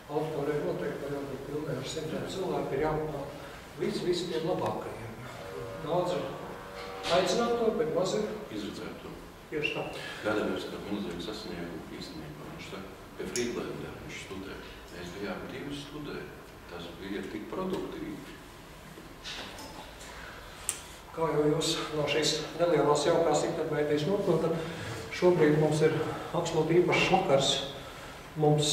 autoriem noteikti jābūt pilnē ar 100 cilvēku, ir jābūt visi tiem labākajiem. Daudz ir aicināto, bet maz ir izredzēto. Tieši tā. Gādāmies, ka milzīgi sasniegumu īstenībā. Viņš saka, pie Frīdlēndā viņš studē. Mēs bijām 2 studēt. Tas bija tik produktīvi. Kā jau jūs no šīs nelielās jaukās intervētīs noprotat, šobrīd mums ir absolūti īpašs vakars. Mums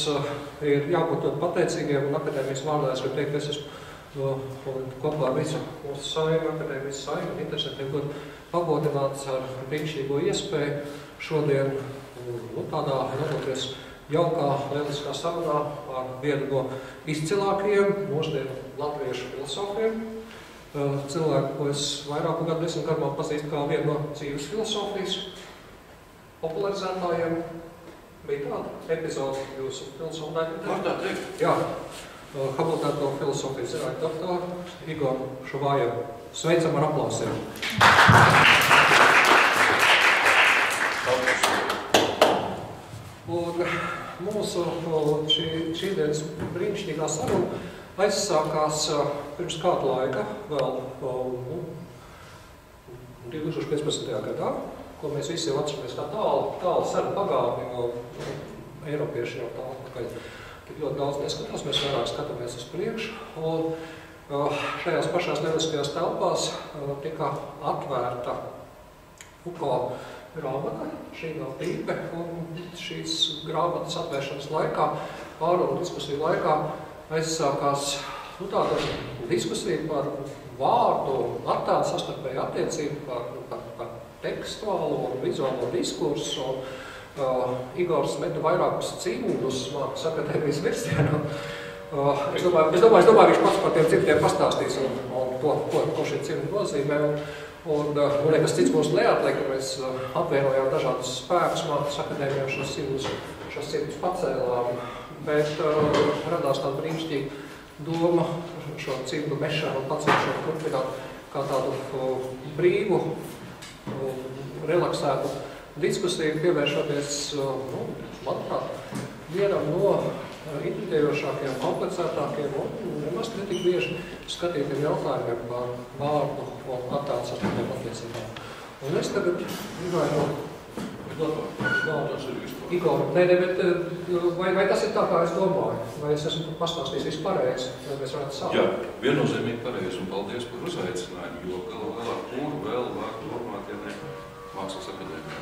ir jābūt ļoti pateicīgiem, un akadēmijas vārdā es gribu teikt, ka es esmu kopā ar visu mūsu saimnu, akadēmijas saimnu, interesantiem būt pagodināts ar brīnišķīgo iespēju šodien tādā raugoties jaukā, lieliskā sarunā ar vienu no izcilākajiem mūsdienu latviešu filosofiem. Cilvēku, ko es vairāku gadu desmit garumā pazīstu kā vienu no dzīves filosofijas popularizētājiem. Bija tāda epizode jūsu filosofijā? Var tā teikt? Jā. Habilitēto filosofijas zinātņu doktoru Igoru Šuvājevu. Sveicam ar aplausiem. Un mūsu šī dienas brīnišķīgā saruna aizsākās pirms kāda laika, vēl 2015. gadā, ko mēs visi jau atšķiramies kā tālu senu pagātni, jo Eiropieši jau tālu atpakaļ tik ļoti daudz neskatās, mēs vairāk skatāmies uz priekšu. Un šajās pašās lieliskajās telpās tika atvērta Foucault grāmata, šī nav tīpe, un šīs grāmatas atvēršanas laikā, pārunu diskusiju laikā, aizsākās tāda diskusija par vārdu, attēlu sastarpēju attiecību, par tekstuālo un vizuālo diskursu. Igors meta vairākus cimdus mākslas akadēmijas virzienā. Es domāju, viņš pats par tiem cimdiem pastāstīs un ko šie cimdi nozīmē. Un nekas cits mums neatliek, ka mēs apvienojām dažādus spēkus mākslas akadēmijā šos cimdus pacēlām. Bet radās tāda brīnišķīga doma šo cimdu mešanu un pacelšanu turpināt kā tādu brīvu, relaksētu diskusiju, pievēršoties, manuprāt, vienam no intriģējošākiem, komplicētākiem un nemaz ne tik bieži skatītiem jautājumiem par vārdu un attēlu sastarpējām attiecībām. Un es tagad gribēju Igor, vai tas ir tā, kā es domāju? Vai es esmu pastāstījis visu pareizi, vai mēs varētu sākt? Jā, viennozīmīgi pareizi, un paldies par uzaicinājumu, jo galu galā kuru vēl var domāt, ja ne mākslas akadēmijā.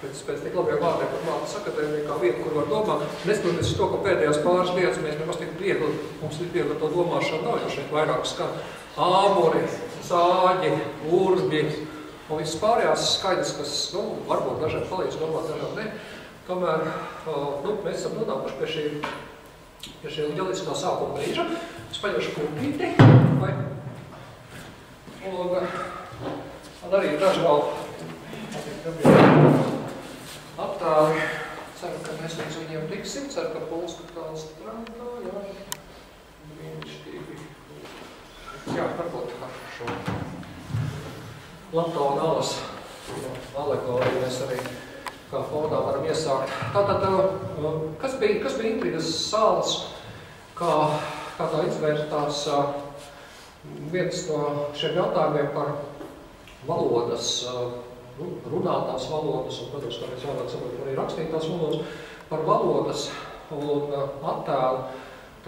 Pēc tik labiem vārdiem par mākslas akadēmiju kā vietu, kur var domāt, neskatoties to, ka pēdējās pāris dienas mēs nemaz tik viegli, mums tik viegli to domāšanu nav, jo šeit vairāk skan āmuri, zāģi, urbi, un viss pārējās skaidrs, kas, varbūt dažiem palīdz domāt, dažiem ne. Tomēr, mēs esam nonākuši pie šī lieliskā sākuma brīža. Es paņemšu kurpīti, un arī daži vēl attēli. Ceru, ka mēs līdz viņiem tiksim, ceru, ka pulskatāls strādā, jā. Brīnišķīgi. Jā, varbūt ar šo Platona alas alegoriju mēs arī kā fondā varam iesākt. Tātad, kas bija intrigas salas, kā tā izvērtās viens no šiem jautājumiem par valodas, runātās valodas, un, protams, kā mēs vēlāk saprotam, arī rakstītās valodas, par valodas un attēlu,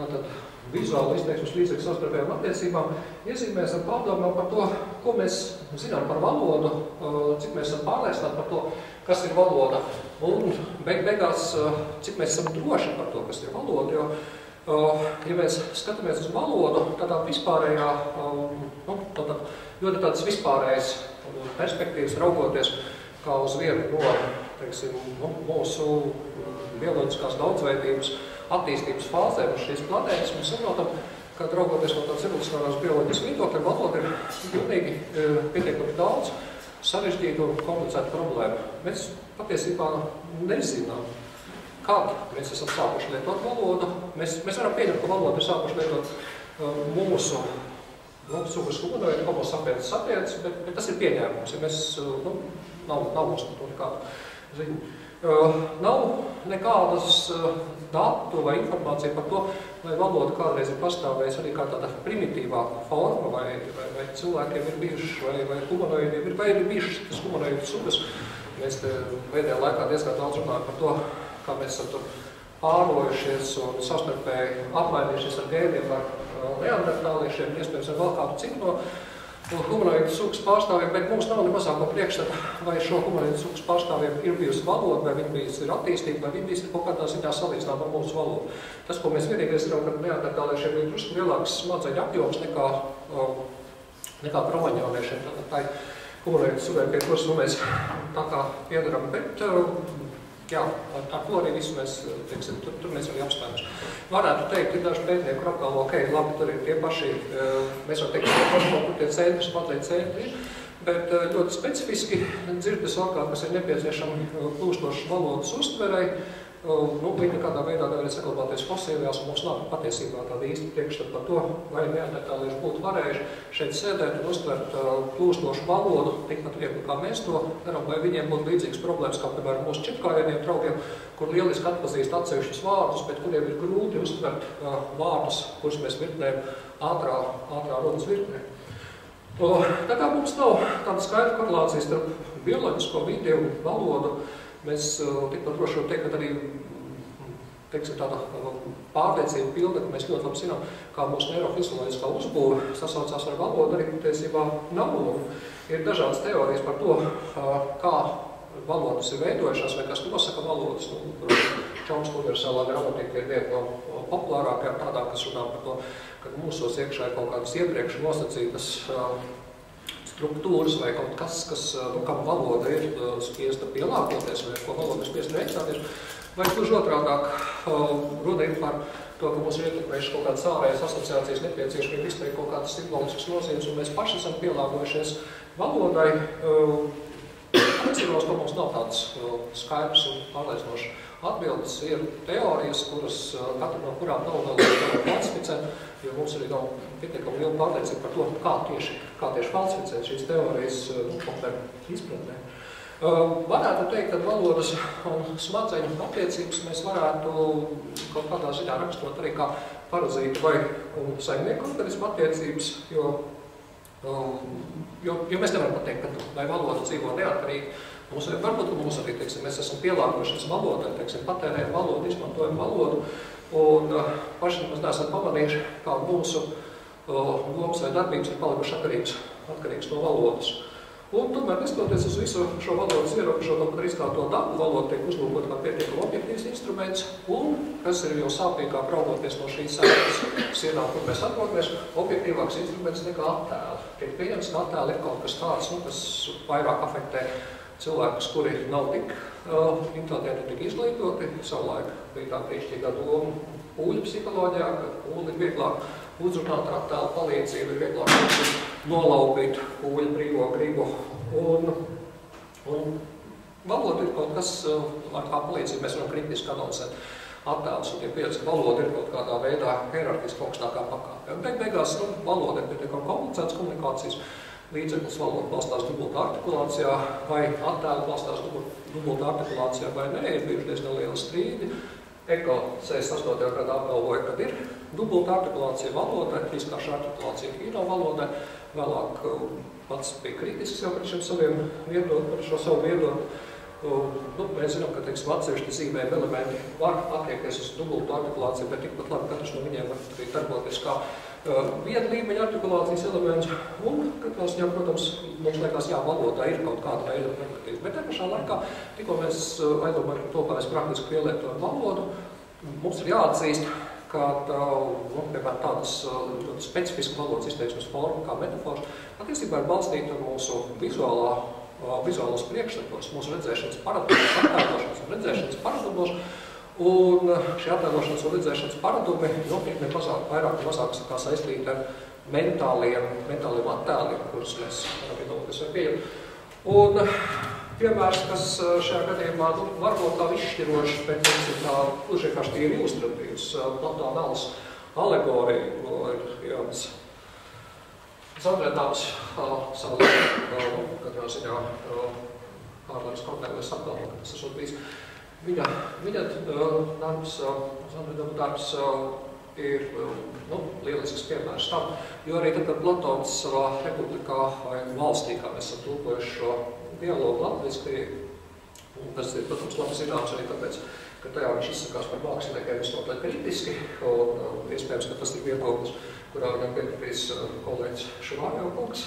tātad vizuāli izteiksmes līdzekļu savstarpējām attiecībām, iezīmēs ar pārdomām par to, ko mēs zinām par valodu, cik mēs esam pārliecināti par to, kas ir valoda, un beigās, cik mēs esam droši par to, kas ir valoda, jo, ja mēs skatāmies uz valodu, tādā vispārējā, ļoti tādas vispārējas perspektīvas raugoties, kā uz vienu no, teiksim, mūsu bioloģiskās daudzveidības attīstības fāzēm uz šīs planētas, mēs saprotam, ka raugoties no tādas evolucionārās bioloģijas viedokļa, valoda ir pilnīgi pietiekami daudz sarežģītu un komplicētu problēmu. Mēs patiesībā nezinām, kad mēs esam sākuši lietot valodu. Mēs varam pieņemt, ka valoda ir sākuši lietot mūsu sugas humanoidi, homo sapiens sapiens, bet tas ir pieņēmums, ja mēs, nav mums par to nekādu ziņu. Nav nekādas datu vai informācija par to, vai valoda kādreiz ir pastāvējusi arī kā tāda primitīvāka forma, vai cilvēkiem ir bijuši, vai humanoidiem ir, vai ir bijušas tas humanoidu sugas. Mēs pēdējā laikā diezgan daudz runājam par to, kā mēs esam tur pārojušies un savstarpēji apmainījušies ar gēniem, ar neandertāliešiem, iespējams ar vēl kādu citu no humanoidu sugas pārstāvjiem, bet mums nav ne mazāko priekšstata, vai šo humanoidu sugas pārstāvjiem ir bijusi valoda, vai viņi bijusi ir attīstība, vai viņi bijusi kaut kādā ziņā salīdzinām ar mūsu valodu. Tas, ko mēs vienīgais zinām, ka neandertāliešiem ir drusku lielāks smadzeņu apjoms nekā kromaņoniešiem, tai humanoidu sugai, pie kuras mēs tā kā piedaram, bet jā, ar to arī visu mēs, teiksim, tur mēs arī apspējuši. Varētu teikt, ir daži pētnieki, kur apgalvo, ok, labi, tur ir tie paši, mēs varam teikt, tie paši, kur tie centri, smadzeņu centri ir, bet ļoti specifiski dzirdes orgāni, kas ir nepieciešami plūstošas valodas uztverei, viņi kādā veidā nevar saglabāties fosilijās, un mums nav patiesībā tāda īsta priekšstata par to, vai neandertālieši būtu varējuši šeit sēdēt un uztvert plūstošu valodu, tikpat viegli kā mēs to darām, vai viņiem būtu līdzīgas problēmas, kā piemēram mūsu četrkājieniem draugiem, kur lieliski atpazīst atsevišķus vārdus, bet kuriem ir grūti uztvert vārdus, kurus mēs virknējam ātrā runas virknē. Tā kā mums nav tāda skaidra korelācija starp bioloģisko vidi un valodu, mēs tikpat droši varam teikt, ka arī tāda pārliecība pilna, ka mēs ļoti labi zinām, kā mūsu neirofizioloģiskā uzbūve sasaucās ar valodu, arī patiesībā nav. Ir dažādas teorijas par to, kā valodas ir veidojušās vai kas nosaka valodas. Čomska universālā gramatika ir viena no populārākajām tādām, kas runā par to, ka mūsos iekšā ir kaut kādas iepriekš nosacītas struktūras vai kaut kas, kam valoda ir spiesta pielāgoties, vai ko valoda ir spiesta rēķināties, vai gluži otrādāk runa ir par to, ka mums ir ietekmējuši kaut kādas ārējas asociācijas nepieciešamība izteikt kaut kādas simboliskas nozīmes, un mēs paši esam pielāgojušies valodai. Atceros, ka mums nav tāds skaidrs un pārliecinošs atbildes. Ir teorijas, katra no kurām nav vēl falsificēt, jo mums arī nav pietiekami liela pārliecība par to, kā tieši falsificēt šīs teorijas izpratnē. Varētu teikt, ka valodas un smadzeņu attiecības mēs varētu kaut kādā ziņā raksturot arī kā parazītu vai saimnieku organismu attiecības, jo mēs nevaram pateikt, vai valoda dzīvo neatkarīgi. Varbūt mums arī, teiksim, mēs esam pielāgojušies valodai, teiksim, patērējam valodu, izmantojam valodu, un paši nemaz neesam pamanījuši, kā mūsu lomas vai darbības ir palikuši atkarīgs no valodas. Un tomēr, neskatoties uz visu šo valodas ierobežoto, kad arī kā to dabu valodu tiek uzlūkot kā pietiekami objektīvs instruments, un, kas ir jau sāpīgāk raugoties no šīs sienām, kur mēs atrodamies, objektīvāks instruments nekā attēli. Tiek pieņemts, ka attēli ir kaut kas tāds, kas vairāk afektē cilvēkus, kuri nav tik inteliģenti, tik izglītoti. Savulaik bija tā brīnišķīgā doma pūļu psiholoģijā, ka pūli ir vieglāk uzrunāt ar attēlu palīdzību, ir vieglāk nolaupīt pūļu brīvo gribu. Un valoda ir kaut kas, ar kā palīdzību mēs varam kritiski analizēt attēlus, un tie pieredz, ka valoda ir kaut kādā veidā hierarhiski augstākā pakāpē. Beigās valoda ir pietiekami komplicēts komunikācijas līdzeklis, valoda balstās dubultā artikulācijā, vai attēli balstās dubultā artikulācijā, vai nē, ir bijuši diezgan liela strīdi. Eko 68. gadā apgalvoja, kad ir dubulta artikulācija valodai, trīskārša artikulācija kino valodai. Vēlāk pats bija kritisks jau par šo savu viedotu. Mēs zinām, ka atsevišķi zīmējumi elementi var attiekties uz dubultu artikulāciju, bet tikpat labi katrs no viņiem var arī darboties kā viena līmeņa artikulācijas elements. Un, katrā ziņā, protams, mums liekas, jā, valodā ir kaut kāda veida negatīva. Bet te pašā laikā, tikko mēs aizdomājam to, kā mēs praktiski pielietojam valodu, mums ir jāatzīst, ka piemēram, tādas ļoti specifiskas valodas izteiksmes forma kā metafors patiesībā ir balstīta mūsu vizuālos priekšstatos, mūsu redzēšanas paradumus, attēlošanas un redzēšanas paradumus. Un šie attēlošanas un redzēšanas paradumi nopietni vairāk un mazāk saistīti ar mentāliem attēliem, kurus mēs varam iedomāties vai pieņemt. Un piemērs, kas šajā gadījumā varbūt tā izšķirošs, bet tā gluži vienkārši tīri ilustratīvs, Platānāls alegorija, ko ir Jānis Zandrētāms savā katrā ziņā Kārlis Kornēlis apgalvo, ka tas esot bijis Viņa darbs, darbs ir lielisks piemērs tam, jo arī tad, kad Platons savā republikā vai valstī, kā mēs esam tulkojuši šo dialogu latviski, tas ir, protams, labi zināms arī tāpēc, ka tajā viņš izsakās par māksliniekiem visnotaļ kritiski, un iespējams, ka tas ir viedoklis, kurā viņam piekritīs kolēģis Šuvājaukungs.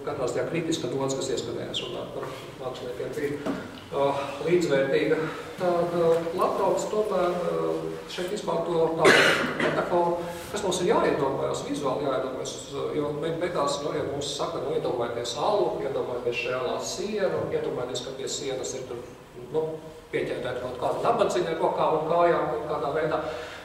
Katrā ziņā kritiska dots, kas ieskanējās runāt par māksliniekiem, bija līdzvērtīga. Tad Platons tomēr šeit izmanto tādu metaforu, kas mums ir jāiedomājas, vizuāli jāiedomājas, jo beigās, ja mums saka, iedomājieties alu, iedomājieties šajā sienu, iedomājieties, ka pie sienas ir tur, pieķētēt kaut kādu nabadziņu ar rokām un kājām kaut kādā veidā.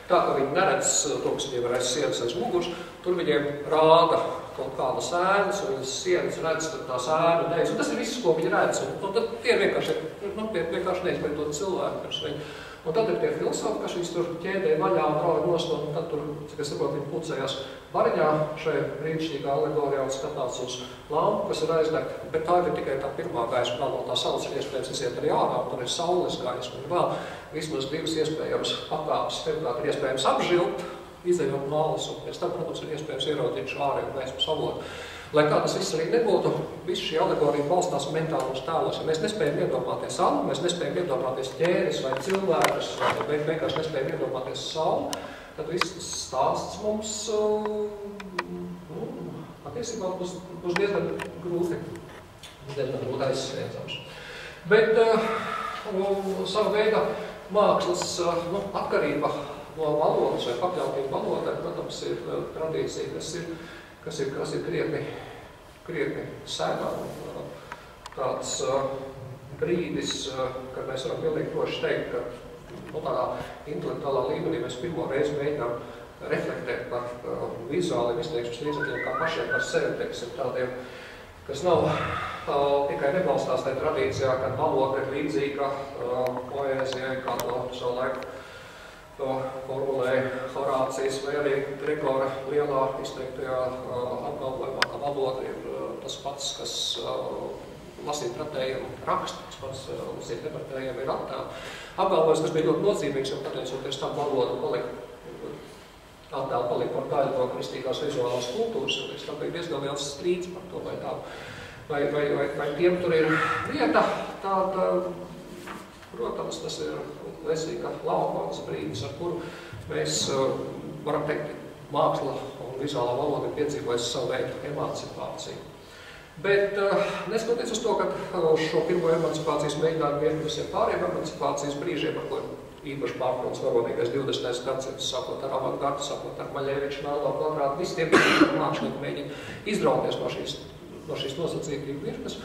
Tā, ka viņi neredz to, kas viņiem ir aiz sienas aiz muguras, tur viņiem rāda kaut kādas ēnas, un viņas sienas redz tās ēnu nevis. Un tas ir viss, ko viņi redz. Un tad tie vienkārši neizglītoti cilvēki. Un tad ir tie filosofi, kas viņas tur ķēdē vaļā un rauj nost, un tad tur, cik es saprotu, viņi pucējās bariņā šajā brīnišķīgā alegorijā un skatās uz lampu, kas ir aizdegta. Bet tā ir tikai tā pirmā gaisma, vēl no tā saules ir iespējams iziet arī ārā, un tur ir saules gaisma. Un vēl vismaz divas iespējams pakāpes. Pirmkārt ir iespējams apžilpt, izejot no alas, un pēc tam, protams, ir iespējams ieraudzīt šo ārēju gaismas avotu. Lai kā tas viss arī nebūtu, viss šī alegorija balstās mentālos tēlos. Ja mēs nespējam iedomāties alu, mēs nespējam iedomāties ķēris vai cilvēkus, vai vienkārši nespējam iedomāties sauli, tad viss stāsts mums patiesībā būs diezgan grūti aizsniedzams. Bet savu veidu mākslas atkarība no valodas vai pakļautība valodai, protams, ir tradīcija, kas ir krietni sena. Tāds brīdis, kad mēs varam pilnīgi droši teikt, ka tādā intelektuālā līmenī mēs pirmo reizi mēģinām reflektēt par vizuāliem izniegšanas līdzekļiem kā pašiem par sevi, teiksim, tādiem, kas nav tikai nebalstās tajā tradīcijā, kad valoda ir līdzīga poēzijai, kā to savu laiku formulēja Horācijas vai arī Gregora lielā izteiktajā apgalvojumā, ka valoda ir tas pats, kas lasīt pretējiem raksta, tas pats lasīt nepretējiem ir attēli. Apgalvojums, kas bija ļoti nozīmīgs, jo pateicoties tam valoda attēli palika par daļu no kristīgās vizuālās kultūras, un līdz tam bija diezgan liels strīds par to, vai tiem tur ir vieta, tāda, protams, tas ir Lesīga Laumans brīdis, ar kuru mēs varam teikt, māksla un vizuālā valoda ir piedzīvojusi savu veidu emancipāciju. Bet neskatoties uz to, ka šo pirmo emancipācijas mēģinājumu vien visiem pāriem emancipācijas brīžiem, ar ko īpaši pārpilns varonīgais 20. gadsimts, sākot ar avantgardu, sākot ar Maļeviču, Melno Kvadrātu, visi tie mākslinieki mēģina izdrauties no šīs nosacītību virknes.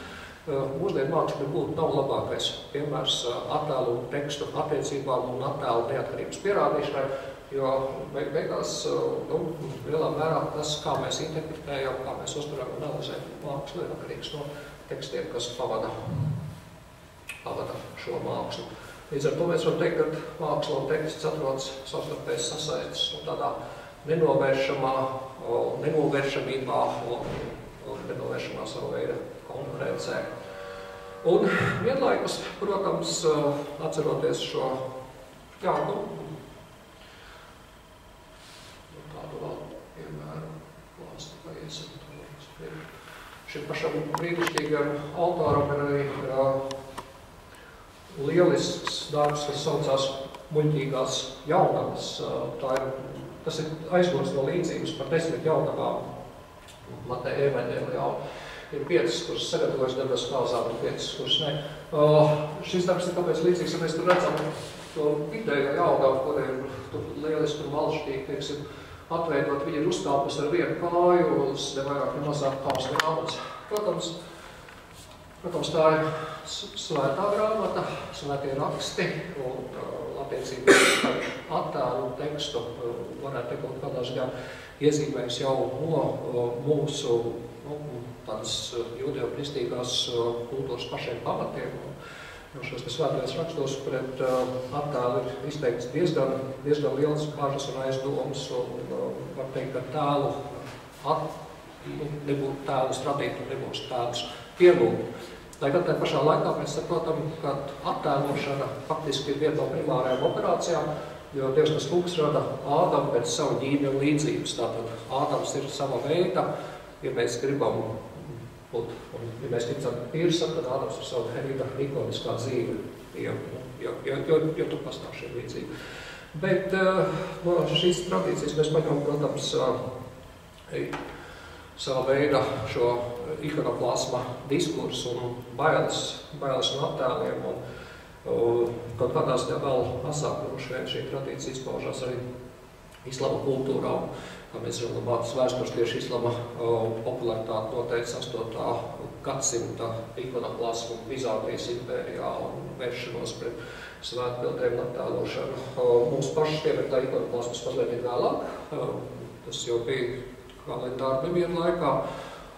Mūsdienu māksla būtu nav labākais piemērs attēlu un tekstu attiecībām un attēlu neatkarības pierādīšanai, jo beigās lielā mērā tas, kā mēs interpretējam, kā mēs uztveram un analizējam mākslu, ir atkarīgs no tekstiem, kas pavada šo mākslu. Līdz ar to mēs varam teikt, ka māksla un teksts atrodas savstarpēji sasaistes un tādā nenovēršamībā un nenovēršamā savu veidu konkurencē. Un vienlaikus, protams, atceroties šo tādu vēl piemēru klāstu, vai iesim šim pašam brīnišķīgam altāram ir arī lielisks darbs, kas saucās Muļķīgās jaunavas. Tas ir aizgūts no līdzības par 10 jaunavām Mateja evaņģēlijā. Ir 5, kuras sagatavojas debes kāzām, un 5, kuras ne. Šis darbs ir tāpēc līdzīgs, ja mēs tur redzam to vidējo jaunavu, kur ir lieliski un valštīgi, teiksim, atveidot, viņi ir uzkāpus ar vienu kāju uz nevairāk nemazāk kāps grāmatas. Protams, tā ir svētā grāmata, svētie raksti un attiecībā attēlu un tekstu, varētu teikt, kaut kādā ziņā iezīmējis jau no mūsu tādas jūdeo-kristīgās kultūras pašiem pamatiem. Jo šos svētajos rakstos pret attēlu ir izteikts diezgan liels bažas un aizdomas, un var teikt, ka nebūtu tēlus radīt un nebūs tēlus pielūgt. Tagad tajā pašā laikā mēs saprotam, ka attēlošana faktiski ir viena no primārajām operācijām, jo Dievs Kungs rada Ādamu pēc savu ģīmeļu līdzības. Tātad Ādams ir sava veida, ja mēs gribam būt, un ja mēs ticam Pirsam, tad Ādams ir sava veida ikoniskā dzīve, jo tu pastāv šī līdzība. Bet no šīs tradīcijas mēs paņemam, protams, savā veidā šo ikonoplasma diskursu un bailes un attēliem. Kaut kādās vēl asāk šī tradīcija izpaužās arī islama kultūrā. Kā mēs redzam, Bātas vēstures tieši islama popularitāti noteica 8. gadsimta ikonoplasmu Bizantijas impērijā un vēršanos pret svētbildēm un attēlošanu. Mums paši pievietā ikonoplasmas mazliet vēlāk. Tas jau bija kalendāra nemieru laikā.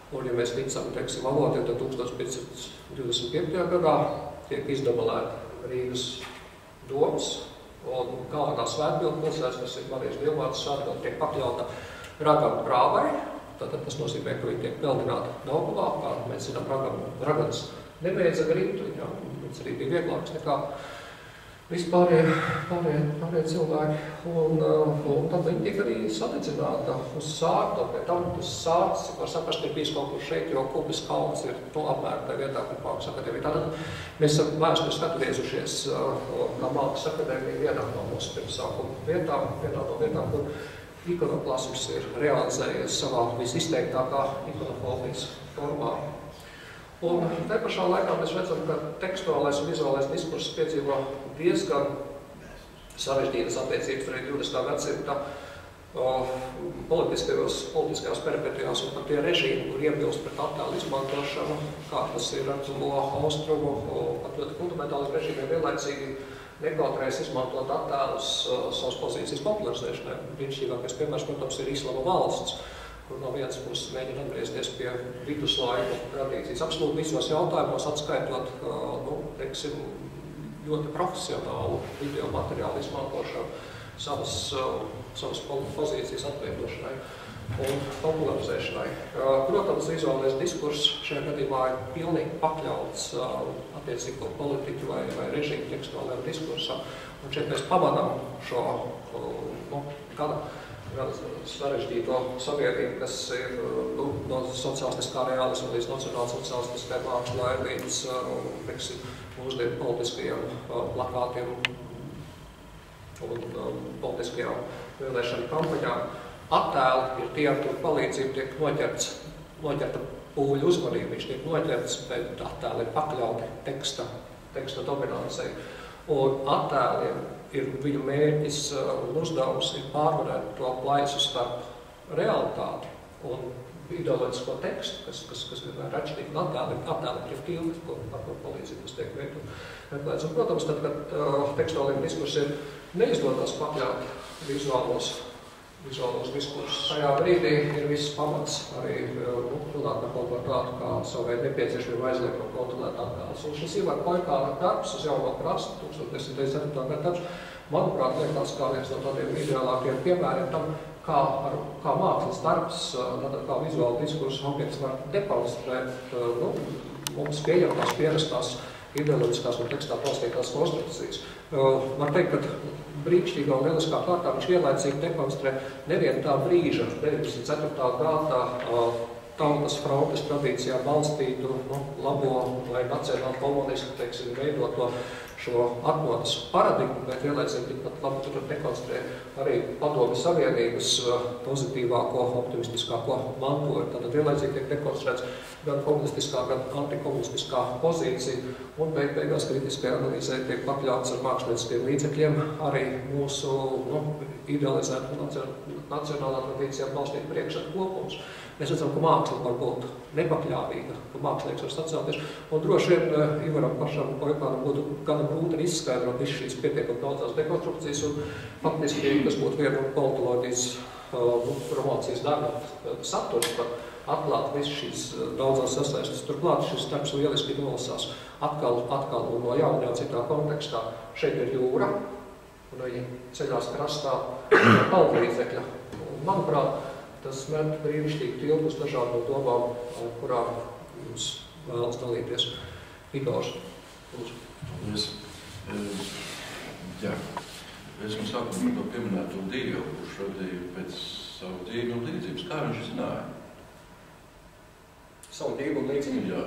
Un, ja mēs ticam, teiksim, avotiem, tad 1525. gadā tiek izdebalēta Rīgas domas un galvenā svētbildu pilsētas, kas ir Marijas Dievmātes svētbildu, tiek pakļauta raganu prāvai. Tātad tas nozīmē, ka viņi tiek peldināti Daugavā, kā mēs zinām, ragans nebeidza gribt, viņas arī bija vieglāks nekā vispārējie cilvēki. Un tad viņi tiek arī sadedzināta uz sārtu, pēc tam uz sārts, var saprast, ir bijis kaut kur šeit, jo Kubis kalns ir apmēram tā vietā, kur Mākslas akadēmija. Tātad mēs esam vēsturi skataviezušies, kā Mākslas akadēmija vienā no mūsu pirmsākuma vietām, kur ikonoplasms ir realizējies savā visizteiktākā ikonofobijas formā. Un te pašā laikā mēs redzam, ka tekstuālais un vizuālais diskurss piedzīvo diezgan sarežģītas attiecības arī 20. gadsimta politiskajās peripetijās un par tie režīmi, kur iebilst pret attēlu izmantošanu, kā tas ir ar to austrumu, pat ļoti fundamentāli režīmiem vienlaicīgi nekautrēs izmantot attēlus savas pozīcijas popularizēšanai. Brīnišķīgākais piemērs, protams, ir Islama valsts, kur no vienas puses mēģina atgriezties pie viduslaiku tradīcijas. Absolūti visos jautājumos atskaitot, teiksim, ļoti profesionālu video materiālu izmantošanu savas pozīcijas atveidošanai un popularizēšanai. Protams, vizuālais diskurss šajā gadījumā ir pilnīgi pakļauts attiecīgo politiķu vai režīmu tekstuālajam diskursam. Un šeit mēs pamanām šo gan sarežģīto sabiedrību, kas ir no sociālistiskā reālisma līdz nacionālsociālistiskai mākslai, līdz mūsdienu politiskajiem plakātiem un politiskajām vēlēšanu kampaņām. Attēli ir tie, ar kuru palīdzību tiek noķerta pūļu uzmanība. Viņš tiek noķerts, bet attēli ir pakļauti teksta dominancei. Un attēliem ir viņu mērķis un uzdevums ir pārvarēt to plaisu starp realitāti un ideoloģisko tekstu, kas vienmēr atšķirīgi un attēli ir filmi, ar kur palīdzību tas tiek meklēts. Un, protams, tad, kad tekstuāliem diskursiem neizdodas pakļaut vizuālos diskursus, tajā brīdī ir viss pamats arī runāt par kaut ko tādu, kā savu veidu nepieciešamību aizliegt un kontrolēt attēlus. Un šis Ivar Koikāra darbs uz jauno prastu, 1997. gada darbs, manuprāt, liekas kā viens no tādiem ideālākiem piemēriem tam, kā mākslas darbs, kā vizuāla diskursa objekts var demonstrēt mums pieņemtās, pierastās ideoloģiskās un tekstā balstītās konstrukcijas. Var teikt, ka brīnišķīgā un lieliskā kārtā viņš vienlaicīgi demonstrē nevienu tā brīža, 94. gadā tautas frontes tradīcijā balstītu labo vai nacionālu komunistu, teiksim, veidoto šo atmodas paradigmu, bet vienlaicīgi tikpat labi tur demonstrē arī Padomju Savienības pozitīvāko, optimistiskāko mantojumu. Tātad vienlaicīgi tiek demonstrēts gan komunistiskā, gan antikomunistiskā pozīcija, un beigās kritiskajā analīzē tiek pakļauts ar mākslinieciskiem līdzekļiem arī mūsu idealizētu nacionālā tradīcijā balstīt priekšstatu kopums. Mēs redzam, ka māksla var būt nepakļāvīga, ka mākslinieks var sacelties, un droši vien Ivaram pašam Koikāram būtu gana grūti izskaidrot visu šīs pietiekami daudzās dekonstrukcijas, un faktiski tas būtu viena politoloģijas promocijas darba saturs, par atklāt visu šīs daudzās sasaistes. Turklāt šis darbs lieliski nolasās atkal un no jauna jau citā kontekstā. Šeit ir jūra, un viņi ceļās krastā palīdzekļa. Manuprāt, tas met brīnišķīgi tilpus dažādām domām, kurām jums vēlas dalīties. Igors. Paldies. Jā. Es jums sāku par to pieminēto Dievu, kurš radīja pēc savu Dievu un līdzības. Kā viņš zināja? Savu Dievu un līdzības? Jā.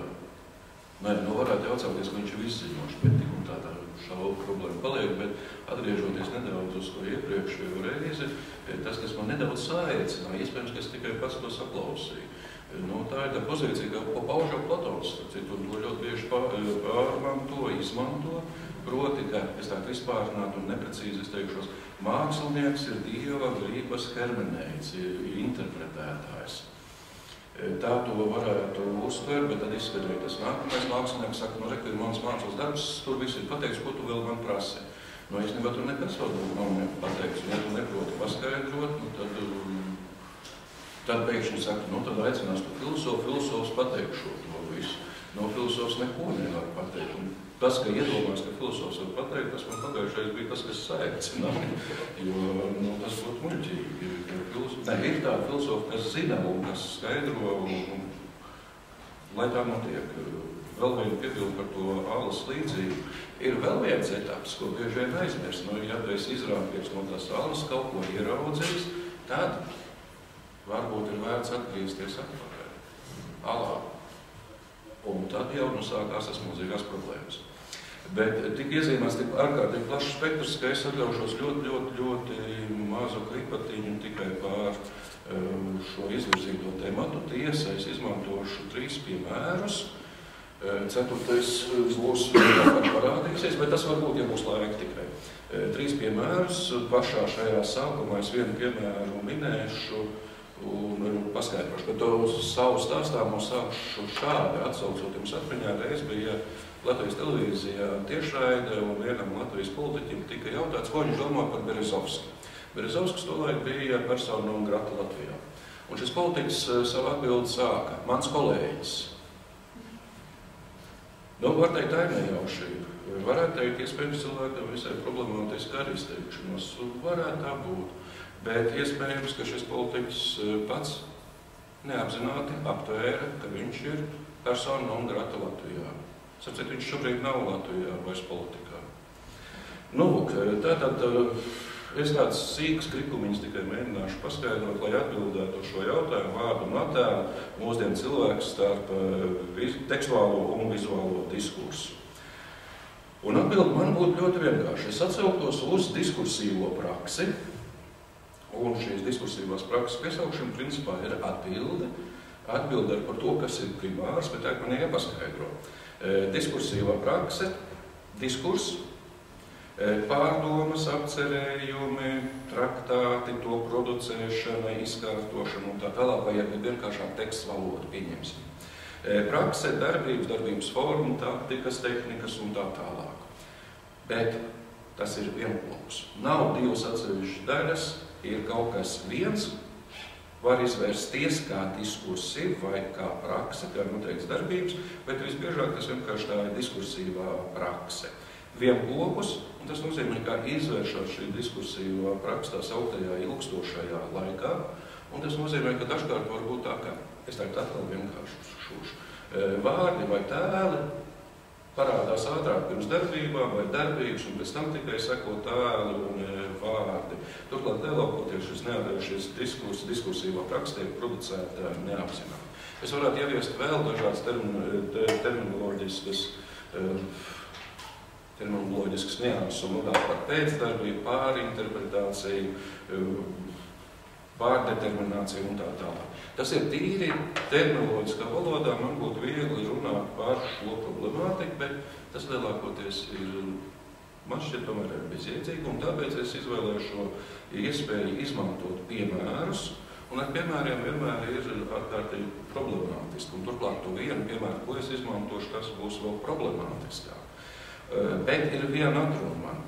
Nē, varētu jautāties, ka viņš ir viszinošs, bet tik un tā šaubu problēma paliek, bet atgriežoties nedaudz uz to iepriekšējo reizi, tas, kas man nedaudz saēcināja, iespējams, ka es tikai pats to saklausīju. Tā ir tā pozīcija, ko pauž jau Platons, citu un to ļoti bieži pārmanto, izmanto. Proti, ka es tā vispārnāt un neprecīzi izteikšos, mākslinieks ir Dieva grības hermenēts, interpretētājs. Tā to varētu uztvert, bet tad izskatīt tas nākamais mākslinieks saka, ir mans mākslas darbs, tur viss ir pateikts, ko tu vēl man prasi. Īstenībā tur nekas vēl nav pateikts, un ja tu neproti paskaidrot, tad pēkšņi saka, tad aicinās tu filosofs pateikšu to visu. Filosofs neko nevar pateikt. Un tas, ka iedomās, ka filosofs var pateikt, tas man pagājušais bija tas, kas saēcināja, jo tas būtu muļķīgi. Ir tāda filosofa, kas zina un kas skaidro, un lai tā notiek. Vēl vienu piebildu par to ālas līdzību. Ir vēl viens etaps, ko bieži vien aizmirst. Ja tu esi izrāpies no tās ālas, kaut ko ieraudzījis, tad varbūt ir vērts atgriezties atpakaļ alā. Un tad jau sākās tas milzīgās problēmas. Bet tik iezīmēs tik ārkārtīgi plašs spektrs, ka es atļaušos ļoti mazu kripatiņu tikai pār šo izvirzīto tematu. Tiesa, es izmantošu 3 piemērus. 4. būs parādīsies, bet tas varbūt, ja būs laika tikai. 3 piemērus. Pašā šajā sākumā es vienu piemēru minēšu un paskaidrošu, bet to savu stāstāmu sākšu šādi, atsaucot jums atmiņā, reiz bija Latvijas televīzijā tiešraide, un vienam Latvijas politiķim tika jautāts, ko viņš domā par Berezovski. Berezovskis tolaik bija persona non grata Latvijā. Un šis politiķis savu atbildi sāka, mans kolēģis. Var teikt, tā ir nejaušība. Varētu teikt, iespējams cilvēkam visai problemātiski arī izteikšanos. Varētu tā būt. Bet iespējams, ka šis politiķis pats neapzināti aptvēra, ka viņš ir persona non grata Latvijā. Sapcīt, viņš šobrīd nav Latvijā vairs politikā. Tātad es tāds sīks krikumiņas tikai mēģināšu paskaidrot, lai atbildētu uz šo jautājumu vārdu un attēlu mūsdienu cilvēku starp tekstuālo un vizuālo diskursu. Un atbildi man būtu ļoti vienkārši. Es atsauktos uz diskursīvo praksi, un šīs diskursīvās prakses piesaukšana principā ir atbilde par to, kas ir primārs, bet tā man jāpaskaidro. Diskursīvā prakse, diskurs, pārdomas, apcerējumi, traktāti, to producēšana, izkārtošana un tā tālāk, vai arī vienkāršāk teksts valoda pieņemsim. Prakse, darbības forma, taktikas, tehnikas un tā tālāk. Bet tas ir vienploks. Nav 2 atsevišķas daļas, ir kaut kas viens, var izvērsties kā diskursi vai kā prakse, kā noteikts darbības, bet visbiežāk tas vienkārši tā ir diskursīvā prakse. Vienplokus, un tas nozīmē, ka izvēršot šī diskursīvā prakse tā sauktajā ilgstošajā laikā, un tas nozīmē, ka dažkārt var būt tā, ka es tagad atkal vienkārši šūšu vārdi vai tēli parādās ātrāk pirms darbībām vai darbības, un pēc tam tikai seko tēli un vārdi. Turklāt lielākoties šis diskursīvā praksa tiek producēta neapzināti. Es varētu ieviest vēl dažādas terminoloģiskas nianses un runāt par pēcdarbību, pārinterpretāciju, pārdetermināciju un tā tālāk. Tas ir tīri terminoloģiskā valodā, man būtu viegli runāt par šo problemātiku, bet tas lielākoties ir, man šķiet, tomēr ir bezjēdzīgi, un tāpēc es izvēlēšu šo iespēju izmantot piemērus, un ar piemēriem vienmēr ir ārkārtīgi problemātiski, un turklāt to vienu piemēru, ko es izmantošu, tas būs vēl problemātiskāk. Bet ir viena atruna man.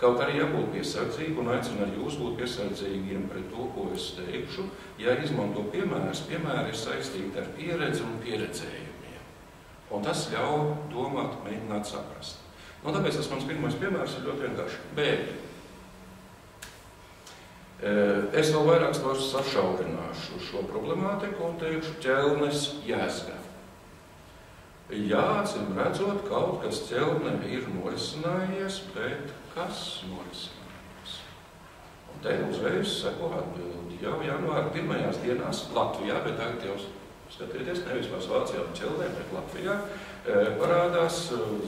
Kaut arī jābūt piesardzīgi, un aicinu arī jūs būt piesardzīgiem pret to, ko es teikšu. Ja izmanto piemērus, piemēri ir saistīti ar pieredzi un pieredzējumiem. Un tas ļauj domāt, mēģināt saprast. Tāpēc tas mans pirmais piemērs ir ļoti vienkārši. Bēgļi. Es vēl vairāk sašaurināšu šo problemātiku un teikšu ķelnes jēzga. Jā, acīm redzot, kaut kas ķelnē ir norisinājies, bet kas norisinājās? Un te uzreiz seko atbildi. Jau janvāra 1. dienās Latvijā, bet tagad jau skatieties, nevis vairs Vācijā un ķelnē, bet Latvijā, parādās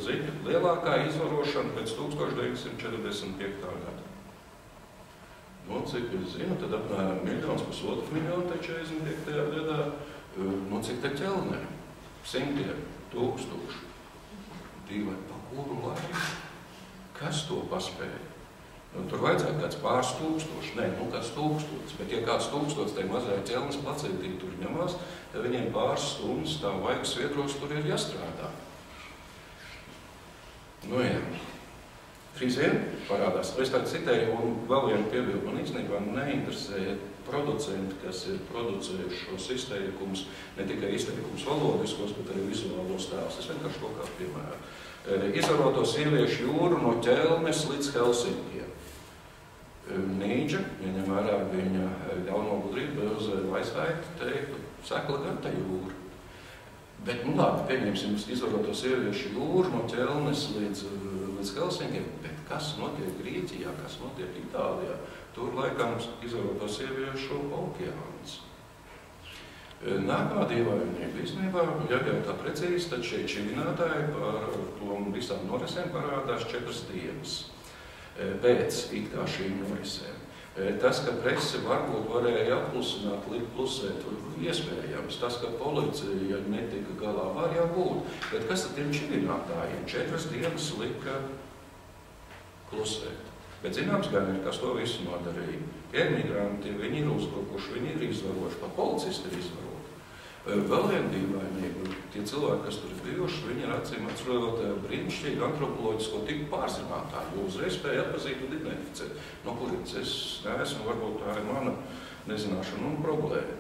ziņa lielākā izvarošana pēc 1945. gada. No, cik es zinu, tad apmēram 1,5 miljonu te 45. gadā, no cik te ķelnē? Simtiem, tūkstoši. Dīvai, pa kuru laiku? Kas to paspēja? Tur vajadzētu kāds pāris tūkstoši, kāds tūkstots, bet ja kāds tūkstots tai mazai ķelnes placītī tur ņemās, tad viņiem pāris stundas tā vaigas viedros tur ir jāstrādā. Jā. Frīzien parādās. Es tā citēju, un vēl vienu piebildu, man īstenībā neinteresē producenti, kas ir producējuši šos izteikumus, ne tikai izteikumus valodiskos, bet arī vizuālos tēlus. Es vienkārši kaut kā piemēru. Izvaroto sieviešu jūru no ķelnes līdz Helsinkiem. Nīdža, ņem vērā viņa ļauno gudrību, uz aizvērtu teiktu, sekla gan ta jūra. Bet, labi, pieņemsim izvaroto sieviešu jūru no ķelnes līdz Helsinkiem, bet kas notiek Grieķijā, kas notiek Itālijā? Tur laikam izvaroto sieviešu okeāns. Nākamā dievainība īstenībā, ja tā precīzi, tad šie čivinātāji par tom visām norisēm parādās 4 dienas pēc it kā šīm norisēm. Tas, ka prese varbūt varēja apklusināt, likt klusēt, iespējams. Tas, ka policija netika galā, var jau būt. Bet kas tad tiem čivinātājiem 4 dienas lika klusēt? Bet zināms gan ir, kas to visu nodarīja. Emigranti, viņi ir uzbrukuši, viņi ir izvaroši, pat policisti ir izvaroši. Vēl viena dīvainība, tie cilvēki, kas tur ir bijuši, viņi ir acīm atsvarot brīnišķīgi antropoloģisko tipu pārzinātāji, jo uzreiz spēja atpazīt un identificēt. No kurienes es neesmu, varbūt tā ir mana nezināšana un problēma.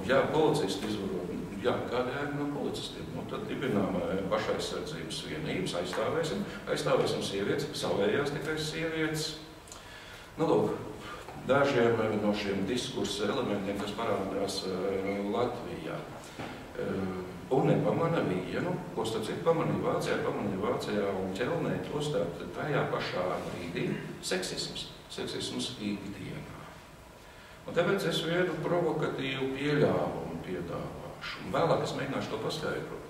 Jā, policisti izvarot, jā, kāda jēga no policistiem? Tad dibinām pašaizsardzības vienības, aizstāvēsim sievietes, savējās tikai sievietes. Lūk, dažiem no šiem diskursa elementiem, kas parādās Latvijā. Un nepamana vienu, ko starp citu pamanīja Vācijā un ķelnē, tostarp tajā pašā brīdī seksisms ikdienā. Un tāpēc es vienu provokatīvu pieļāvumu piedāvāšu. Un vēlāk es mēģināšu to paskaidrot.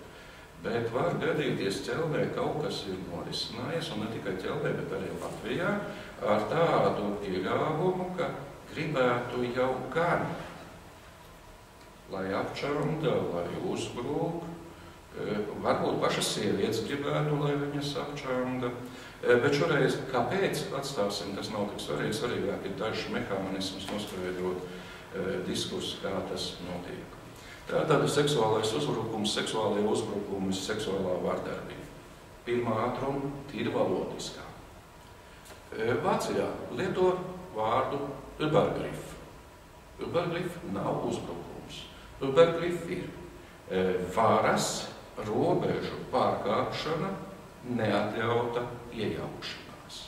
Bet var gadīties ķelnē kaut kas ir norisinājies, un ne tikai ķelnē, bet arī Latvijā, ar tādu pieļāvumu, ka gribētu jau gan, lai apčamda, lai uzbrūk, varbūt pašas sievietes gribētu, lai viņas apčamda, bet šoreiz, kāpēc atstāsim, tas nav tik svarīgi, svarīgāk ir dažs mehānisms noskaidrot diskursu, kā tas notiek. Tātad seksuālais uzbrukums, seksuālajie uzbrukumi, seksuālā vardarbība. Pirmā ātruma tīri valodiskā. Vācijā lieto vārdu Übergriff. Übergriff nav uzbrukums. Übergriff ir varas robežu pārkāpšana, neatļauta iejaukšanās.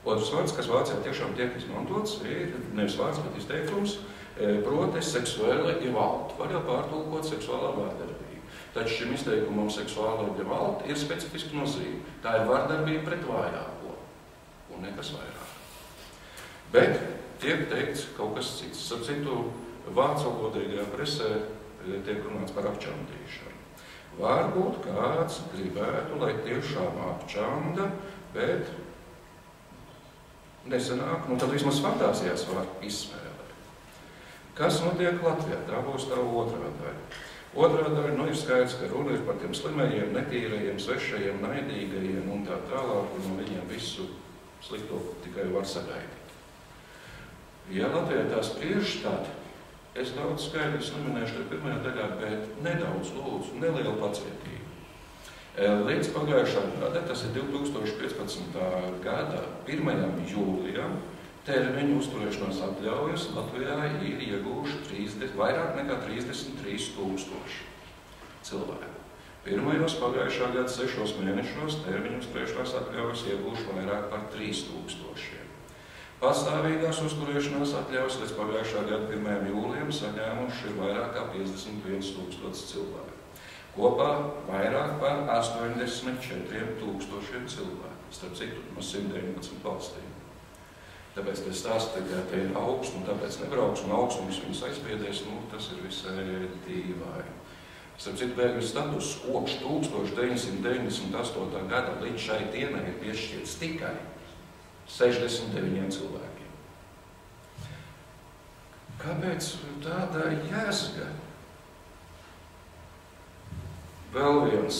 Otrs vārds, kas Vācijā tiešām tiek izmantots, ir nevis vārds, bet izteikums, proti seksuāla gewalt. Var jau pārtulkot seksuālā vardarbība. Taču šim izteikumam seksuāla gewalt ir specifiska nozīme. Tā ir vardarbība pret vājāko un nekas vairāk. Bet tiek teikts kaut kas cits. Starp citu, vācu valodīgajā presē tiek runāts par apčamdīšanu. Varbūt kāds gribētu, lai tiešām apčamda, bet nesanāk, tad vismaz fantāzijās var izsmēt. Kas notiek Latvijā? Tā būs tā otrā daļa. Otrā daļa, ir skaidrs, ka runa ir par tiem slimajiem, netīrajiem, svešajiem, naidīgajiem un tā tālāk, un no viņiem visu slikto tikai var sagaidīt. Ja Latvijā tā spriež, tad es daudz skaidrs neminēšu te pirmajā daļā, bet nedaudz lūdzu, nelielu pacietību. Līdz pagājušā gada, tas ir 2015. gada 1. jūlijam, termiņu uzturēšanās atļaujas Latvijā ir iegūši vairāk nekā 33 000 cilvēku. Pirmajos pagājušā gada 6 mēnešos termiņu uzturēšanās atļaujas iegūši vairāk par 3000. Pastāvīgās uzturēšanās atļaujas līdz pagājušā gada 1. jūlijam saņēmuši ir vairāk kā 51 000 cilvēku. Kopā vairāk par 84 000 cilvēku, starp citu no 119 valstīm. Tāpēc, ka es stāstu, ka te ir augsts, un tāpēc nebrauks, un augstums viņus aizbiedēs, tas ir visai dīvaini. Starp citu, bēgļu status kopš 1998. gada līdz šai dienai ir piešķirts tikai 69 cilvēkiem. Kāpēc tāda jēzga? Vēl viens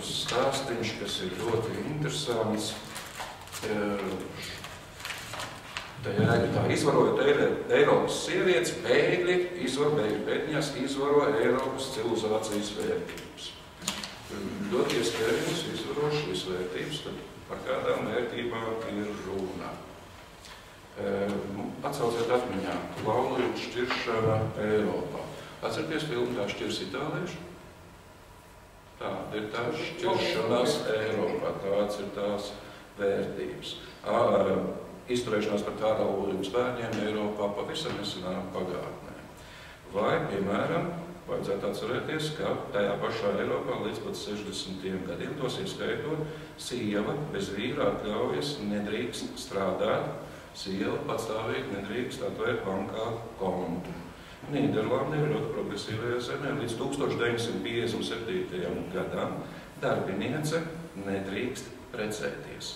stāstiņš, kas ir ļoti interesants. Tā izvarojot Eiropas sievietes, bēgļi pētņās izvaro Eiropas civilizācijas vērtības. Ļoti iespējams izvaro šīs vērtības, tad par kādām vērtībām ir runa. Atcauciet atmiņā, laulību šķiršana Eiropā. Atcerieties filmu Tā šķirs itālieši? Tāda ir tā šķiršanās Eiropā, tāds ir tās vērtības. Izturēšanās par ārlaulības bērniem Eiropā pavisam nesenā pagātnē. Vai, piemēram, vajadzētu atcerēties, ka tajā pašā Eiropā līdz pat 60. gadiem, tos ieskaitot, sieva bez vīra atļaujas nedrīkst strādāt, sieva patstāvīgi nedrīkst atvērt bankā kontu. Nīderlandē ir ļoti progresīvajā zemē līdz 1957. gadam darbiniece nedrīkst precēties.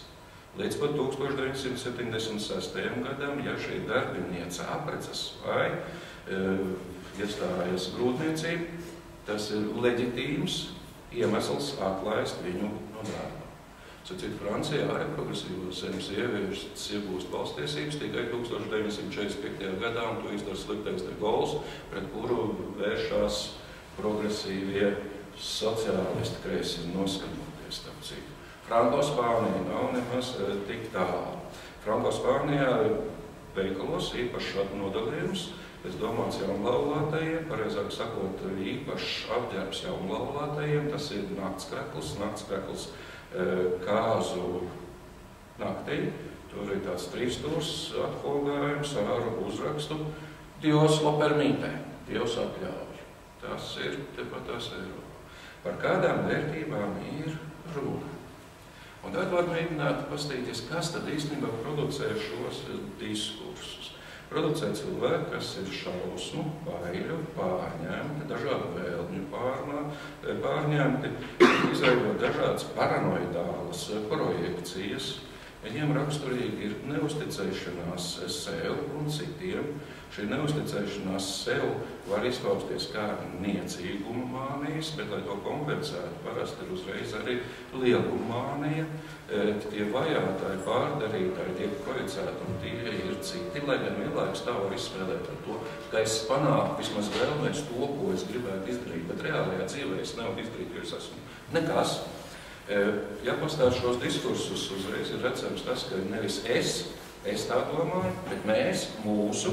Līdz pat 1976. gadam, ja šī darbiniece aprecas vai iestājas grūtniecība, tas ir leģitīms iemesls atlaist viņu no darba. Citu Francijā arī progresīvos zemes ieviešas iegūst valstiesības tikai 1945. gadā, un to izdara sliktais de Gaulle, pret kuru vēršās progresīvie sociālisti kreisi noskatoties, starp citu. Franko-Spānija nav nemaz tik tālu. Franko-Spānijā veikalos īpašs nodalījums, es domāts jaunlaulātajiem, pareizāk sakot, īpašs apģērbs jaunlaulātajiem, tas ir naktskrekls kāzu naktī. Tur ir tāds 3 stūrs atkolgājums ar uzrakstu Dios lo permite, Dievs atļauj. Tas ir tepatās Eiropā. Par kādām vērtībām ir runa? Un tad var mēģināt pastīties, kas tad īstenībā producē šos diskursus. Producē cilvēki, kas ir šausmu, baiļu, pārņemti, dažādu vēlmju pārņemti, izveidot dažādas paranoidālas projekcijas. Viņiem raksturīgi ir neusticēšanās sev un citiem. Šī neusticēšanās sev var izpausties kā niecīguma mānijas, bet, lai to kompensētu, parasti ir uzreiz arī lieluma mānija. Tie vajātāji, pārdarītāji tiek projicēti, un tie ir citi, lai gan vienlaikus tā var izspēlēt ar to, ka es panāku vismaz vēlmēs to, ko es gribētu izdarīt, bet reālajā dzīvē es nevaru izdarīt, jo es esmu nekas. Ja pastāv šos diskursus, uzreiz ir redzams tas, ka nevis es tā domāju, bet mēs, mūsu,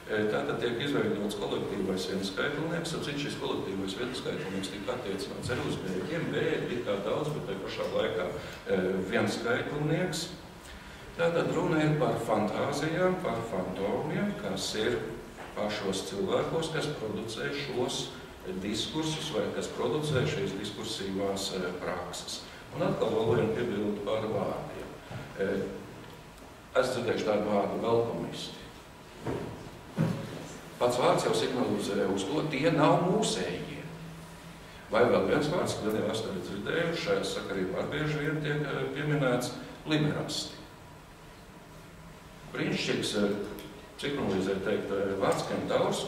tātad tiek izveidots kolektīvais vienskaitlieks, apcīt šis kolektīvais vienskaitlieks tika attiecināts arī uz bēgļiem, bēgļi kā daudz, bet tai pašā laikā vienskaitlieks. Tātad runa ir par fantāzijām, par fantomiem, kas ir pašos cilvēkos, kas producē šos diskursus vai kas producē šīs diskursīvās prakses. Un atkal vēl vienu piebildu par vārdiem. Es dzirdēšu tādu vārdu velkomisti. Pats vārds jau signalizē uz to, tie nav mūsējie. Vai vēl viens vārds, kad jau esmu dzirdējuši, šajā sakarībā ar bieži vien tiek pieminēts liberasti. Brīnišķīgs, signalizē teikt, vārds kentaurs.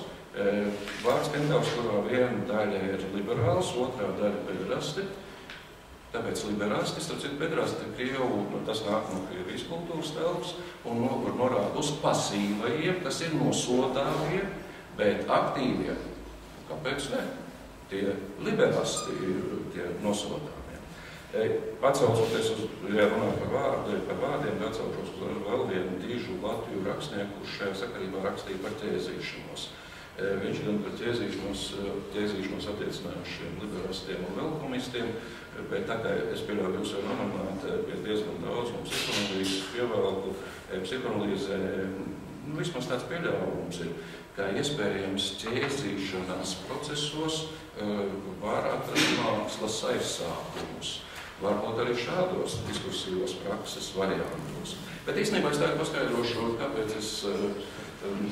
Vārds kentaurs, kurā viena daļa ir liberāls, otrā daļa pederasti. Tāpēc liberāsti, starp citu, pederasti ir Krievu, tas nāk no Krievijas kultūras telpas, un norāda uz pasīvajiem, kas ir nosodāmie, bet aktīvie. Kāpēc ne? Tie liberāsti ir tie nosodāmie. Atsaucoties uz, ja runāt par vārdiem, atsaucos uz vēl vienu dižu Latviju rakstnieku, kurš šajā sakarībā rakstīja par ķēzīšanos. Viņš gan par ķēzīšanos attiecinājuši šiem liberāstiem un velkomistiem, bet tā kā es pieļauju jūs jau nomanāt, ir diezgan daudz, un psihoanalīzes pievelku, psihoanalīzē vismaz tāds pieļaujums ir, ka iespējams ķēzīšanās procesos var atrast mākslas aizsākumus. Varbūt arī šādos diskusijos prakses variantos. Bet īstenībā es tagad paskaidrošu, kāpēc es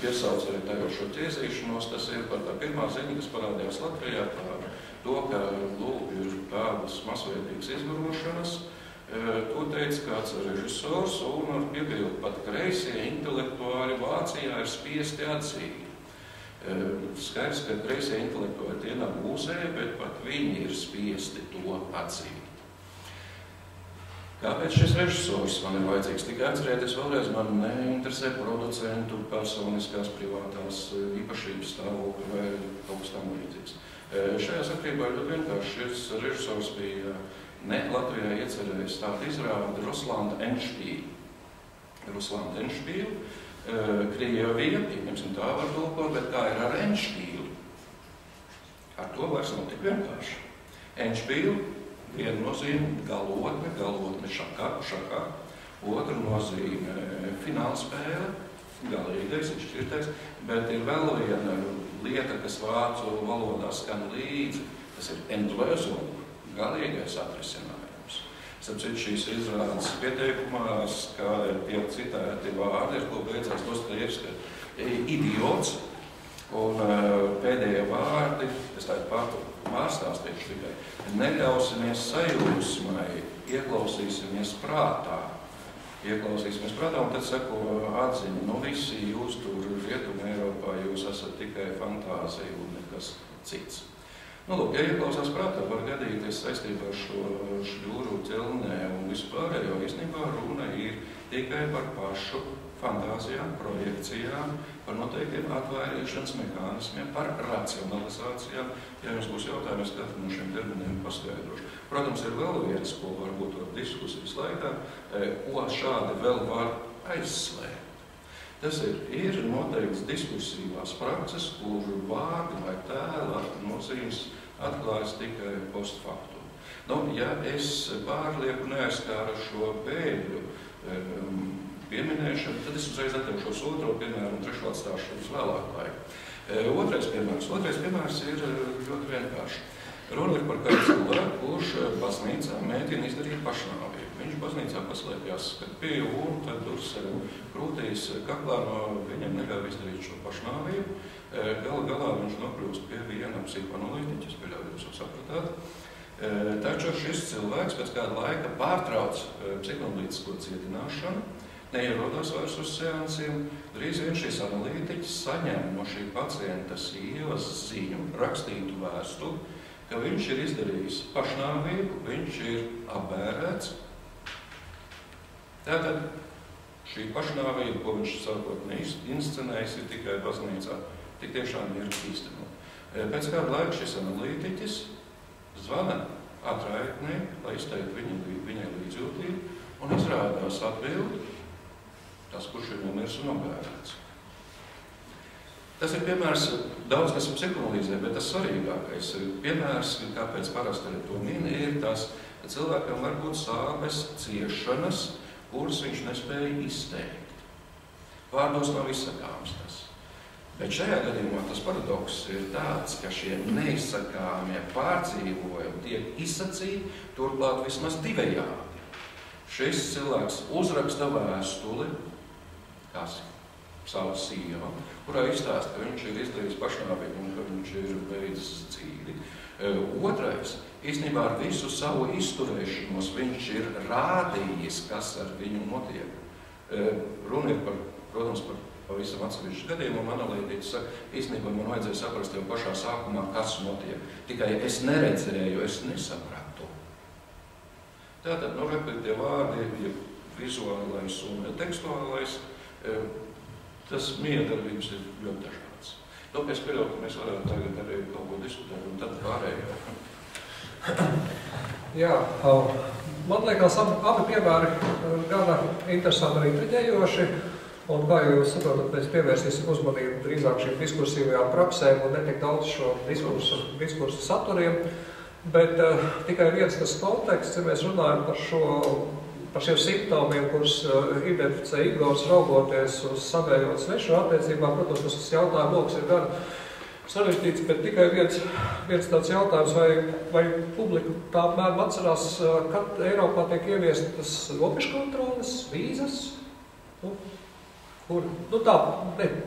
piesaucēju tagad šo ķēzīšanos. Tas ir par tā pirmā ziņa, kas parādījās Latvijā par to, ka lūk ir tādas masveidīgas izvarošanas. To teica kāds režisors un ar piebildu pat kreisie intelektuāļi Vācijā ir spiesti atzīt. Skaidrs, ka kreisie intelektuāļi tie nav mūsēji, bet pat viņi ir spiesti to atzīt. Kāpēc šis režisors man ir vajadzīgs? Tikai atcerēties vēlreiz, man neinteresē producentu personiskās privātās īpašības stāvokļi vai kaut kas tam līdzīgs. Šajā sakrībā ir ļoti vienkārši. Šis režisors bija ne Latvijā iecerējis tādu izrādi Ruslanda Endspiele. Ruslanda Endspiele, Krievija, pieņemsim tā var tulkot, bet kā ir ar Endspieli? Ar to vairs nav tik vienkārši. Endspiele, viena nozīme galotne šakā, otra nozīme finālspēle, galīgais, šķirtais, bet ir vēl viena lieta, kas vācu valodā skan līdzi, tas ir Endlösung. Galīgais atrisinājums. Sapcīt šīs izrādes pieteikumās, kā tiek citēti vārdi, ar ko beidzās Dostojevska idiots, un pēdējie vārdi, es tādu pārstāstīšu tikai, neļausimies sajūsmai, ieklausīsimies prātā. Ieklausīsimies prātā, un tad sako atziņa, visi jūs tur Rietumē Eiropā, jūs esat tikai fantāzija un nekas cits. Lūk, ja ieklausās prātā, var gadīties saistībā ar šo šļūru ķelnē un vispārējo, īstenībā runa ir tikai par pašu fantāzijām, projekcijām, par noteiktiem atvairīšanas mehānismiem, par racionalizācijām. Ja jums būs jautājumi, es katru no šiem terminiem paskaidrošu. Protams, ir vēl viens, ko varbūt var diskusijas laikā, ko šādi vēl var aizslēgt. Tas ir noteikts diskusijās prakses, kur vārdi vai tēla nozīmes atklājas tikai post factum. Ja es pārlieku neaizskāru šo bēgļu pieminēšanu, tad es uzreiz atteikšos otro piemēru un trešo atstāšu uz vēlāku laiku. Otrais piemērs ir ļoti vienkārši. Runa ir par kādu cilvēku, kurš baznīcā mēģina izdarīt pašnāvību. Viņš baznīcā paslēpjās pie un tad uz krūtīs kaklā no viņam neļauj izdarīt šo pašnāvību. Galā viņš nokļūst pie viena psihoanalītiķa, es pieļauju, jūs jau sapratāt. Taču šis cilvēks pēc kāda laika pārtrauc psihoanalītisko cietināšanu, neierodās vairs uz seansiem. Drīz vien šis analītiķis saņem no šī pacienta sievas ziņu, rakstītu vēstuli, ka viņš ir izdarījis pašnāvību, viņš ir apbērēts. Tātad šī pašnāvība, ko viņš sākotnēji inscenējis, ir tikai baznīcā, tik tiešām ir īstenot. Pēc kāda laika šis analītiķis zvana atraitnē, lai izteiktu viņai līdzjūtību, un izrādās atbildi tas, kurš ir nomiris un apbērēts. Tas ir piemērs, daudz kas ir psihoanalīzē, bet tas svarīgākais piemērs, kāpēc parasti arī to min, ir tas, ka cilvēkam var būt sāpes, ciešanas, kuras viņš nespēja izteikt. Vārdos nav izsakāms tas. Bet šajā gadījumā tas paradoks ir tāds, ka šie neizsakāmie pārdzīvojumi tiek izsacīti, turklāt vismaz divējādi. Šis cilvēks uzraksta vēstuli, kas savu sievu, kurā izstāsta, ka viņš ir izdarījis pašnāvību un ka viņš ir beidzis dzīvi. Otrais, īstenībā ar visu savu izturēšanos viņš ir rādījis, kas ar viņu notiek. Runa ir protams, par pavisam atsevišķu gadījumu, un analītiķis saka, īstenībā man vajadzēja saprast jau pašā sākumā, kas notiek. Tikai es neredzēju, es nesapratu. Tātad, respektīvi vārdi, vizuālais un tekstuālais, tas miedarbības ir ļoti dažāds. Es pieļauju, ka mēs varētu tagad arī kaut ko diskutēt, un tad pārējo. Jā, man liekas, abi piemēri gana interesanti un intriģējoši, un kā jūs saprotat, mēs pievērsīsim uzmanību drīzāk šīm diskursīvajām praksēm un netik daudz šo diskursu saturiem, bet tikai viens tas konteksts, ja mēs runājam par par šiem simptomiem, kurus identificē Igors, raugoties uz savējot svešu attiecībā. Protams, tas jautājums loks ir gan sarežģīts, bet tikai viens tāds jautājums, vai publika tā apmēram atcerās, kad Eiropā tiek ieviestas robežu kontroles, vīzas, kur, tā, bet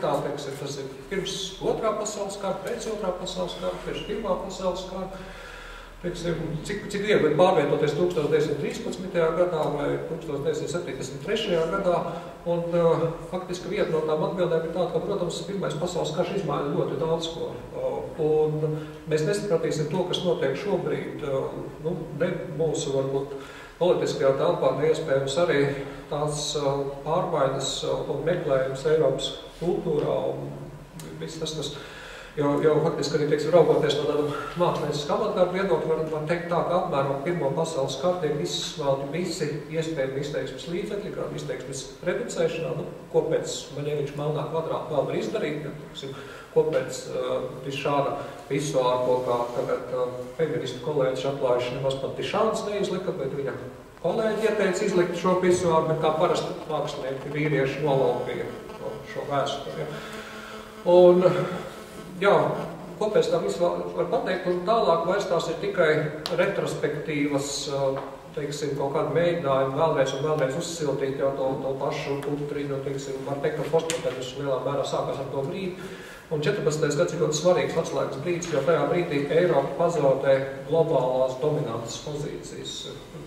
tā, teiksim, tas ir pirms 2. pasaules kara, pēc 2. pasaules kara, pirms 1. pasaules kara, teiksim, cik viegli pārvietoties 1913. gadā vai 1973. gadā, un faktiski viena no tām atbildēm ir tāda, ka, protams, 1. pasaules karš izmaina ļoti daudz ko, un mēs nesapratīsim to, kas notiek šobrīd, ne mūsu, varbūt, politiskajā telpā, neiespējams arī tās pārmaiņas un meklējums Eiropas kultūrā un viss tas, jo faktiski arī, teiksim, raugoties no tādu māksliniecisku avantgardu viedokļu, var teikt tā, ka apmēram 1. pasaules karu tiek izsmelti visi iespējami izteiksmes līdzekļi, kā izteiksmes reducēšanā, ko pēc Maņeviča melnā kvadrāta vēl var izdarīt, teiksim, ko pēc šāda visuāla, ko kā tagad feministu kolēģis atklājuši nemaz pat Tišāns neizlika, bet viņa kolēģi ieteica izlikt šo visuālu, bet kā parasti mākslinieki vīrieši nolaupīja šo vēsturi. Un, jā, ko pēc tā visu var pateikt, un tālāk vairs tās ir tikai retrospektīvas, teiksim, kaut kādu mēģinājumu vēlreiz uzsildīt jau to pašu kultūriņu, teiksim, var teikt, ka postmodernisms lielā mērā sākās ar to brīdi. Un 14. gads ir ļoti svarīgs atslēgas brīdis, jo tajā brīdī Eiropa pazaudē globālās dominantas pozīcijas.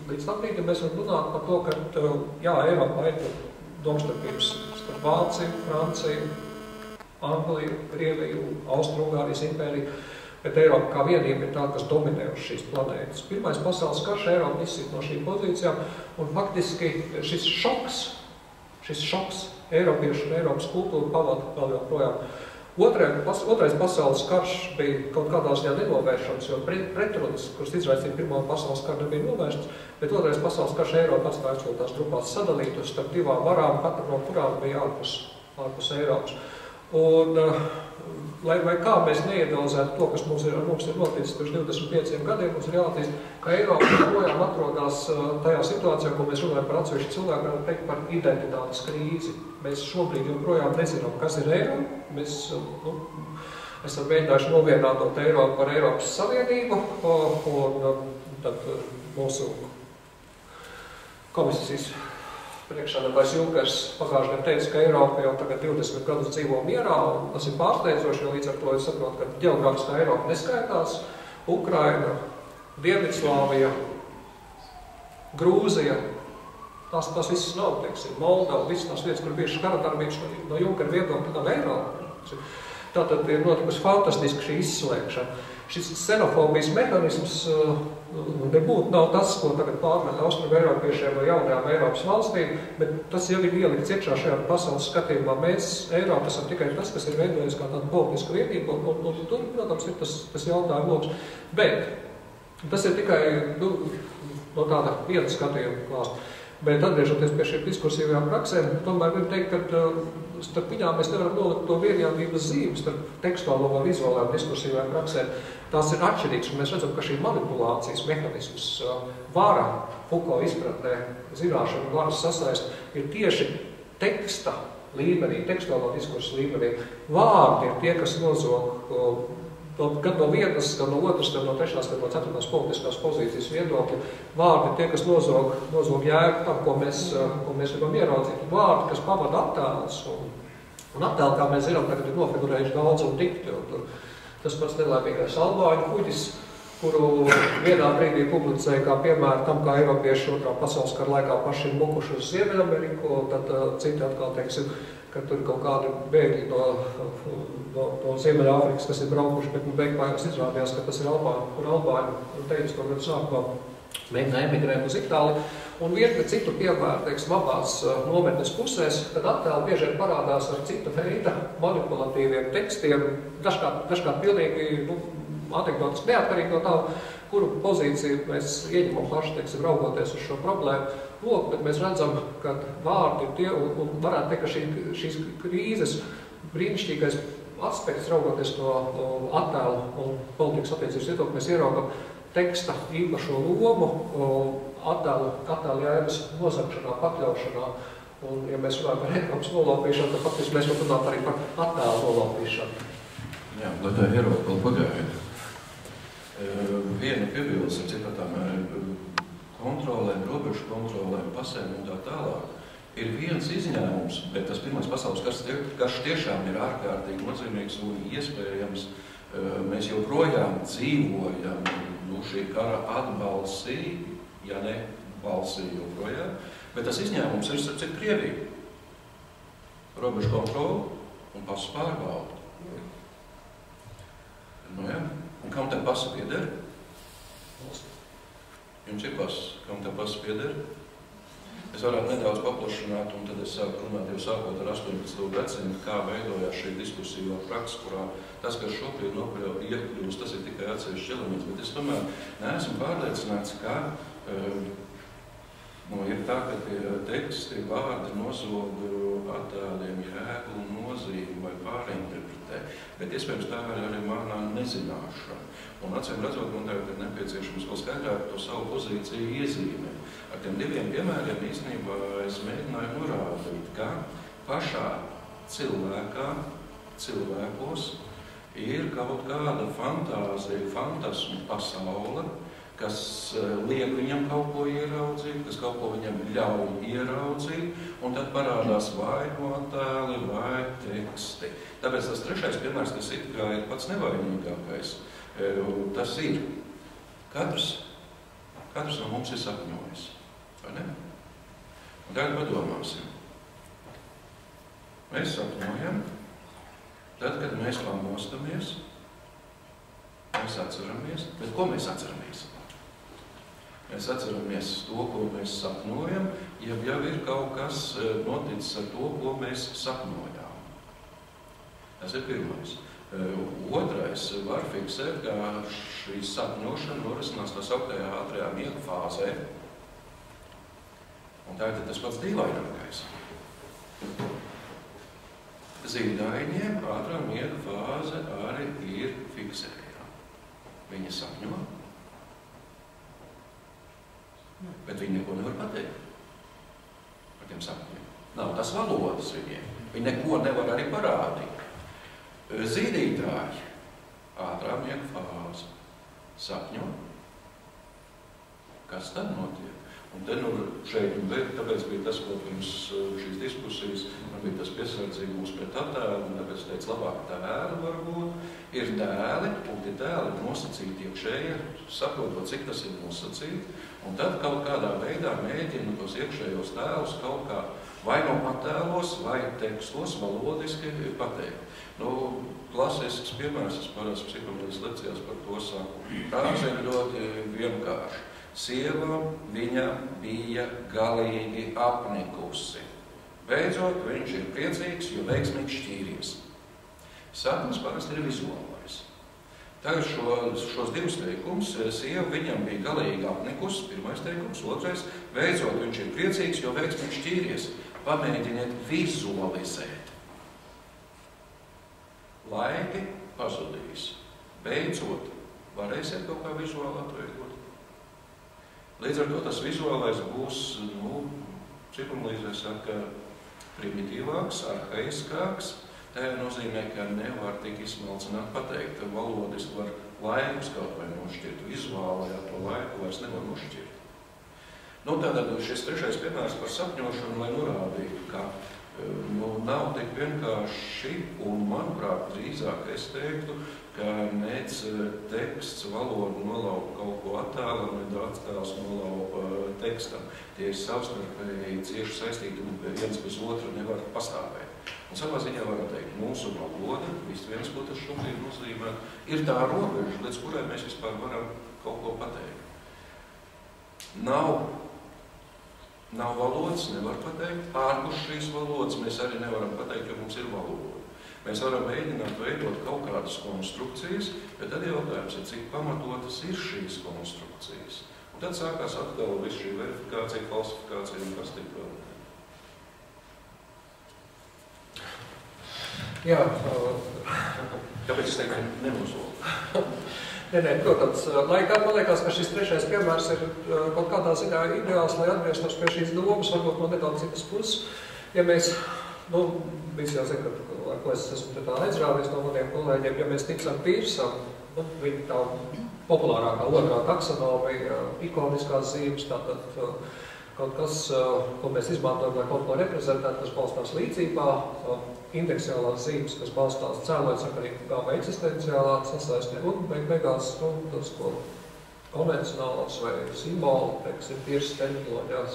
Līdz tam brīdim mēs varam runāt par to, ka, jā, Eiropā ir domstarpības starp Vāciju, Franciju, Angliju, Krieviju, Austru-Ungārijas impēriju, bet Eiropa kā vienība ir tā, kas dominē uz šīs planētas. 1. pasaules karš Eiropa izsit no šīm pozīcijām, un faktiski šis šoks Eiropiešu un Eiropas kultūru pavada vēl joprojām. Otrais pasaules karš bija kaut kādā ziņā nenovēršams, jo pretrunas, kuras izraisīja 1. pasaules karu, nebija novērsts, bet otrais pasaules karš Eiropa atstāja tās grupās sadalītas starp divām varām, katra no kurām bija ārpus Eiropas. Un, lai kā mēs neiedalizētu to, kas mums ir noticis pirms 25 gadiem, mums ir jāatzīst, ka Eiropa joprojām atrodas tajā situācijā, ko mēs runājam par atsevišķu cilvēku, varam teikt par identitātes krīzi. Mēs šobrīd joprojām nezinām, kas ir Eiropa. Mēs esam mēģinājuši novienādot Eiropu ar Eiropas Savienību, un tad mūsu komisijas priekšsēdētājs Junkers pagājušajā gadā teica, ka Eiropa jau tagad 20 gadus dzīvo mierā, un tas ir pārsteidzoši, jo līdz ar to es saprotu, ka ģeogrāfiskā Eiropa neskaitās. Ukraina, Dienvidslāvija, Grūzija, tās visas nav, teiksim, Moldova, visas tās vietas, kur bijušas karadarbības no Junkera viedokļa, nav Eiropa. Tātad ir notikusi fantastiski šī izslēgšana. Šis ksenofobijas mehānisms nebūtu nav tas, ko tagad pārmet austrumu eiropiešiem vai jaunajām Eiropas valstīm, bet tas jau ir ielikts iekšā šajā pasaules skatījumā. Mēs, Eiropa, esam tikai tas, kas ir veidojis kā tāda politisku vienību, un tur, protams, ir tas jautājuma loks. Bet tas ir tikai no tāda viena skatījuma klāsta. Bet atgriežoties pie šīm diskursīvajām praksēm, tomēr gribu teikt, ka starp viņām mēs nevaram nolikt to vienādības zīmi starp tekstuālo vai vizuālajām diskursīvajām praksēm. Tās ir atšķirīgas, un mēs redzam, ka šī manipulācijas mehānisms vara, Foucault izpratnē, zināšanu un varas sasaist, ir tieši teksta līmenī, tekstuālo diskursu līmenī. Vārdi ir tie, kas nozog gan no vienas, gan no otras, gan no trešās, gan no ceturtās politiskās pozīcijas viedokļa. Vārdi tie, kas nozog jēgu tam, ko mēs gribam ieraudzīt. Vārdi, kas pavada attēlus. Un attēli, kā mēs zinām, tagad ir nofigurējuši daudz un dikti. Tas pats nelaimīgais albāņu kuģis, kuru vienā brīdī publicēja kā piemēru tam, kā Eiropieši otrā pasaules kara laikā paši ir mukuši uz Ziemeļameriku, un tad citi atkal, teiksim, ka tur ir kaut kādi bēgļi no Ziemeļāfrikas, kas ir braukuši, bet beigās izrādījās, ka tas ir albāņu teicis, ko gadu sākumā mēģināja emigrēt uz Itāliju. Un virkni citu piemēru, teiksim, abās nometnes pusēs, kad attēli bieži parādās ar cita veida manipulatīviem tekstiem, dažkārt pilnīgi, anekdotiski neatkarīgi no tā, kuru pozīciju mēs ieņemam paši, teiksim, raugoties uz šo problēmu. Bet mēs redzam, ka vārdi ir tie, un varētu teikt, ka šīs krīzes brīnišķīgais aspekts, raugoties no attēlu un politikas attiecības viedokļa, mēs ieraugam teksta īpašo lomu attēlu jēgas nozagšanā, pakļaušanā. Un, ja mēs runājam par reklāmas nolaupīšanu, tad faktiski mēs varam runāt arī par attēlu nolaupīšanu. Jā, lai tā Eiropa vēl pagaida. Viena piebildes ar citām kontrolēm, robežu kontrolēm, pasēm un tā tālāk. Ir viens izņēmums, bet tas Pirmais pasaules karš tiešām ir ārkārtīgi nozīmīgs un iespējams. Mēs joprojām dzīvojam šī kara atbalsī, ja ne balsī joprojām, bet tas izņēmums ir starp Krieviju. Robežu kontroli un pasu pārbaudu. Nu, jā. Un kam tā pasa pieder? Jums ir pasa, kam tā pasa pieder? Es varētu nedaudz paplašināt, un tad es sāku runāt jau sākot ar 18. gadsimtu, kā veidojās šī diskusija praksa, kurā tas, kas šobrīd iekļūst, tas ir tikai atsevišķs elements, bet es tomēr neesmu pārliecināts, ka ir tā, ka tie teksti, vārdi nozog attēliem jēgu un nozīmi vai pārinterpretē, bet iespējams tā ir arī manā nezināšana. Un acīm redzot, man tagad ir nepieciešams vēl skaidrāk to savu pozīciju iezīmēt. Ar tiem diviem piemēriem īstenībā es mēģināju norādīt, ka pašā cilvēkos ir kaut kāda fantāzija, fantasmu pasaule, kas liek viņam kaut ko ieraudzīt, kas kaut ko viņam ļauj ieraudzīt, un tad parādās vai attēli, vai teksti. Tāpēc tas trešais piemērs, kas ir pats nevainīgākais, tas ir. Katrs no mums ir sapņojis, vai ne? Un tagad padomāsim. Mēs sapņojam, tad, kad mēs pamostamies, mēs atceramies, bet ko mēs atceramies? Mēs atceramies to, ko mēs sapņojam, ja jau ir kaut kas noticis ar to, ko mēs sapņojām. Tas ir pirmais. Otrais var fiksēt, ka šī sapņošana norisinās tā sauktajā ātrajā miega fāzē. Un tā ir tas pats dīvainākais. Zīdaiņiem ātrā miega fāze arī ir fiksējama. Viņi sapņo, bet viņi neko nevar pateikt par tiem sapņiem. Nav tas valodas viņiem. Viņi neko nevar arī parādīt. Zīdītāji, ātrā miega fāze, sapņo. Kas tad notiek? Un te šeit tāpēc bija tas, ko pirms šīs diskusijas, man bija tas piesardzīgums pret attēlu, un tāpēc teicu, labāk tēli varbūt. Ir tēli, un tie tēli ir nosacīti iekšēji, saprotot, cik tas ir nosacīti, un tad kaut kādā veidā mēģina tos iekšējos tēlus kaut kā vai no attēlos, vai tekstos valodiski pateikt. Klasisks piemērs, es parasti psiholoģijas lekcijās par to saku. Frāze ir ļoti vienkārši. Sieva viņam bija galīgi apnikusi. Beidzot, viņš ir priecīgs, jo veiksmīgi šķīries. Sapnis parasti ir vizuālais. Tagad šos divus teikumus, sieva viņam bija galīgi apnikusi, pirmais teikums, otrais, beidzot, viņš ir priecīgs, jo veiksmīgi šķīries. Pamēģiniet vizualizēt. Laiki pazudīs. Beidzot, varēsiet kaut kā vizuāli atveidot. Līdz ar to tas vizuālais būs, psiholīzē saka, primitīvāks, arhaiskāks. Tā nozīmē, ka nevar tik izsmalcināt pateikt. Valodiski var laikus kaut vai nošķirt. Vizuālajā to laiku vairs nevar nošķirt. Tātad šis trešais piemērs par sapņošanu, lai norādītu, ka nav tik vienkārši, un manuprāt, drīzāk es teiktu, ka nec teksts valodu nolaupa kaut ko attēlam, nec attēls nolaupa tekstam. Tie ir savstarpēji cieši saistīti, un viens bez otra nevar pastāvēt. Un savā ziņā varam teikt, mūsu valoda, viens, ko tas šobrīd nozīmē, ir tā robeža, līdz kurai mēs vispār varam kaut ko pateikt. Nav valodas, nevar pateikt. Ārpus šīs valodas mēs arī nevaram pateikt, jo mums ir valoda. Mēs varam mēģināt veidot kaut kādas konstrukcijas, bet tad jautājums ir, cik pamatotas ir šīs konstrukcijas. Un tad sākās atkal visu šī verifikācija, falsifikācija un kas tik vēl. Jā. Kāpēc es teiktu, nenozog? Nē, protams, lai gan man liekas, ka šis trešais piemērs ir kaut kādā ziņā ideāls, lai atgrieztos pie šīs domas, varbūt no nedaudz citas puses. Ja mēs, visi jau zina, ar ko es esmu tā aizrāvies no maniem kolēģiem, ja mēs ticam Pīrsam, viņa tā populārākā otrā taksonomija, ikoniskās zīmes, tātad kaut kas, ko mēs izmantojam, lai kaut ko reprezentētu, kas balstās līdzībā, indeksiālās zīmes, kas balstās cēloņsakarīgā vai eksistenciālā sasaistē, un beigās, tas, ko konvencionālās vai simboli, teiksim, Pīrs terminoloģijās,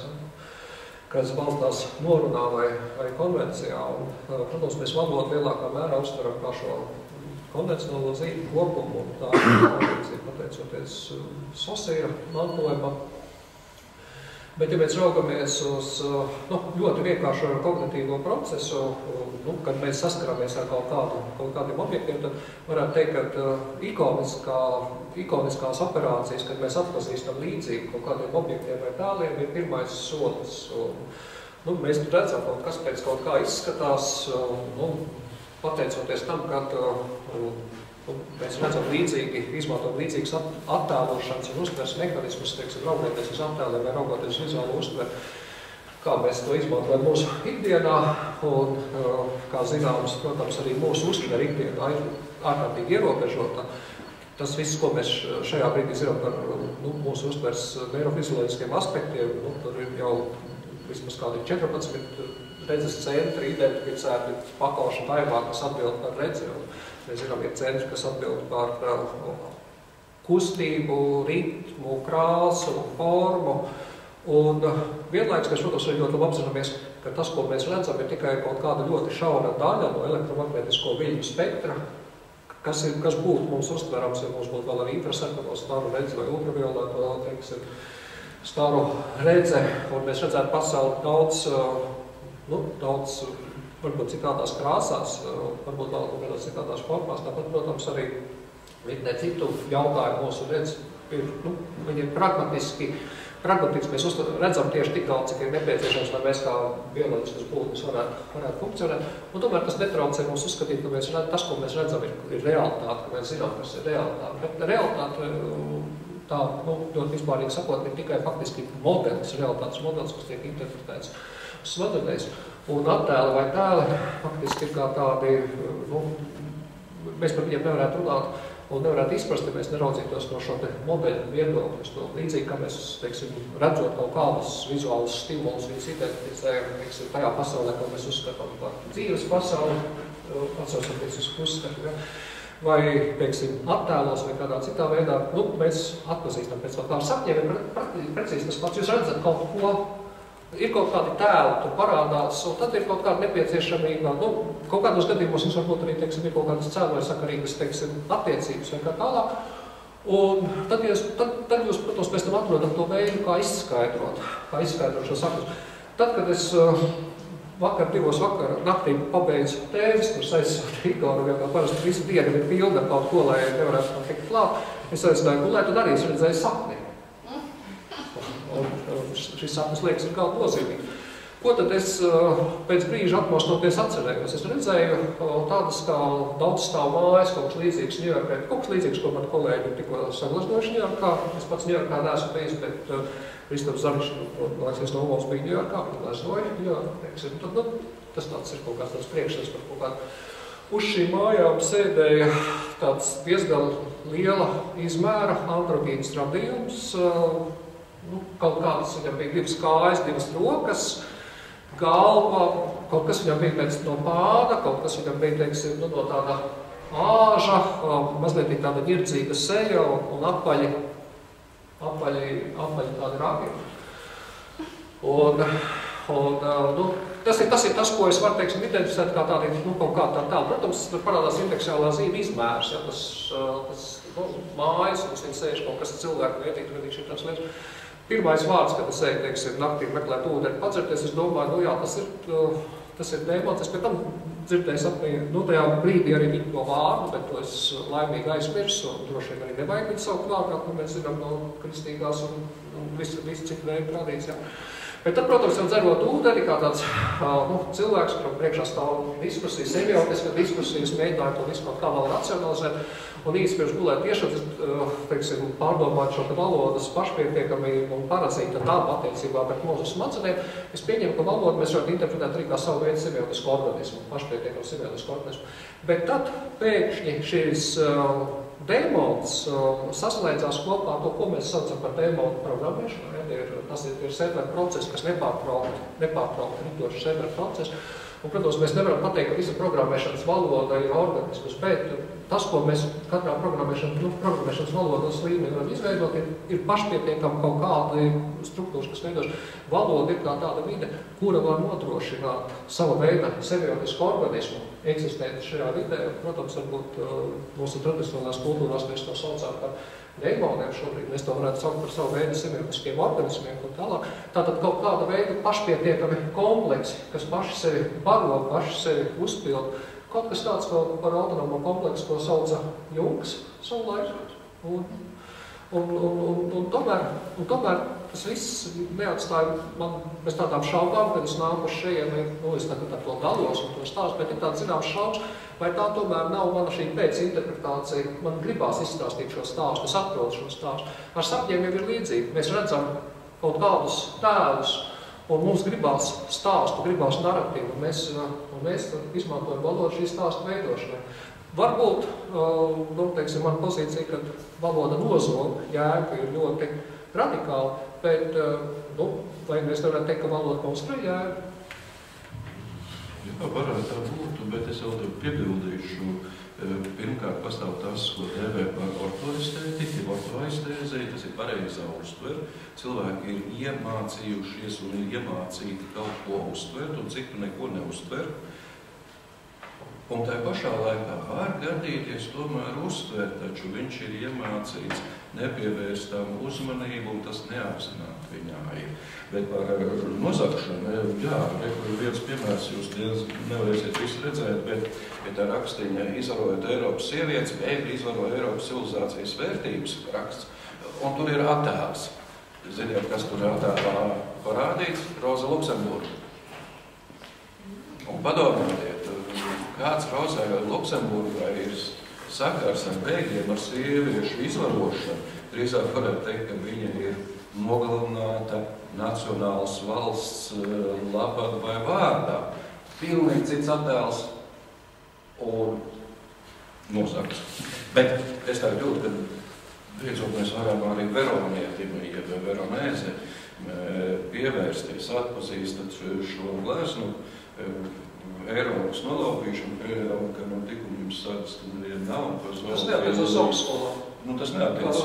kas balstās norunā vai konvencijā. Un, protams, mēs valodu lielākā mērā uztveram kā šo konvencionālo zīmu kopumu, un tā ir pateicoties Sosija mantojumam. Bet, ja mēs raugamies uz ļoti vienkāršo kognitīvo procesu, kad mēs saskaramies ar kaut kādiem objektiem, tad varētu teikt, ka ikoniskās operācijas, kad mēs atpazīstam līdzīgi kaut kādiem objektiem vai tēliem, ir pirmais solis. Mēs redzam, kas pēc kaut kā izskatās, pateicoties tam, ka mēs redzam līdzīgi, izmantojam līdzīgas attēlošanas un uztveres mehānismus, teiksim, raugoties uz attēliem vai raugoties vizuālu uztveri, kā mēs to izmantojam mūsu ikdienā, un, kā zināms, protams, arī mūsu uztveri ikdienā ir ārkārtīgi ierobežota. Tas viss, ko mēs šajā brīdī zinām par mūsu uztveres neirofizioloģiskiem aspektiem, tur ir jau vismaz kādi 14 redzes centri identificēti pakauša taivā, kas atbild par redzi. Mēs zinām, ir centri, kas atbild par kustību, ritmu, krāsu, formu. Un vienlaikus, mēs, protams, arī ļoti labi apzināmies, ka tas, ko mēs redzam, ir tikai kaut kāda ļoti šaura daļa no elektromagnētisko viļņu spektra, kas būtu mums uztverams, ja mums būtu vēl arī interesanti no staru redzi vai ultravioleto, teiksim, staru redze, un mēs redzētu pasauli daudz varbūt citādās krāsās, varbūt vēl kādās citādās formās. Tāpat, protams, arī virknē citu jautājumu mūsu redz ir, viņi ir pragmatiski, mēs redzam tieši tik daudz, cik ir nepieciešams, lai mēs kā bioloģiskas būtnes varētu funkcionēt. Un tomēr tas netraucē mums uzskatīt, ka tas, ko mēs redzam, ir realitāte, ka mēs zinām, kas ir realitāte. Bet realitāte, tā, ļoti vispārīgi sakot, ir tikai faktiski modelis, realitātes modelis, kas tiek interpretēts smadzenēs. Un attēli vai tēli faktiski ir kā tādi, mēs par viņiem nevarētu runāt un nevarētu izprast, ja mēs neraudzītos no šo te modeļu viedokļus. Līdzīgi, kā mēs, teiksim, redzot kaut kādus vizuālus stimulus, viņus identificējam, teiksim, tajā pasaulē, ko mēs uzskatām par dzīves pasauli, atsaucoties uz uzskatu, vai, teiksim, attēlos vai kādā citā veidā, mēs atpazīstam pēc kaut kādu sapņiem, precīzi tas pats, jūs redzat kaut ko, ir kaut kādi tēli, tur parādās, un tad ir kaut kāda nepieciešamība, kaut kādos gadījumos mums varbūt arī, teiksim, ir kaut kādas cēloņsakarīgas, teiksim, attiecības vai kā tālāk, un tad jūs, protams, pēc tam atrodam to veidu, kā izskaidrot šo sapņus. Tad, kad es vakar 2 naktī pabeidzu tēzes, tur aizsūtu Igoru, jo kā parasti visu dienu ir pilna kaut ko, lai nevarētu man tikt klāt, es aizstāju gulēt, un arī es redzēju sapni. Un šis sapnis liekas ir kaut nozīmīgi. Ko tad es pēc brīža atmostoties atcerējos? Es redzēju tādas kā daudzstāvu mājas, kaut kas līdzīgs Ņujorkai. Kaut kas līdzīgs, ko man kolēģi tikko sagleznojuši Ņujorkā. Es pats Ņujorkā neesmu bijis, bet Kristaps Zariņš, no Ovols bija Ņujorkā, un gleznoja. Tas tāds ir kaut kāds tāds priekšstats par kaut kādu. Uz šīm mājām sēdēja tāds diezgan liela izmēra androgīnas radījums. Kaut kādas viņam bija 2 kājas, 2 rokas, galva, kaut kas viņam bija pēc no pāda, kaut kas viņam bija, teiksim, no tāda āža, mazliet tāda ņirdzīga seja un apaļi tādi ragi. Tas ir tas, ko es varu, teiksim, identificēt kā tādi, kaut kā tā. Protams, tur parādās indeksiālā zīme izmērs, ja, tas mājas, un viņi sēž kaut kas cilvēku vietīgi šī tās lietas. Pirmais vārds, kad es eju, teiksim, naktī meklēt ūdeni padzerties, es domāju, jā, tas ir dēmons. Es pēc tam dzirdēju sapnī, tajā brīdī arī viņu to vārdu, bet to es laimīgi aizmirsu, un droši vien arī nevajag viņu saukt vārdā, ko mēs zinām no kristīgās un visu citu veidu tradīcijām. Bet tad, protams, jau dzerot ūdeni, kā tāds cilvēks, kuram priekšā stāv diskusijas, semiotiska diskusijas, mēģināja to visu kaut kā vēl racionalizēt. Un īsti pirms gulēt tieši, pārdomāt šo valodas pašpietiekamību un parazīta dabu attiecībā pret mūsu smadzenēm, es pieņemu, ka valodu mēs varam interpretēt arī kā savu veidu semiotisku organismu, pašpietiekamu semiotisku organismu. Bet tad pēkšņi šīs dēmons saslēdzās kopā to, ko mēs saucam par dēmonu programmēšanu. Tas ir serveru process, kas nepārtraukti ritošs serveru process. Un, protams, mēs nevaram pateikt, ka visa programmēšanas valoda ir organisms, bet tas, ko mēs katrā programmēšanas valodas līmenī varam izveidot, ir pašpietiekami kaut kādi struktūras, kas veidoši. Valoda ir kā tāda vide, kura var nodrošināt sava veida semiotisku organismu eksistēt šajā vidē. Protams, varbūt mūsu tradicionālās kultūrās mēs to saucām par dēmoniem, šobrīd mēs to varētu saukt par savu veidu semiotiskiem organismiem un tālāk. Tātad kaut kāda veida pašpietiekami kompleksi, kas paši sevi baro, paši sevi uzpild. Kaut kas tāds par autonomo kompleksu, ko sauca Jungs savulaik. Un tomēr tas viss neatstāja man bez tādām šaubām, kad es nāku uz šejieni, es tagad ar to dalos un to stāstu, bet ir tāds zināms šaubs, vai tā tomēr nav mana šī pēcinterpretācija. Man gribās izstāstīt šo stāstu, es atrodu šo stāstu. Ar sapņiem jau ir līdzīgi. Mēs redzam kaut kādus tēlus, un mums gribās stāstu, gribās narratīvu, un mēs izmantojam valodu šī stāstu veidošanai. Varbūt, man pozīcija, ka valoda nozog jēgu ir ļoti radikāla, bet, vai mēs varētu teikt, ka valoda konstruē jēgu? Jā, varētu tā būtu, bet es vēl piebildīšu. Pirmkārt, pastāv tas, ko dēvē par ortoestētiku, ortoestēziju, tas ir pareizā uztver. Cilvēki ir iemācījušies un ir iemācīti kaut ko uztvert, un citu neko neuztver. Un tajā pašā laikā var gadīties tomēr uztvert, taču viņš ir iemācīts nepievērst tam uzmanību, un tas neapzināti viņā ir. Bet par nozagšanu, jā, viens piemērs jūs nevarēsiet visu redzēt, bet tā rakstīņa izvarojot Eiropas sievietes, bēgļi izvaro Eiropas civilizācijas vērtības raksts, un tur ir attēls. Ziniet, kas tur ir attēlā parādīts? Roza Luksemburga. Un padomājiet, kāds Rozai Luksemburgai ir sakars ar bēgļiem, ar sieviešu izvarošanu. Drīzāk varētu teikt, ka viņa ir nogalināta nacionālas valsts labā vai vārdā. Pilnīgi cits attēls un nosakts. Bet es tā jūtu, ka beidzot mēs varam arī veronietim, jeb veronēzi pievērsties, atpazīstat šo gleznu, Eiropas nolaupīšanu, pieļauju, ka no tikuma jums sādas, ka neviena nav. Tas neatiec uz Zogskolā. Tas neatiec. Tas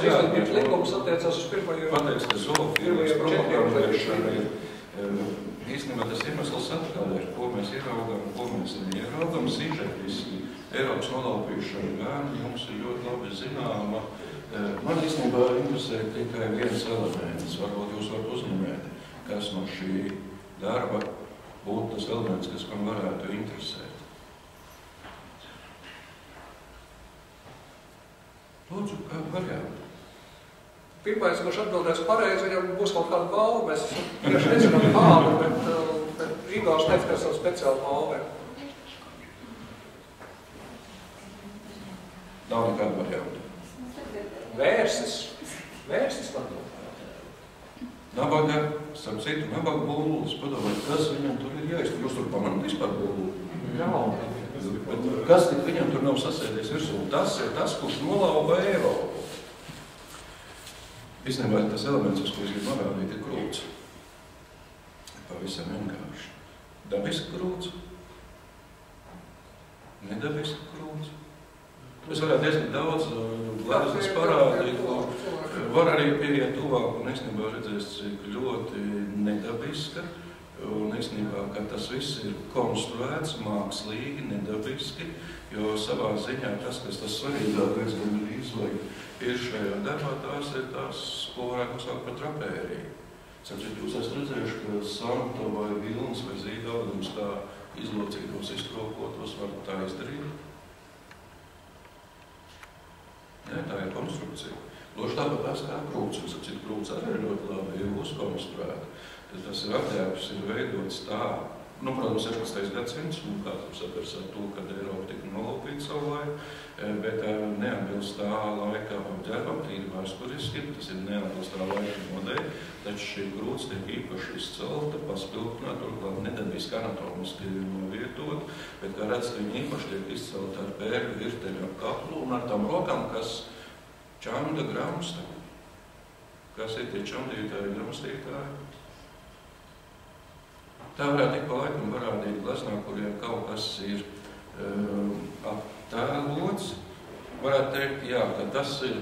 likums attiecās uz pirmajiem. Pateiks, ka zoofīlijas propagandēšana ir īstenībā tas iemesls atkal ir, ko mēs ieraugam, ko mēs neieraugam. Sižetiski Eiropas nolaupīšana gan jums ir ļoti labi zināma. Man īstenībā interesē tikai viens elements. Varbūt jūs varat uzminēt, kas no šī darba būtu tas elements, kas man varētu interesēt. Lūdzu, kādu variantu? Pirmais, kurš atbildēs pareizi, viņam būs kaut kāda balva. Mēs tieši nezinām kādu, bet Igors teica, ka esam speciāli balvē. Nav nekāda varianta. Vērsis man. Nabaga, starp citu, nabaga bullis. Padomājiet, kas viņam tur ir jāiztur? Jūs tur pamanāt vispār bulli? Jā. Bet kas tik viņam tur nav sasēdies virsū? Tas ir tas, kurš nolauba Eiropu. Īstenībā tas elements, uz ko es gribu norādīt, ir krūts. Pavisam vienkārši. Dabiski krūts. Nedabiski krūts. Es varētu diezgan daudz gleznas parādīt, var arī pieiet tuvāk un īstenībā redzēs, cik ļoti nedabiska. Un īstenībā, ka tas viss ir konstruēts mākslīgi, nedabiski, jo savā ziņā tas, kas tas svarīgākais ir šajā darbā, tās ir tās, ko varētu nosaukt par trapēriju. Saprāt, jūs esat redzējuši, ka samta vai vilns vai zīdaugums tā izlocītos, iztrokotos, var tā izdarīt? Nē, tā ir konstrukcija. Loši tāpat tās kā krūts, un saprāt, krūts arī ļoti labi ir uzkonstruēta. Tas ir apģērbs, ir veidots tā, protams, 16. gadsimts, kā tur sakars ar to, kad Eiropa tika nolaupīta savu laiku, bet neatbilst tā laika apģērbam, tīri vēsturiski, tas ir neatbilst tā laika modei, taču šī krūts tiek īpaši izcelta, paspilgtināta, turklāt nedabiski anatomiski novietot, bet, kā redz, viņi īpaši tiek izcelta ar pērļu, virteļu, ar kaplu un ar tām rokām, kas čamda gramsta. Kas ir tie čamdītāji, gramstītāji? Tā varētu tik pa laikam parādīt gleznā, kuriem kaut kas ir attēlots. Varētu teikt, jā, ka tas ir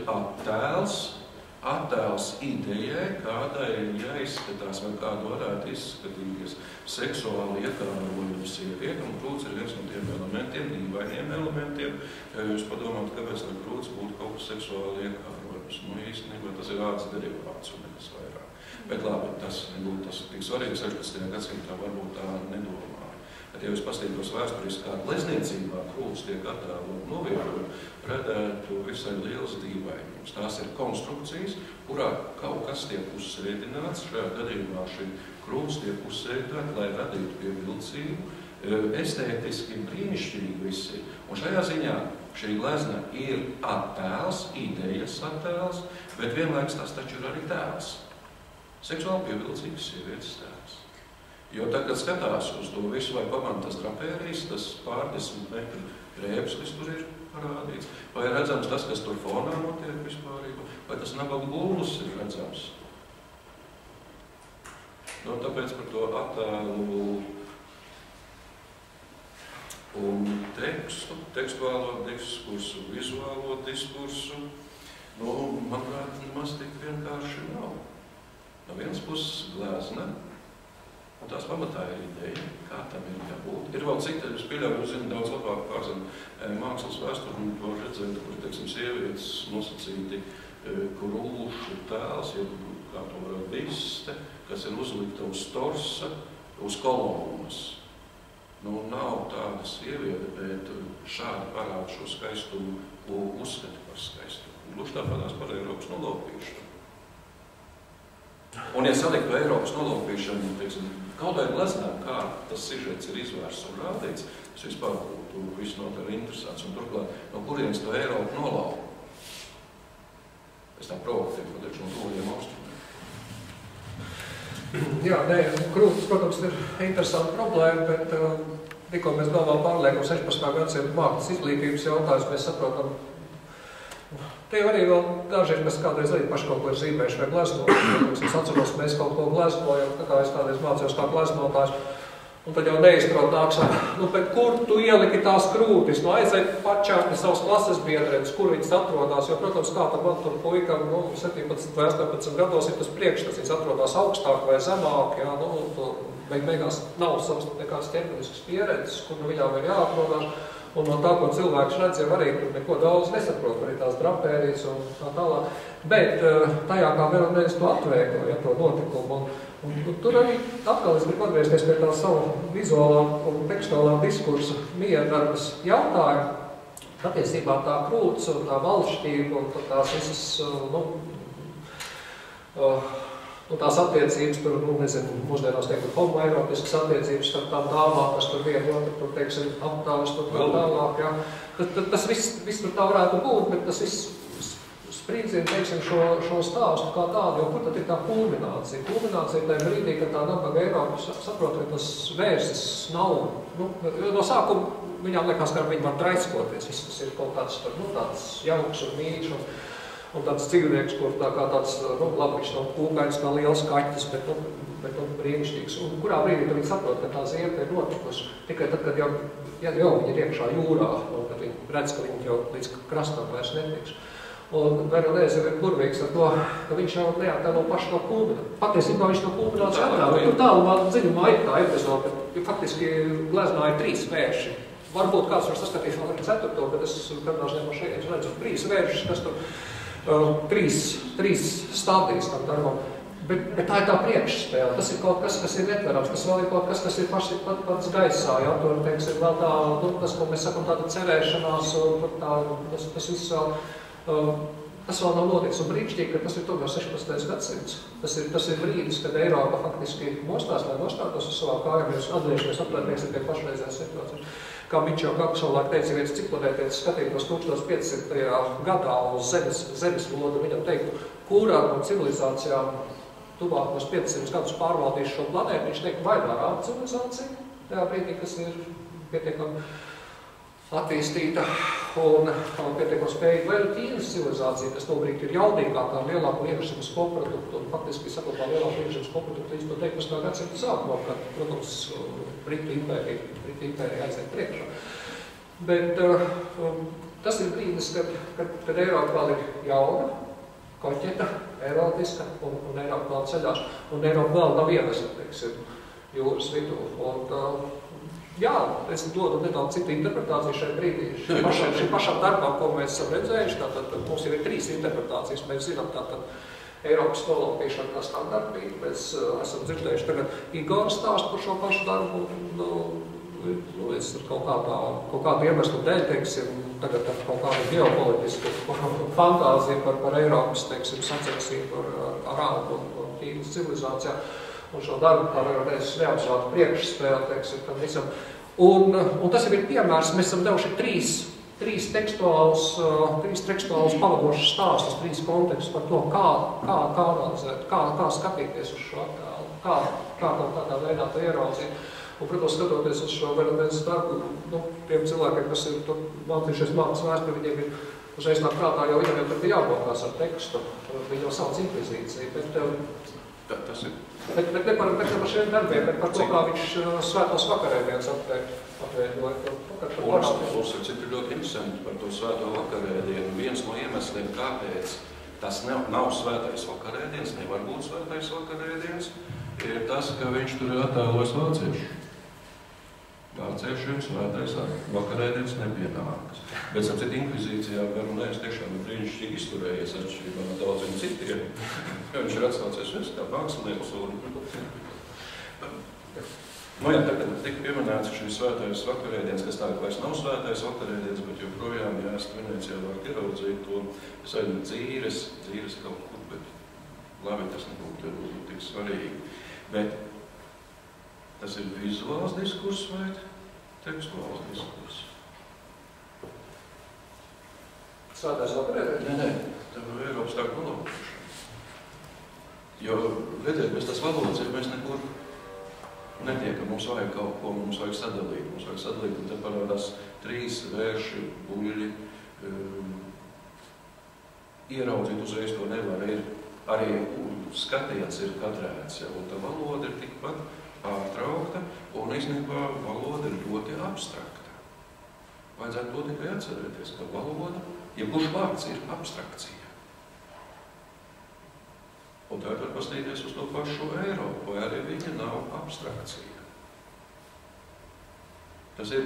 attēls idejai, kādai ir jāizskatās, vai kādu varētu izskatīties seksuāli iekārojumi sievieti, un krūts ir viens no tiem elementiem, dīvainiem elementiem. Ja jūs padomājat, kāpēc lai krūts būtu kaut kas seksuāli iekārojums? Īstenībā tas ir ādas derivāts un nekas vairāk. Bet labi, tas nebūtu tas tik svarīgi, 16. gadsimtā varbūt tā nedomā. Bet, ja jūs paskatītos vēsturiski, kā glezniecībā krūts tiek attēlot novietot, redzētu visai liels dīvainības. Tās ir konstrukcijas, kurā kaut kas tiek uzsēdināts. Šajā gadījumā šī krūts tiek uzsēdināta, lai radītu pievilcību. Estētiski brīnišķīgi visi. Un šajā ziņā šī glezna ir attēls, idejas attēls, bet vienlaiks tas taču ir arī tēls. Seksuāli pievilcīgas sievietes tēls. Jo tā, kad skatās uz to visu, vai pamanā tas drapērijas, tas pār 10 metru rēbs, kas tur ir parādīts, vai redzams tas, kas tur fonā notiek vispārībā, vai tas nabaga gulus ir redzams. Tāpēc par to attēlu un tekstu, tekstuālo diskursu, vizuālo diskursu, manuprāt, nemaz tik vienkārši nav. No vienas puses glezna, un tās pamatā ir ideja, kā tam ir jābūt. Ir vēl cita, es pieļauju, jūs zināt, daudz labāk pārzina mākslas vēsturi, un to redzēt, kur, teiksim, sievietes nosacīti krūšu tēls, ja kā to varētu biste, kas ir uzlikta uz torsa, uz kolonnas. Nav tāda sieviete, bet šādi parāda šo skaistumu, ko uzskata par skaistumu. Gluži tāpatās par Eiropas nolaupīšanu. Un, ja saliktu Eiropas nolaupīšanu, teiksim, kaut vai gleznām, kā tas sižets ir izvērsts un rādīts, tas vispār būtu visnotaļ interesants. Un turklāt, no kurienes to Eiropu nolaupa? Es tā provokatīvi pateikšu no tuvajiem austrumiem. Jā, krūtis, protams, ir interesanta problēma, bet tikko mēs galvā pārliekam 16. gadsimta mākslas izglītības jautājums, mēs saprotam, tie arī vēl daži ir, kas kādreiz arī paši kaut ko ir zīmējuši vai gleznot. Es atceros, mēs kaut ko gleznojam, tā kā es kādreiz mācījos kā gleznotājs. Un tad jau neizprot nāks, bet kur tu ieliki tās krūtis? Aizēj pačākni savas klases biedrenes, kur viņas atrodās, jo, protams, kā tam man tur puikam, 17 vai 18 gados ir tas priekšstats, viņas atrodās augstāk vai zemāk, jā, beigās nav savas nekādas ķermeniskas pieredzes, kur viņām ir jāatrodās. Un no tā, ko cilvēks redz, jau arī tur neko daudz nesaprot, arī tās drapērijas un tā tālāk. Bet tajā kā vēlreiz to atvēklo, ja, to notikumu. Un tur arī atkal es gribu atgriezties pie tā savu vizuālā un tekstuālā diskursa miedarbas jautājumu. Patiesībā tā krūts un tā valštība un tās visas, tās attiecības, tur, nezinu, mūsdienās tiek homoeirotiskas attiecības starp tām dāmām, kas tur vienu otru, tur, teiksim, aptāvis, tur tālāk, jā. Tas viss tur tā varētu būt, bet tas viss sprīdzina, teiksim, šo stāstu kā tādu, jo kur tad ir tā kulminācija? Kulminācija tajā brīdī, kad tā nabaga Eiropa saprot, ka tas vērsis nav, no sākuma viņām liekas, ka viņi var traiskoties, viss tas ir kaut tāds, tāds jauks un mīļš un tāds dzīvnieks, kur tā kā tāds, labi, viņš nav kūkains kā liels kaķis, bet brīnišķīgs. Un kurā brīdī viņi saprot, ka tā ziemta ir notikusi tikai tad, kad jau viņi ir iekšā jūrā, un kad viņi redz, ka viņi jau līdz krastam vairs netiks. Un vēlreiz ir burvīgs ar to, ka viņš jau neattēlo pašu no kulmināciju. Patiesībā viņš no kulmināciju attēlo. Tur tālumā dziļumā ir tā epizode, jo faktiski gleznā ir 3 vērši. Varbūt kāds var saskatīt vēl arī 4, bet es kādās no šeit redzu 3 vēršus, kas tur 3 stādīs tam darbam. Bet tā ir tā priekšspēle. Tas ir kaut kas, kas ir netverams. Tas vēl ir kaut kas, kas ir pats gaisā. Ja? Tur, teiksim, vēl tā, tas, ko mēs sakam, tāda cerēšanās, un tas viss vēl, Tas vēl nav noticis, un brīnišķīgi, ka tas ir tomēr 16. gadsimts. Tas ir brīdis, kad Eiropa faktiski mostās, lai nostātos uz savām kājām, mēs atgriežamies atpērnieksim pie pašreizējās situācijas. Kā Mičo Kaku savulaik teica, ja viens ciklonētietis skatītos 1500. gadā uz zemes lodu, viņam teiktu, kurā no civilizācijām tuvākos 500 gadus pārvaldīs šo planētu, viņš teiktu, vai tā Arābu civilizācija, tajā brīdī, kas ir pietiekami attīstīta un pietiekami spējīga, vai ir Ķīnas civilizācija, kas tobrīd ir jaudīgākā ar lielāku iekšzemes koproduktu un faktiski saglabā lielāku iekšzemes koproduktu līdz no 19. gadsimta sākumā, kad, protams, Britu impērija aiziet priekšā. Bet tas ir brīdis, kad Eiropa vēl ir jauna, koķeta, eirotiska un Eiropa vēl ceļās, un Eiropa vēl nav ievesta, teiksim, jūras vidū. Jā, es dodu nedaudz citu interpretāciju šajā brīdī. Šim pašam darbam, ko mēs esam redzējuši, tātad mums jau ir 3 interpretācijas. Mēs zinām tātad Eiropas kolonizēšana kā standartbība. Mēs esam dzirdējuši tagad Igora stāstu par šo pašu darbu. Es kaut kādu iemeslu dēļ, teiksim, tagad ar kaut kādu ģeopolitisku fantāziju par Eiropas, teiksim, sacensību ar Arābu un Ķīnas civilizācijā. Un šo darbu par neapzvārtu priekšspēli, teiksim, tam visam. Un tas jau ir piemērs, mēs esam devuši trīs tekstuālus pavadošus stāstus, 3 kontekstus par to, kā analizēt, kā skatīties uz šo attēlu, kā kaut kādā veidā to ieraudzīt. Un, protams, skatoties uz šo Venedes darbu, tiem cilvēkiem, kas ir mācījušies mākslas vēsturi, viņiem ir uzreiz nāk prātā, jo viņam jau bija jāmokās ar tekstu, viņi jau sauc inkvizīciju, bet ne par šiem darbiem, bet par to, kā viņš svētos vakarēdienas apveidoja. Mums ir ļoti interesanti par to svēto vakarēdienu. Viens no iemesliem, kāpēc tas nav svētais vakarēdienas, nevar būt svētais vakarēdienas, ir tas, ka viņš tur ir attēlojis vāciešu. Vāciešiem svētais vakarēdienas nepienākas. Bet, sapcīt, inkvizīcijā Veronēs tiešām ir brīnišķīgi izturējies atšķirībā no daudziem citiem. Viņš ir atsaucies viens kā mākslinieks un... Jā, tagad tika pieminēts šī svētais vakarēdienas, kas tagad vairs nav svētais vakarēdienas, bet joprojām jāst Venecijā vāk ieraudzīt to, es aizinu dzīres kaut kur, bet labi, tas nebūtu tik svarīgi. Bet tas ir vizuāls diskurss vai tekstuāls diskurss? Svētais vakarēdienas? Nē, tā ir Eiropas tā valodošana. Jo, redziet, bez tas valodas ir mēs nekur netiekam, mums vajag kaut ko, mums vajag sadalīt, un te parādās 3 vērši, buļļi, ieraudzīt uzreiz to nevar, arī skatiens ir katrēts, ja, un tā valoda ir tikpat pārtraukta, un īstenībā valoda ir ļoti abstrakta. Vajadzētu to tikai atcerēties, ka valoda, jebkurš vārds ir abstrakcija. Un tagad var pastīties uz to pašu Eiropu, vai arī viņa nav abstrakcija. Tas ir,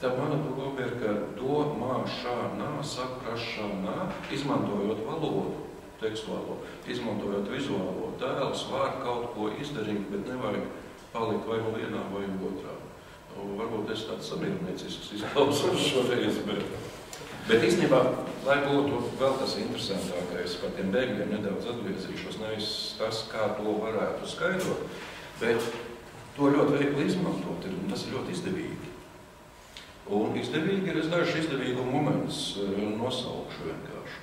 tā mana doma ir, ka domāšanā, saprašanā, izmantojot valodu, tekstuālo, izmantojot vizuālo tēlus, var kaut ko izdarīt, bet nevajag palikt vai no vienā vai otrā. Varbūt es tāds samierniecisks izklausos šoreiz, bet īstenībā, lai būtu vēl tas interesantākais, par tiem bēgļiem nedaudz atgriezīšos, nevis tas, kā to varētu skaidrot, bet to ļoti veikli izmantot, un tas ir ļoti izdevīgi. Un izdevīgi ir, es dažs izdevīgu momentus nosaukšu vienkārši.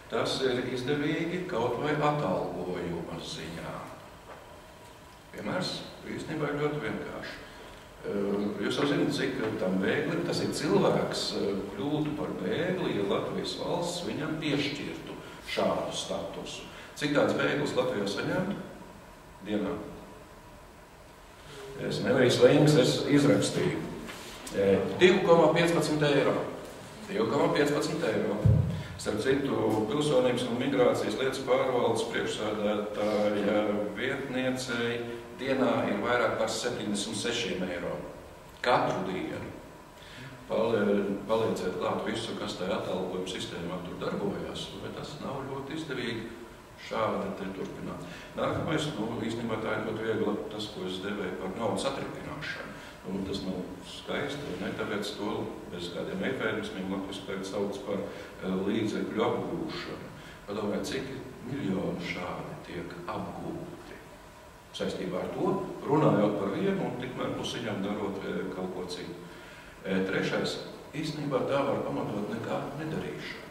Tas ir izdevīgi kaut vai atalgojuma ziņā. Piemērs īstenībā ir ļoti vienkārši. Jūs jau zināt, cik tam bēglim, tas ir cilvēks, kļūtu par bēgli, ja Latvijas valsts viņam piešķirtu šādu statusu. Cik tāds bēglis Latvijā saņemtu? Dienā. Es nevis līngas, es izrakstīju. 2,15 eiro. 2,15 eiro. Starp citu, Pilsonības un migrācijas lietas pārvaldes priekšsēdētāja vietniecei dienā ir vairāk par 76 eiro. Katru dienu. Palieciet klāt visu, kas tajā atalgojuma sistēmā tur darbojas, bet tas nav ļoti izdevīgi šādi te turpināt. Nākamais, īstenībā tā ir ļoti viegla tas, ko es devēju par naudas atripināšanu. Tas nav skaisti, ne? Tāpēc to bez kādiem eifēmismiem latviski sauc par līdzekļu apgūšanu. Padomājiet, cik miljoni šādi tiek apgūti. Saistībā ar to, runājot par vienu un tikmēr pusiņām darot kaut ko citu. Trešais, īstenībā tā var pamatot nekā nedarīšanu.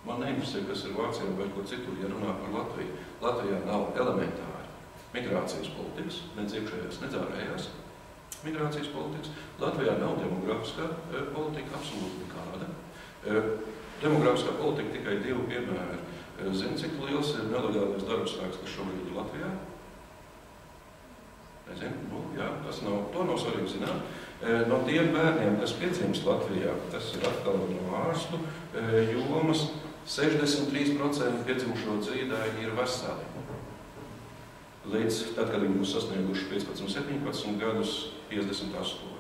Man neinteresē, kas ir Vācijā vai ko citur, ja runā par Latviju. Latvijā nav elementāri migrācijas politikas, nedz iekšējās, nedz ārējās migrācijas politikas. Latvijā nav demografiskā politika, absolūti nekāda. Demografiskā politika tikai 2 piemēri. Zini, cik liels ir nelegālais darbspēks, kas šobrīd ir Latvijā? Nezinu, nu, jā, tas nav, to nav svarīgi zināt. No tiem bērniem, kas piedzimst Latvijā, tas ir atkal no ārstu jomas, 63% piedzimušo dzīdāji ir veseli. Līdz tad, kad viņi būs sasnieguši 15, 17 gadus, 58.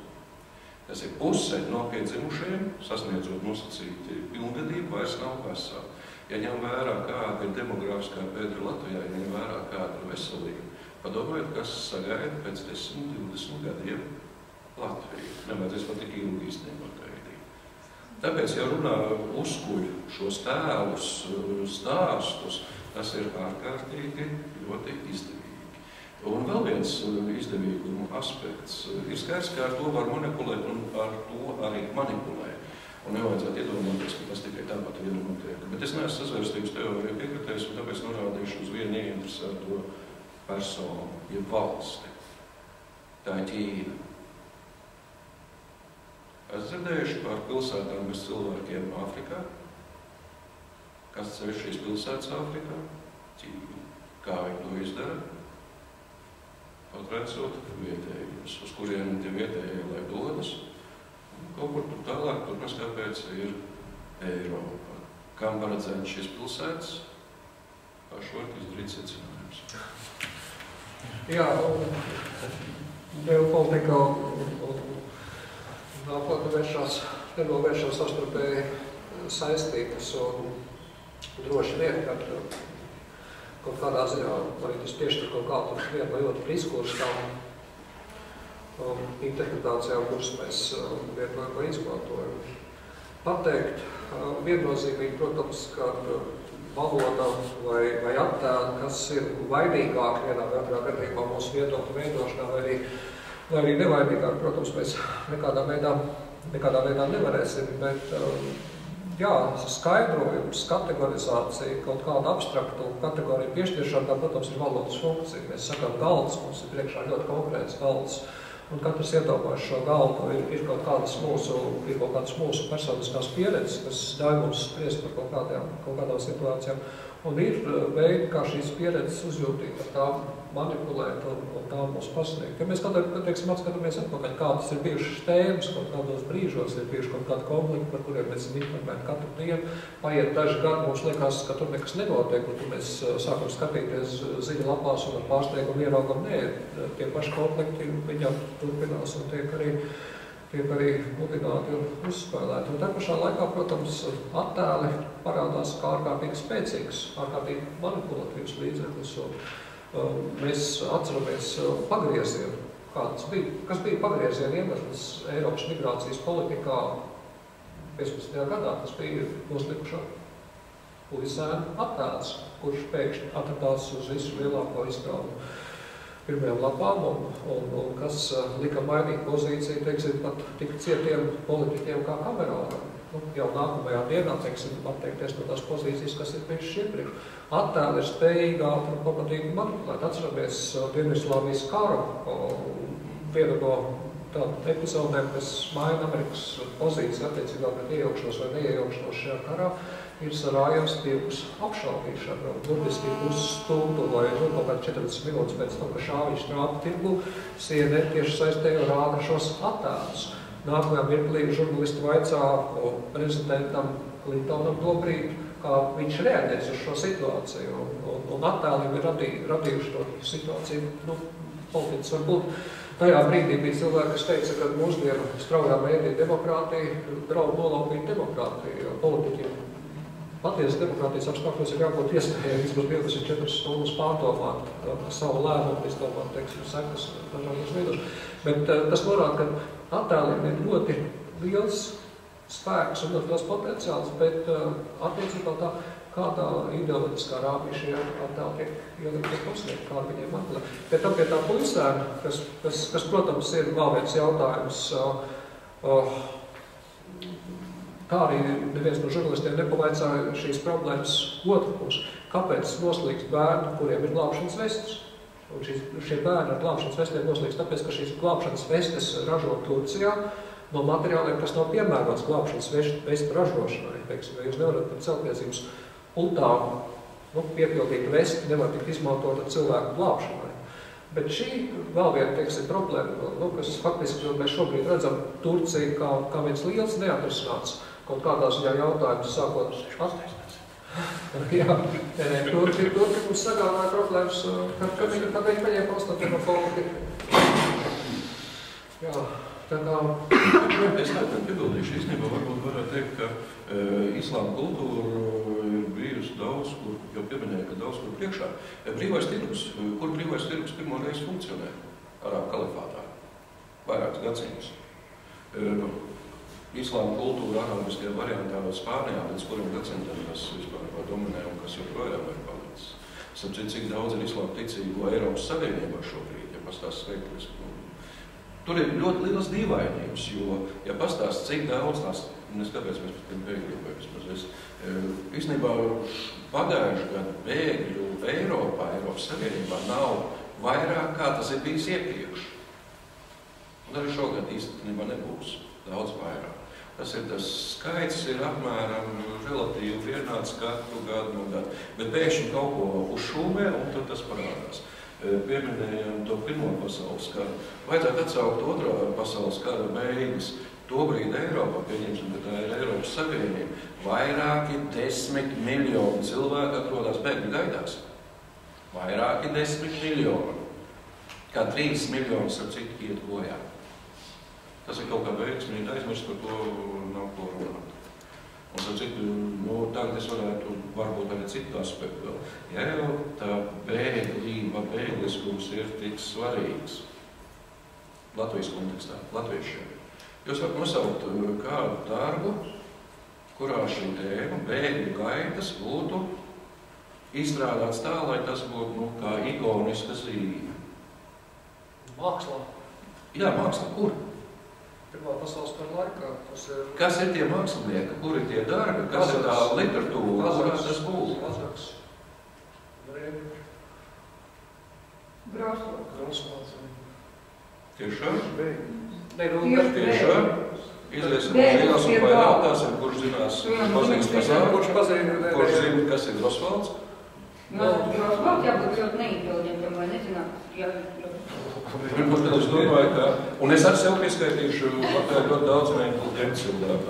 Tas ir puse no piedzimušajiem, sasniedzot nosacīti pilngadību, vairs nav veseli. Ja ņem vērā, kāda ir demografiskā pēdra Latvijā, ja ņem vērā, kāda ir veselība, padomājiet, kas sagaida pēc 10, 20 gadiem Latviju. Nevajadzēs pat tik ilgi īstenībā gaidīt. Tāpēc, ja runā uzkuļ šos tēlus, stāstus, tas ir ārkārtīgi ļoti izdevīgi. Un vēl viens izdevīguma aspekts. Ir skaidrs, ka ar to var manipulēt un ar to arī manipulē. Un nevajadzētu iedomāties, ka tas tikai tāpat vien notiek. Bet es neesmu sazvērstības teoriju piekritējis, un tāpēc norādīšu uz vienu ieinteresēto personu, jeb valsti. Tā ir Ķīna. Es dzirdējuši par pilsētām bez cilvēkiem Āfrikā. Kas ceļ šīs pilsētas Āfrikā? Ķīna. Kā viņi to izdara? Patrēcot vietējus, uz kuriem tie vietējie, lai dodas. Kaut kur tur tālāk, tur mēs kāpēc ir Eiropa. Kam paredzēt šīs pilsētas? Paši var izdarīt secinājums. Jā, ģeopolitika nenovēršās savstarpēji saistības un droši vien, ka kaut kādā ziņā arī tas piešķir kaut kādu vienu vai otru diskursu tām interpretācijām, kuras mēs vienmēr izmantojam. Pateikt viennozīmīgi, protams, ka valoda vai attēli, kas ir vainīgāk vienā vai otrā gadījumā mūsu viedokļu veidošanā, vai arī nevainīgāk, protams, mēs nekādā veidā nevarēsim, bet jā, skaidrojums, kategorizācija, kaut kāda abstraktu kategoriju piešķiršana, tā, protams, ir valodas funkcija. Mēs sakām galds, mums ir priekšā ļoti konkrēts galds, un katrs iedomājas šo galdu, ir kaut kādas mūsu personiskās pieredzes, kas ļauj mums spriest par kaut kādām situācijām. Un ir veidi, kā šīs pieredzes uzjūtīt, ar tām manipulēt un tām mūs pasniegt. Ja mēs atskatāmies atpakaļ, kādas ir bijušas tēmas, kaut kādos brīžos ir bijuši kaut kādi konflikti, par kuriem mēs esam informēti katru dienu, paiet daži gadi, mums liekas, ka tur nekas nenotiek, un tur mēs sākam skatīties ziņu lapās un ar pārsteigumu ieraugam, nē, tie paši konflikti viņam turpinās un tiek arī mudināti un uzspēlēti. Un tā pašā laikā, protams, attēli parādās kā ārkārtīgi spēcīgs, ārkārtīgi manipulatīvs līdzeklis. Mēs atceramies pagriezienu, kas bija pagrieziena iemesls Eiropas migrācijas politikā 15. gadā. Tas bija noslikušā puisēna attēls, kurš pēkšņi atradās uz visu lielāko izstrādu pirmajām lapām, un kas lika mainīt pozīciju, teiksim, pat tik cietiem politiķiem kā Kamerānam. Jau nākamajā dienā, teiksim, atteikties no tās pozīcijas, kas ir bijušas iepriekš. Attēli ir spējīgi ātri un pamatīgi manipulēt. Atceramies Dienvidslāvijas karu, vienu no tādām epizodēm, kas maina Amerikas pozīciju attiecībā pret iejaukšanos vai neiejaukšanos šajā karā, ir Sarajevas tirgus apšaubīšana. Burtiski pusstundu vai kaut kādā 40 minūtes pēc tam, ka Šāviņš trāpa tirgu, CNN tieši saistēja rāda šos attēlus. Nākamajā mirklī žurnālisti vaicā prezidentam Clintonam tobrīd, kā viņš reaģēs uz šo situāciju. Un attēli ir radījuši to situāciju. Politiķis varbūt tajā brīdī bija cilvēki, kas teica, ka mūsdienu straujā mēdī demokrātija draud nolaupīt demokrātiju. Politiķiem patiesi demokrātijas apstākļos ir jābūt iespējai vismaz 24 stundas pārdomāt savu lēmumu, izdomāt, teiksim, sekas dažādos veidos. Bet tas norāda, ka attēliem ir ļoti liels spēks un ļoti liels potenciāls, bet attiecībā tā, kādā ideoloģiskā rāmī šie attēli tiek ielikti uzsniegt, kāda viņiem atbilē. Bet tam pie tā pulsēna, kas, protams, ir vēl viens jautājums, tā arī neviens no žurnalistiem nepavaicāja šīs problēmas otru pusi. Kāpēc noslīgst bērni, kuriem ir glābšanas vestes? Un šie bērni ar glābšanas vestēm noslīgst tāpēc, ka šīs glābšanas vestes ražo Turcijā no materiāliem, kas nav piemērots glābšanas vestu ražošanai. Teiksim, ja jūs nevarat par celtniecības pultām piepildīt vesti, nevar tikt izmantota cilvēku glābšanai. Bet šī vēl viena, teiksim, problēma, kas faktiski mēs šobrīd redzam Turciju kā viens liels neatrisināts kaut kādā ziņā jautājums sākot Jā, Turki mums sagādāja problēmas, kad viņi paņēma Konstantinopoliti. Jā, tā kā... Es tātad piebildīšu, īstenībā varbūt varētu teikt, ka islāma kultūra ir bijusi daudz, kur, jau pieminēja, ka daudz kur priekšā. Brīvais tirgus, kur brīvais tirgus pirmo reizi funkcionē? Arābu kalifātā. Vairākas gadsimtus. Islāma kultūra arābiskajā variantā vēl Spānijā, līdz kuram gadsimtam tas vispār dominē un kas joprojām ir palicis. Sapcīt, cik daudz ir islāma ticību Eiropas Savienībā šobrīd, ja pastāst skaitlis. Tur ir ļoti liels dīvainības, jo, ja pastāst, cik daudz tās, nes kāpēc mēs pēc tiem bēgļiem vai vismaz es, īstenībā pagājuši gadu bēgļu Eiropā, Eiropas Savienībā nav vairāk, kā tas ir bijis iepriekš. Un arī šogad īstenībā nebūs daudz vairāk. Tas skaits ir apmēram relatīvi vienāds katru gadu no gadu. Bet pēkšņi kaut ko uzšūmē, un tad tas parādās. Pieminējam to Pirmo pasaules karu. Vajadzētu atsaukt Otrā pasaules kara beigas. Tobrīd Eiropā, pieņemsim, ka tā ir Eiropas Savienība, vairāki 10 miljoni cilvēku atrodas bēgļu gaitās. Vairāki 10 miljoni. Kā 3 miljoni ar citu iet bojā. Tas ir kaut kā veiksmīgi aizmirst, par ko nav ko runāt. Un citu, tagad es varētu varbūt arī citu aspektu vēl. Ja jau tā bēglība, bēgliskums ir tik svarīgs Latvijas kontekstā, latviešiem. Jūs varat nosaukt kādu darbu, kurā šī tēma, bēgļu gaitas, būtu izstrādāts tā, lai tas būtu kā ikoniska zīme. Mākslā. Jā, mākslā. Kur? Pirmā pasaules kara laikā. Kas ir tie mākslinieki? Kur ir tie darbi? Kas ir tā literatūra? Kurā tas būtu? Kazaks. Grāsvārds. Tiešām? Tiešām? Izliesim zinās un vai jautāsim, kurš zinās, pazīst pasāku? Kurš zina, kas ir Grosvalds? Grosvalds jābūt ļoti neinteliģentam, vai nezināt. Es domāju, ka... Un es ar sev pieskaitīšu ļoti daudz neinteliģentu cilvēku.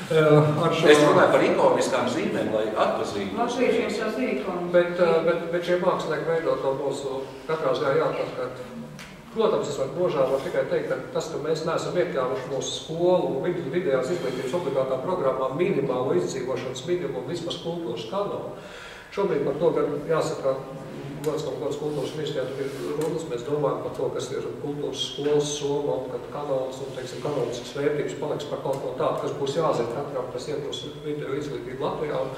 Es runāju par ikoniskām zīmēm, lai atpazītu. Latviešiem tas ir ikoniski. Bet šie mākslinieki veidot no mūsu katrā ziņā jāatkat. Protams, es varu nožēlot tikai teikt, ka tas, ka mēs neesam iekļāvuši mūsu skolu un vidējās izglītības obligātā programmā minimālo izdzīvošanas minimumu vismaz kultūras kanonu. Šobrīd par to gan jāsaka, gods kultūras ministrijā tur ir runas, mēs domājam par to, kas ir kultūras skolas soma, un kad kanons un, teiksim, kanoniskas vērtības paliks par kaut ko tādu, kas būs jāzina katram, kas iegūs video izglītību Latvijā.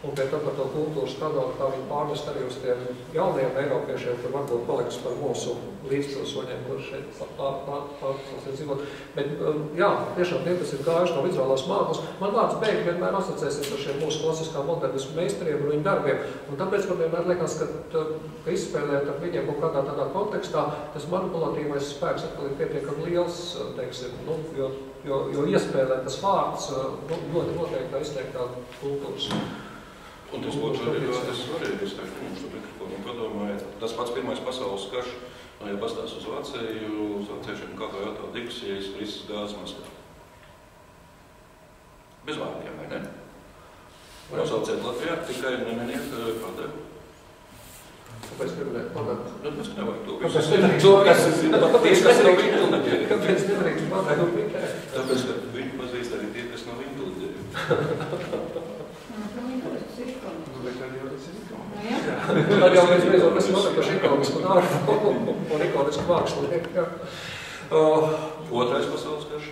Un pēc tam par to kultūras kanonu, kā viņi pārnest arī uz tiem jaunajiem eiropiešiem, kur varbūt paliks par mūsu līdzpilsoņiem, kur šeit pārdzīvot. Bet, jā, tiešām tie, kas ir gājuši no vizuālās mākslas, man vārds bēgļi vienmēr asociēsies ar šiem mūsu klasiskā modernismu meistariem un viņu darbiem. Un tāpēc man vienmēr liekas, ka izspēlēt ar viņiem kaut kādā tādā kontekstā, tas manipulatīvais spēks atkal ir pietiekami liels, teiksim, jo iespēlē tas vārds ļoti noteikti izteiktā kultūras. Un tas būtu arī ļoti svarīgi, es teiktu, mums to mikrofonu padomāju. Tas pats Pirmais pasaules karš, ja pastāst uz Vāciju, uz vāciešiem kā jautā diskusijas, visas gāzes maskā. Bez vārdiem, vai ne? Nosauciet Latvijā, tikai neminiet padevu. Kāpēc pieminēt padevu? Tāpēc nevajag to visu. Kāpēc nevarīgs padevu tikai? Tāpēc, ka viņi pazīst arī tie, kas nav inteliģenti. Tad jau mēs beidzot esam par ikonisku darbu un ikonisku mākslinieku. Otrais pasaules karš?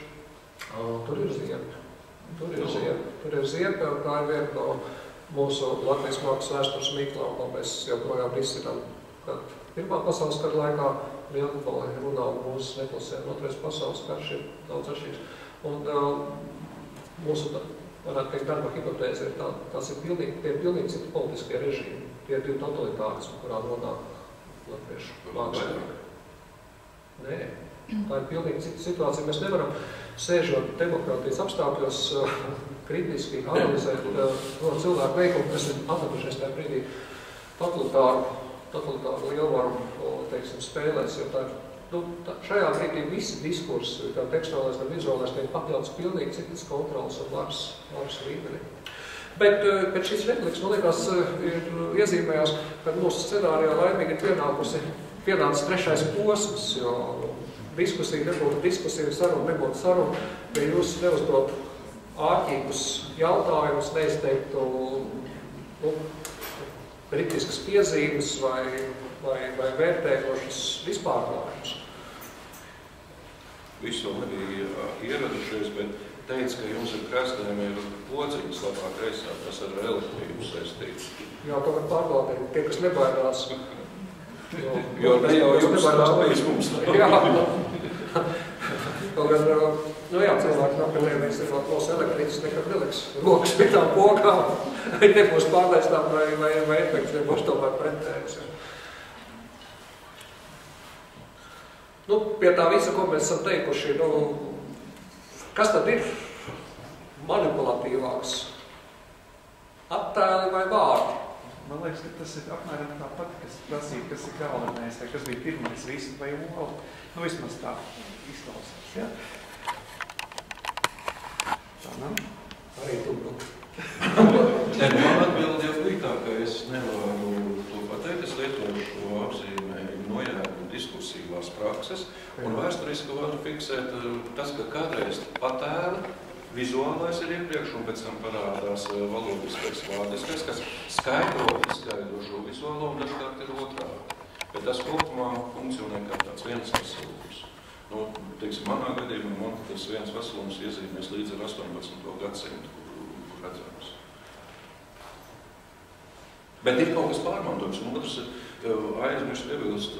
Tur ir ziepja. Tur ir ziepja, un tā ir viena no mūsu Latvijas mākslas vēstures mīklām, ko mēs joprojām risinām. Kad Pirmā pasaules kara laikā Lielgabali runā un mūsu neklasēm, Otrais pasaules karš ir daudz atšķirīgs. Un mūsu, varētu teikt, darba hipotēze ir tā, tas ir pilnīgi citi politiskie režīmi. Tie ir divi totalitārismi, kurā nonāk latviešu mākslinieki. Nē, tā ir pilnīgi cita situācija. Mēs nevaram sēžot demokrātijas apstākļos kritiski analizēt no cilvēku veikumu, kas ir atradušies tajā brīdī totalitāru lielvaru, teiksim, spēlēs, jo tā ir, šajā brīdī visi diskursi, kā tekstuālais, gan vizuālais, tiek pakļauts pilnīgi citas kontrolas un varas līmenī. Bet šis repliks, man liekas, ir iezīmējās, ka mūsu scenārijā laimīgi ir pienācis trešais posms, jo diskusija nebūtu diskusija, saruna nebūtu saruna, ja jūs neuzdot ārķīgus jautājumus, neizteiktu kritiskas piezīmes vai vērtējošas vispārklājumus. Visu vēl nebija ieradušies, bet teica, ka jums ir krastējumi ir pociņas labā kreisā, tas ar elektrību saistīts. Jā, to var pārbaudīt. Tie, kas nebaidās. Jo ne jau jums stāpīs mums. Jā. Kaut gan, jā, cilvēki apgalēmies, ir vēl klos elektrītas, nekad neliks rokas pie tām pokām. Viņi nebūs pārliecināti vai efekts nebūs tomēr pretējums. Pie tā visa, ko mēs esam teikuši, kas tad ir manipulatīvāks? Attēli vai vārdi? Man liekas, ka tas ir apmēram tāpat, kas prasīja, kas ir galvenais, vai kas bija pirmais visu vai olu. Vismaz tā izklausās, jā? Tā nav? Arī tu būtu. Man atbildi jau bija tā, ka es nevaru to pateikt, es lietoju šo apzīmējumu nojēgumu diskursīvās prakses, un vēsturiski varu fiksēt tas, ka kādreiz patēli, vizuālais ir iepriekš, un pēc tam parādās valodiskais, vārdiskais, kas skaidro šo vizuālo, un dažkārt ir otrādi. Bet tas kopumā funkcionē kā tāds viens veselums. Teiksim, manā gadījumā man tas viens veselums iezīmēs līdz ar 18. gadsimtu, kur redzams. Bet ir kaut kas pārmantojums, un otrs ir aizmirst piebilst,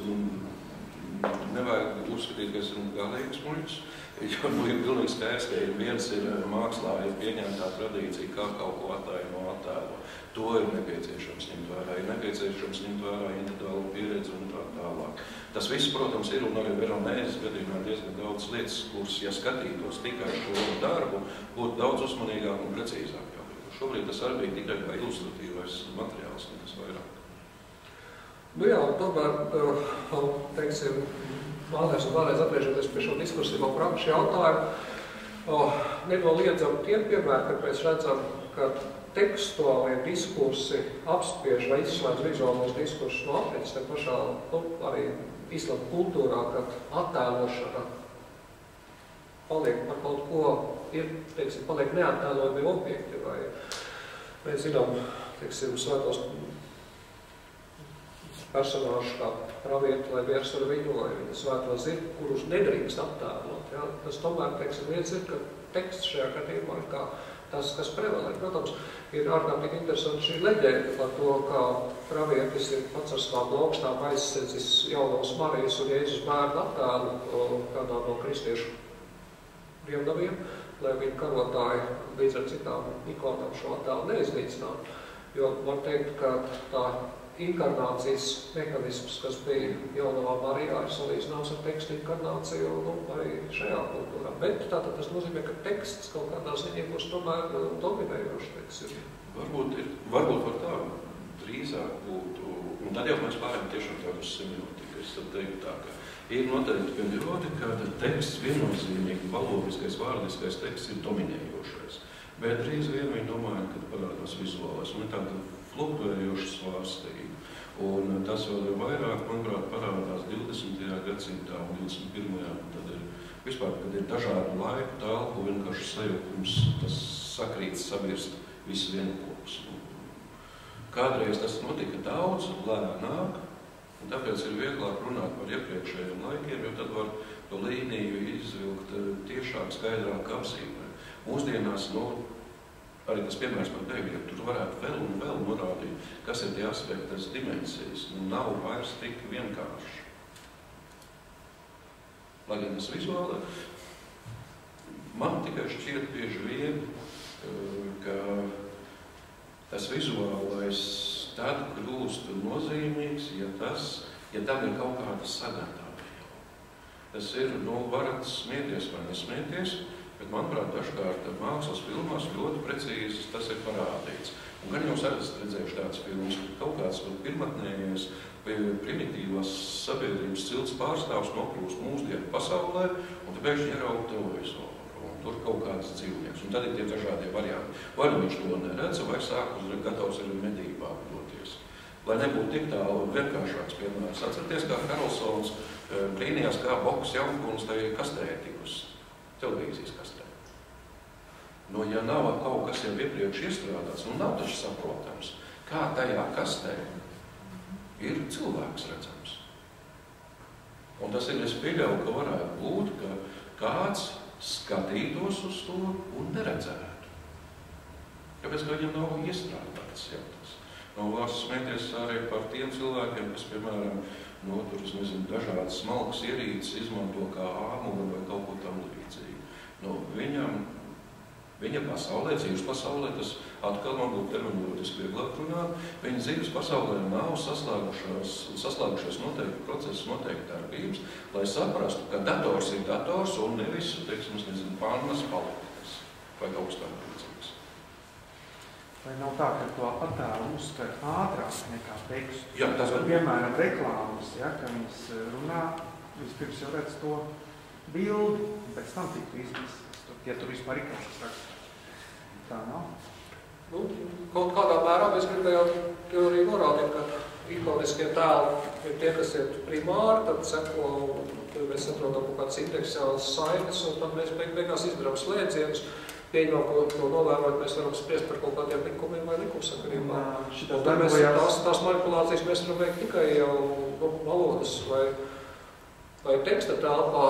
nevajag uzskatīt, ka esam galīgs muļķis. Jo ir pilnīgi skaidrs, ka viens ir mākslā, ir pieņemtā tradīcija, kā kaut ko attēlo attēlo. To ir nepieciešams ņemt vērā, ir nepieciešams ņemt vērā individuālu pieredzi un tā tālāk. Tas viss, protams, ir un arī Veronēzes gadījumā diezgan daudz lietas, kuras, ja skatītos tikai šo darbu, būtu daudz uzmanīgāk un precīzāk. Šobrīd tas arī bija tikai kā ilustratīvais materiāls, nekas vairāk. Jā, tomēr, teiksim, vēlreiz atgriežoties pie šo diskursīvo prakšu jautājumu, nenoliedzam tiem piemēram, kad mēs redzam, ka tekstuālie diskursi apspiež vai izslēdz vizuālos diskursus no aprits, te pašā arī islama kultūrā, kad attēlošana paliek par kaut ko, teiksim, paliek neattēlojami objekti, vai mēs zinām, teiksim, svētos personāžu kā pravieti, lai viers ar viņu, vai viņa svēto zirgu, kurus nedrīkst attēlot. Ja? Tas tomēr, teiksim, viens ir, ka teksts šajā gadījumā ir kā tas, kas prevalē. Protams, ir ārkārtīgi interesanti šī leģenda par to, kā pravietis ir pats ar savām augstām aizsedzis jaunos Marijas un Jēzus bērnu attēlu kādā no kristiešu dievnaviem, lai viņa karotāji līdz ar citām ikonām šo attēlu neiznīcinātu. Jo var teikt, ka tā inkarnācijas mehānisms, kas bija jaunavā Marijā, ir salīdzināms ar tekstu inkarnāciju arī šajā kultūrā. Bet tātad tas nozīmē, ka teksts kaut kādā ziņā būs tomēr dominējošs, teiksim. Varbūt var tā drīzāk būtu, un tad jau mēs pārējām tiešām tādu semiotiku. Es tad teiktu tā, ka ir noteikti periodi, kad teksts viennozīmīgi, valodiskais, vārdiskais teksts ir dominējošais. Bet drīz vien viņi domāja, kad parādās vizuālais. Un ir tāda fluktuējoša svārstība. Un tas vēl ir vairāk, manuprāt, parādās 20. gadsimtā un 21. Tad ir vispār, kad ir dažādu laiku, telpu, vienkārši sajūkums, tas sakrīt, sabirst visu vienopus. Kādreiz tas notika daudz, lēnāk, Un tāpēc ir vieglāk runāt par iepriekšējiem laikiem, jo tad var to līniju izvilkt tiešāk, skaidrāk apzīmē. Mūsdienās, arī tas piemērs par bēgļiem, tur varētu vēl un vēl norādīt, kas ir tie aspekti, tas dimensijas. Nav vairs tik vienkārši. Lai gan tas vizuāli, man tikai šķiet bieži vien, ka tas vizuālais tad kļūst nozīmīgs, ja tam ir kaut kāda sagatavība. Tas ir, varat smieties vai nesmieties, bet, manuprāt, dažkārt mākslas filmās ļoti precīzi tas ir parādīts. Un gan jūs esat redzējuši tāds filmas, ka kaut kāds pirmatnējais primitīvās sabiedrības cilts pārstāvs nokrūst mūsdienu pasaulē, un tad pēkšņi ieraug televizoru. Tur kaut kāds dzīvnieks. Un tad ir tie dažādie varianti. Vai nu viņš to neredz, vai sāk gatavs ir medībām doties. Lai nebūtu tik tālu vienkāršāks piemērs. Atcerieties, kā Karlsons brīnījās, kā boks jaunkuns tajā kastē tikus. Televīzijas kastē. Ja nav kaut kas jau iepriekš iestrādāts, nav taču saprotams, kā tajā kastē ir cilvēks redzams. Un tas ir, es pieļauju, ka varētu būt, ka kāds skatītos uz to un neredzētu. Kāpēc, ka viņam nav iestrādāts jau tas. Var smēties arī par tiem cilvēkiem, kas, piemēram, dažādas smalkas ierīces izmanto kā āmuru vai kaut ko tam līdzīgi. Viņa pasaulē, dzīves pasaulē, tas atkal man būtu terminoloģiski vieglāk runāt, viņa dzīves pasaulē nav saslēgušies noteikti procesi, noteikti darbības, lai saprastu, ka dators ir dators un nevis, pannas palikas vai kaut kas tam līdzīgs. Vai nav tā, ka to attēlu uztver ātrāk nekā tekstu? Jā, tas var. Piemēram, reklāmas, ka viņas runā, vispirms jau redz to bildi, un pēc tam tiktu izmest. Ja tur vispār ir kāds raksts. Tā nav. Kaut kādā mērā mēs gribējām arī norādīt, ka ikoniskie tēli ir tie, kas ir primāri, tad seko, mēs saprotam kaut kādas indeksiālas saites, un tad mēs beigās izdarām slēdzienus, pieņemam, ko novērot, mēs varam spriest par kaut kādiem likumiem vai likumsakarībām. Tās manipulācijas mēs varam veikt tikai jau valodas vai teksta telpā.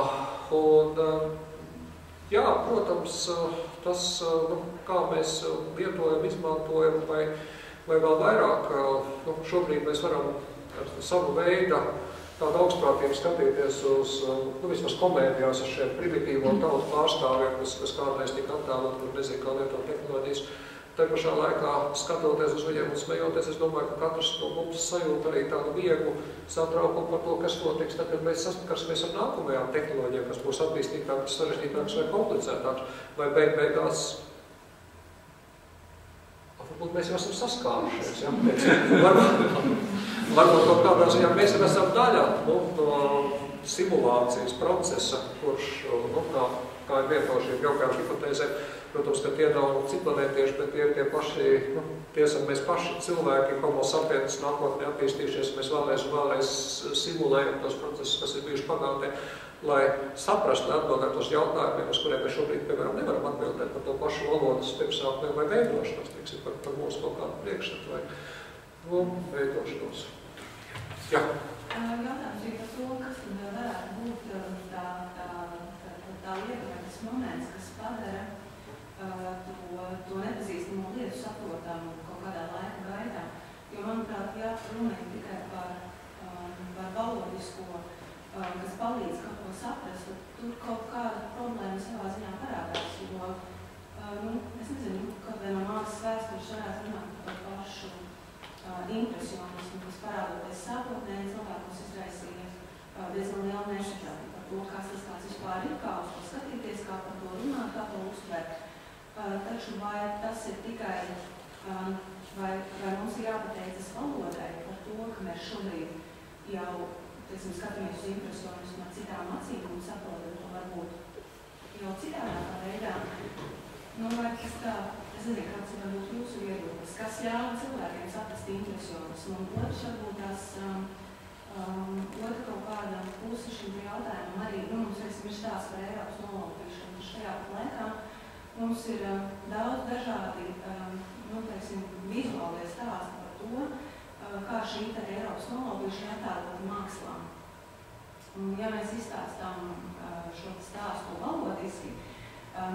Un, jā, protams, tas, kā mēs lietojam, izmantojam, vai vēl vairāk, šobrīd mēs varam ar savu veidu tādu augstprātību skatīties uz, vismaz komēdijās ar šiem primitīvo tautu pārstāvjiem, kas kādreiz tika attēlot, kur nezinu, kā lietot tehnoloģijas. Tā pašā laikā, skatoties uz viņiem un smejoties, es domāju, ka katrs no mums sajūt arī tādu vieglu satraukumu par to, kas notiks, tad, kad mēs saskarsimies ar nākamajām tehnoloģijām, kas būs attīstītākas, sarežģītākas vai komplicētākas, vai beigās, varbūt mēs jau esam saskārušies, ja? Varbūt kaut kādā ziņā mēs jau esam daļā no simulācijas procesa, kurš, kā ir viena no šīm jaukajām hipotēzēm, protams, ka tie nav citplanētieši, bet tie ir tie paši, tiesam mēs paši cilvēki, homo sapiens nākotnē attīstījušies, mēs vēlreiz simulējam tos procesus, kas ir bijuši pagātnē, lai saprastu un atbildētu uz jautājumiem, uz kuriem mēs šobrīd, piemēram, nevaram atbildēt par to pašu valodas pirmsākumiem vai veidošanos, teiksim, par mūsu kaut kādu priekšstatu vai veidošanos. Jā. Jautājums ir par to, kas tad varētu būt tā lieta, moments, kas padara to nepazīstamo lietu saprotamu kaut kādā laika gaidā. Jo, manuprāt, ja runa ir tikai par valodisko, kas palīdz kaut ko saprast, tad tur kaut kāda problēma savā ziņā parādās. Jo, es nezinu, kaut vai no mākslas vēstures varētu runāt par pašu impresionismu, kas parādoties sākotnēji cilvēkos izraisīja diezgan lielu nešķietīgi par to, kas tas kāds vispār ir, kā uz to skatīties, kā par to runāt, kā to uztvert. Taču vai tas ir tikai, vai mums ir jāpateicas valodai par to, ka mēs šobrīd jau, skatāmies uz impresionismu ar citām acīm un saprotam to varbūt jau citādākā veidā. Vai tas tā, es nezinu, kāds ir varbūt jūsu viedoklis, kas ļauj cilvēkiem saprast impresionismu, un otrs varbūt tās otra kaut kāda puse šim jautājumam arī, mums ir stāsts par Eiropas nolopīšanu šajā laikā. Mums ir daudz dažādi, vizuālie stāsti par to, kā šī Eiropas nolobīšana attēlota mākslā. Un, ja mēs izstāstām šo stāstu valodiski,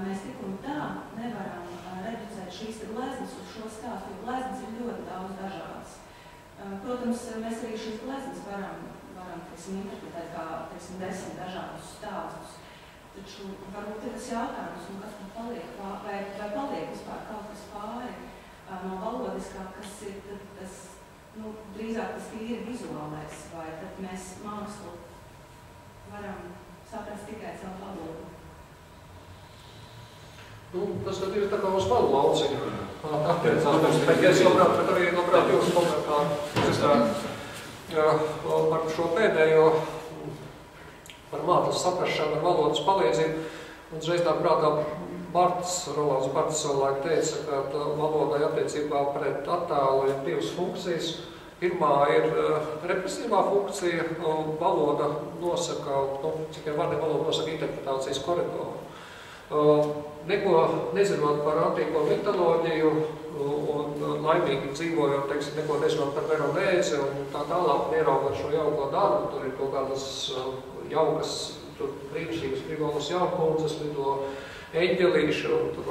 mēs tik un tā nevaram reducēt šīs gleznas uz šo stāstu, jo gleznas ir ļoti daudz dažādas. Protams, mēs arī šīs gleznas varam interpretēt kā 10 dažādus stāstus. Taču varbūt ir tas jautājums, kas tad paliek, vai paliek vispār kaut kas pāri no valodiskā, kas ir tas, drīzāk tas tīri vizuālais, vai tad mēs mākslu varam saprast tikai savu valodu. Tas tad ir tā kā uz manu lauciņu attiecās, bet es labprāt jūsu komentāru par šo pēdējo, par mākslas saprašanu ar valodas palīdzību. Un uzreiz tā prātā Rolands Barts savulaik teica, ka valodai attiecībā pret attēlu ir divas funkcijas. Pirmā ir represīvā funkcija, valoda nosaka, cik vārdi valoda nosaka interpretācijas koridoru. Neko nezinot par antīko mitoloģiju un laimīgi dzīvojot, teiksim, neko nezinot par Veronēzi un tā tālāk, ieraugot šo jauko darbu, tur ir kaut kādas jaukas, tur brīnišķīgas frivolas jaukundzes, lido eņģelīši, un tur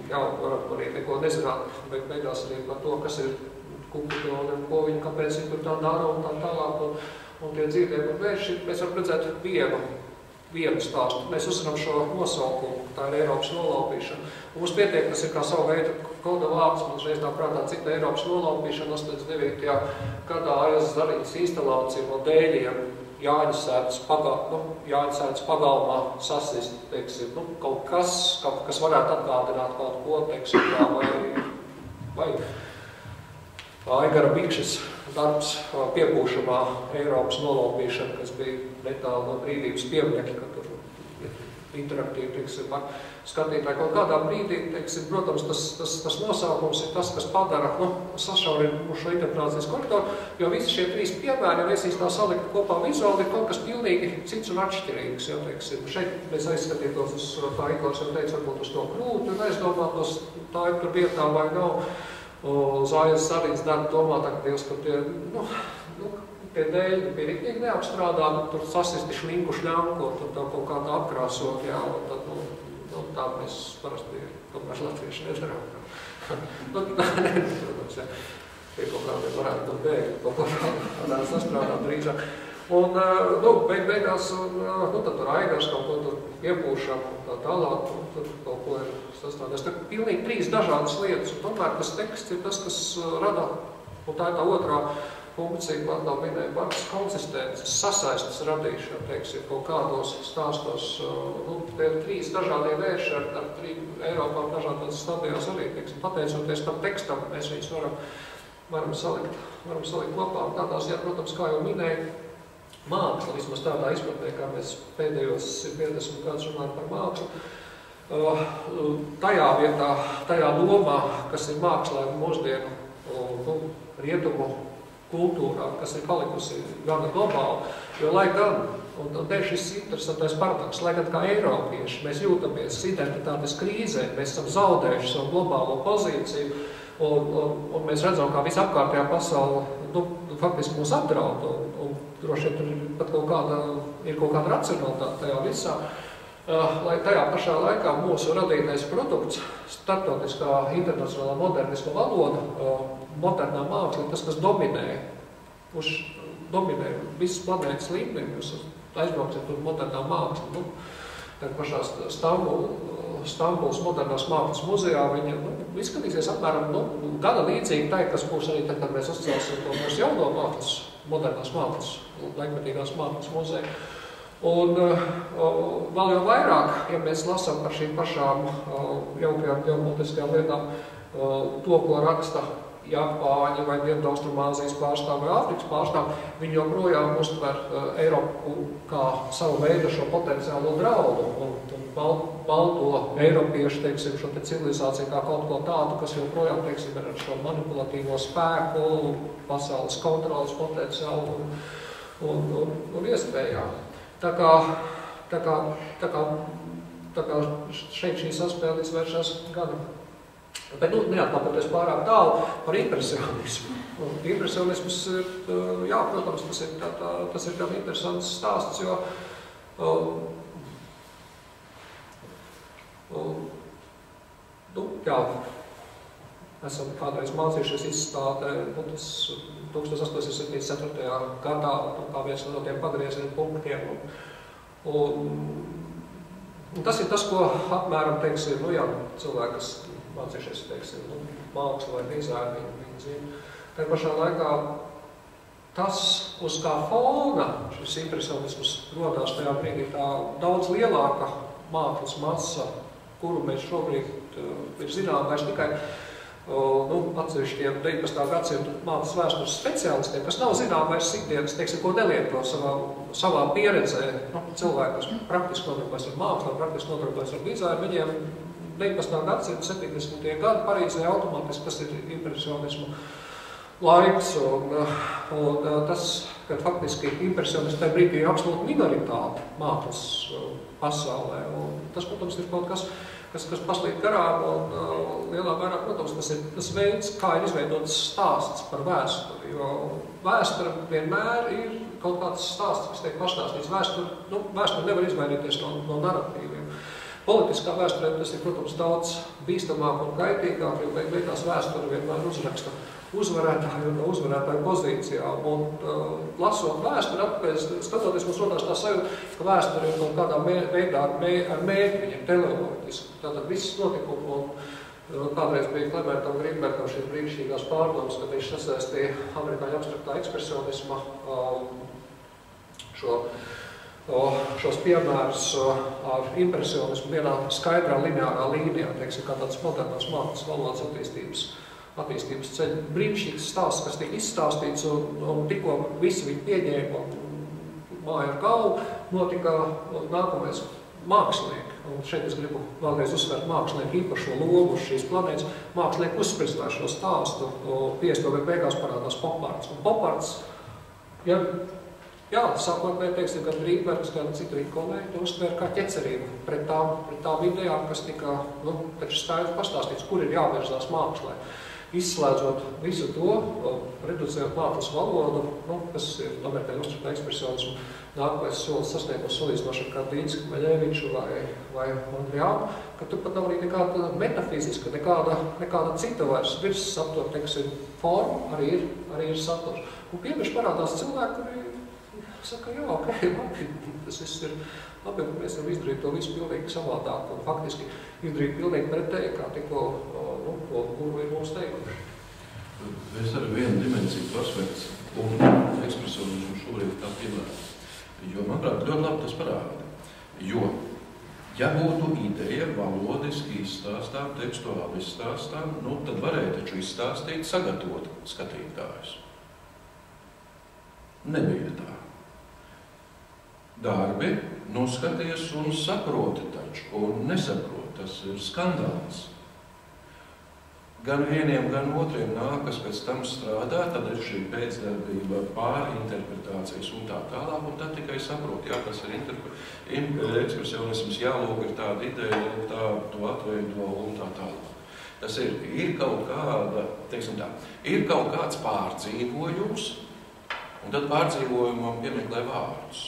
varam arī neko nezināt, bet beigās arī par to, kas ir Kupidoni un ko viņi, kāpēc viņi tur tā dara un tā tālāk, un tie dzīvnieki un vērši, mēs varam redzēt vienu stāstu. Mēs uzzinām šo nosaukumu, tā ir Eiropas nolaupīšana. Mums pietiek, tas ir kā savu veidu koda vārds, mums reiz tā prātā cita Eiropas nolaupīšana 89. gadā Aijas Zariņas instalācija no dēļiem Jāņasētas pagalmā sasist, teiksim, kaut kas varētu atgādināt kaut ko, teiksim, vai Aigara Bikšas darbs piepūšamā Eiropas nolaupīšana, kas bija netālu no brīvības pieminekļa, ka tur interaktīvi, teiksim, skatītāji kaut kādā brīdī, teiksim, protams, tas nosaukums ir tas, kas padara, sašaurina šo interpretācijas koridoru, jo visi šie trīs piemēri, ja es tā saliktu kopā vizuāli, ir kaut kas pilnīgi cits un atšķirīgs, jo, teiksim, šeit mēs aizskatītos uz tā Iglārs jau teica, varbūt uz to krūti un aizdomātos, tā ir tur vietā vai nav. Uz Aijas Zariņas darbu domātākties, ka tie dēļi bija riktīgi neapstrādāti, tur sasisti šlinku šļankot, tur tā kaut kādā apkrāsot, jā, un tad, tā mēs parasti tomēr latvieši nedarām. Protams, jā, pie kaut kādiem varētu būt bēgļi, kaut kādā sastrādāt drīzāk. Un, beigās, tad tur Aigars kaut ko tur piepūšam un tā tālāk, un tur kaut ko ir sastādēs. Tur pilnīgi trīs dažādas lietas, un tomēr tas teksts ir tas, kas rada, un tā ir tā otrā funkcija, kā tā minēja Barts, konsistences, sasaistes radīšana, teiksim, kaut kādos stāstos. Tie ir trīs dažādie vērši ar Eiropā dažādās stadijās arī, teiksim, pateicoties tam tekstam, mēs viņus varam salikt kopā. Tādās, jā, protams, kā jau minēju, māksla, vismaz tādā izpratnē, kā mēs pēdējos 50 gadus runājam par mākslu, tajā vietā, tajā lomā, kas ir mākslā mūsdienu rietumu kultūrā, kas ir palikusi gana globāli, jo lai gan, un te šis interesantais paradoks, lai gan kā eiropieši mēs jūtamies identitātes krīzē, mēs esam zaudējuši savu globālo pozīciju, un mēs redzam, kā visapkārtējā pasaule, faktiski mūs apdraud, un droši vien tur ir kaut kāda racionalitāte tajā visā, lai tajā pašā laikā mūsu radītais produkts, starptautiskā internacionālā modernisma valoda, modernā māksla, tas, kas dominē visas planētas līmenī, jūs aizbrauksiet uz modernā māksla, tā pašā Stambulas modernās mākslas muzejā, viņa izskatīsies apmēram gana līdzīgi tai, kas būs arī tad, kad mēs uzcelsim to mūsu jauno mākslas, modernās mākslas, laikmetīgās mākslas muzeju. Un vēl jau vairāk, ja mēs lasām par šīm pašām jaukajām ģeopolitiskajām lietām, to, ko raksta Japāņi vai Dienvidaustrumāzijas pārstāvi vai Āfrikas pārstāvi, viņi joprojām uztver Eiropu kā savu veidu šo potenciālo draudu un balto eiropiešu, teiksim, šo te civilizāciju kā kaut ko tādu, kas joprojām, teiksim, ir ar šo manipulatīvo spēku, pasaules kontrolas potenciālu un iespējām. Tā kā šeit šī saspēle izvēršas Bet, neatkāpjoties pārāk tālu par impresionismu. Impresionisms ir, jā, protams, tas ir gan interesants stāsts, jo jā, esam kādreiz mācījušies izstādē, tas 1874. gadā, kā viens no tiem pagrieziena punktiem. Un tas ir tas, ko apmēram, teiksim, jā, cilvēki, kas mācījušies, teiksim, mākslu vai dizainu, viņi zina. Tā pašā laikā tas, uz kā fona šis impresionisms rodās tajā brīdī, tā daudz lielāka mākslas masa, kuru mēs šobrīd ir zinām vairs tikai atsevišķiem 19. gadsimtu mākslas vēstures speciālistiem, kas nav zinām vairs ikdienas, teiksim, ko nelieto savā pieredzē. Cilvēki, kas praktiski nodarbojas ar mākslu, praktiski nodarbojas ar dizainu, viņiem 19. gadsimta 70. gadi Parīzē automātiski, kas ir impresionismu laiks, un tas, ka faktiski impresionismu tajā brīdī ir absolūta minoritāte mākslas pasaulē. Un tas, protams, ir kaut kas paslīd garām, un lielā mērā, protams, tas ir tas veids, kā ir izveidots stāsts par vēsturi, jo vēsture vienmēr ir kaut kāds stāsts, kas tiek pastāstīts. Vēsture nevar izvairīties no narratīviem. Politiskā vēsturē tas ir, protams, daudz bīstamāk un kaitīgāk, jo beigās vēsture vienmēr uzraksta uzvarētāju un uzvarētāju pozīcijā. Un lasot vēsturi atpēc, skatoties, mums rodās tā sajūta, ka vēsture ir kaut kādā veidā ar mērķi, viņiem teleoloģiski. Tātad viss notikumi, un kādreiz bija Klementam Grīnbergam šīs brīnišķīgās pārdomas, kad viņš sasaistīja amerikāņu abstraktā ekspresionisma šos piemērus ar impresionismu vienā skaidrā lineārā līnijā, teiksim, kā tāds modernās mākslas valodas attīstības ceļa. Brīnišķīgs stāsts, kas tika izstāstīts, un tikko visi viņi pieņēma māju ar galvu, notika nākamais mākslinieki. Un šeit es gribu vēlreiz uzsvērt mākslinieku īpašo lomu uz šīs planētas. Mākslinieki uzspristā šo stāstu, 50. gadu beigās parādās Popards. Un Popards, sākotnēji, teiksim, gan Grīnbergs, gan citu viņa kolēģi to uztvēra kā ķecerību pret tām idejām, kas tika, taču skaidri pastāstīts, kur ir jāvērzās mākslē. Izslēdzot visu to, reducējot mākslas valodu, kas ir amerikāņu abstraktā ekspresionismu, nākamais solis sasniegums salīdzinoši ar Kandīnsku, Maļeviču vai Mondriānu, ka tur pat nav arī nekāda metafiziska, nekāda cita vairs virs satura, teiksim, forma arī ir saturs. Un pieviši parādās cilvēki, kuri saka, jā, labi, tas viss ir labi, un mēs varam izdarīt to visu pilnīgi savādāk un faktiski izdarīt pilnīgi pretēji, kā tikko kuru ir mums teikuši. Es arī vienu dimensiju pasvērts un ekspresionismu šobrīd kā piemēru. Jo, manuprāt, ļoti labi tas parāda. Jo, ja būtu ideja valodiski izstāstām, tekstuāli izstāstām, tad varēja taču izstāstīt, sagatavot skatītājus. Nebija tā. Darbi noskaties un saproti taču, un nesaprot. Tas ir skandāls. Gan vieniem, gan otriem nākas pēc tam strādāt, tad ir šī pēcdarbība, pārinterpretācijas un tā tālāk, un tad tikai saprot, jā, tas ir ekspresionisms, jālūk ir tāda ideja, tā to atveido un tā tālāk. Tas ir kaut kāda, teiksim tā, ir kaut kāds pārdzīvojums, un tad pārdzīvojumam piemeklē vārdus.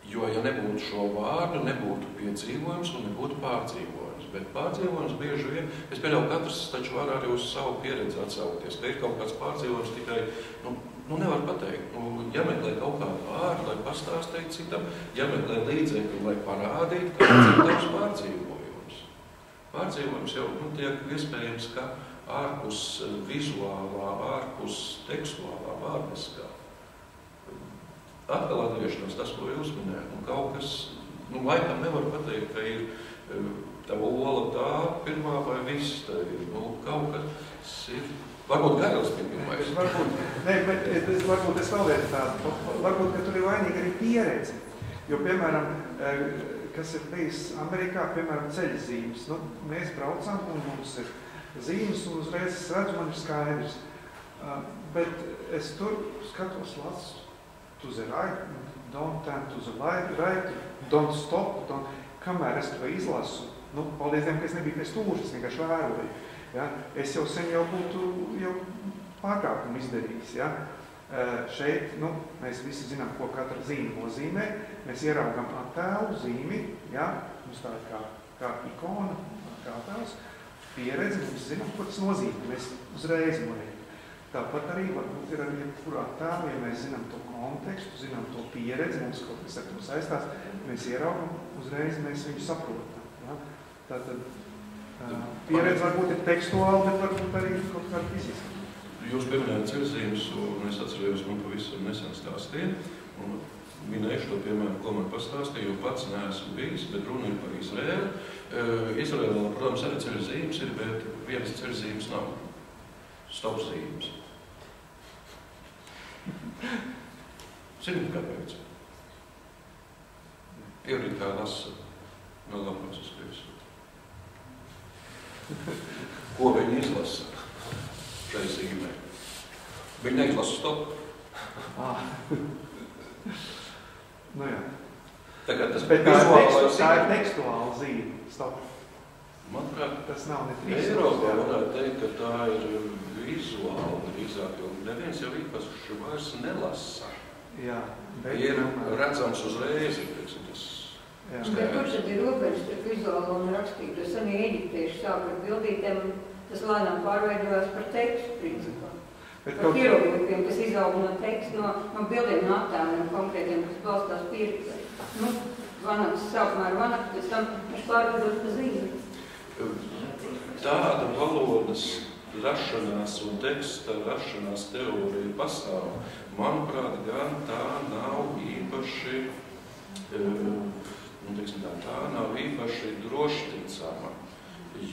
Jo, ja nebūtu šo vārdu, nebūtu piedzīvojums un nebūtu pārdzīvojums. Bet pārdzīvojums bieži vien, es pieļauju, katrs taču var arī uz savu pieredzi atsaukties, ka ir kaut kāds pārdzīvojums tikai, nevar pateikt. Jāmeklē kaut kādu vārdu, lai pastāstītu citam, jāmeklē līdzekļu, lai parādītu, ka citams pārdzīvojums. Pārdzīvojums jau tiek iespējams, ka ārpus vizuālā, ārpus tekstuālā, vārdiskā. Atkal atgriešanās tas, ko jūs minējāt, kaut kas, laikam nevar pateikt, ka ir tā ola tā pirmā vai viss, tā ir, kaut kas ir, varbūt Gailis bija pirmais. Varbūt es vēl vienu tādu, varbūt, ka tur ir vainīga arī pieredze, jo, piemēram, kas ir bijis Amerikā, piemēram, ceļzīmes, mēs braucam un mums ir zīmes un uzreiz es redzu, man ir skaidrs, bet es tur skatos, lasu, to the right, don't turn to the right, don't stop, kamēr es to izlasu, Nu, paldies Dievam, ka es nebiju pie stūras, es vienkārši vēroju. Ja? Es jau sen jau būtu pārkāpumu izdarījis. Ja? Šeit, nu, mēs visi zinām, ko katra zīme nozīmē. Mēs ieraugam attēlu, zīmi, ja? Mums tā ir kā ikona, kā attēls, pieredzi, mums zinām, ko tas nozīmē. Mēs uzreiz morējam. Tāpat arī varbūt ir arī jebkurā attēlu, ja mēs zinām to kontekstu, zinām to pieredzi, mums kaut kas ar to saistās, mēs ieraugam, uzreiz mēs viņu saprotam. Ja? Tātad pieredze varbūt ir tekstuāli, bet varbūt arī kaut kā fiziski. Jūs pieminējāt ceļzīmes, un es atcerējos, man pavisam nesen stāstīja, un minēšu to piemēru, ko man pastāstīja, jo pats neesmu bijis, bet runa ir par Izraēlu. Izraēlā, protams, arī ceļzīmes ir, bet vienas ceļzīmes nav. Stopzīmes. Ziniet, kāpēc? Ievrītā lasa no labās uz Kristu. Ko viņi izlasa šai zīmē? Viņi neizlasa stop. Nu jā. Tagad tas bet tā ir tekstuāla zīme. Stop. Manuprāt, tas nav ne Eiropā varētu teikt, ka tā ir vizuāla drīzāk, jo neviens jau īpaši vairs nelasa. Jā, bet ir redzams uzreiz, teiksim, tas skaidrs. Bet tur tad ir robežas starp vizuālo un rakstību. Tas arī eģiptieši sāk ar bildītēm, tas lēnām pārveidojās par tekstu, principā. Par hieroglifiem, kas izaug no teksta, no bildiem, no attēliem konkrētiem, kas balstās pieredzē. Nu, vanaks sākumā ar vanaku, pēc tam viņš pārveidot pa zīmi. Tāda valodas rašanās un teksta rašanās teorija pastāv. Manuprāt, gan tā nav īpaši, tā nav īpaši drošticama,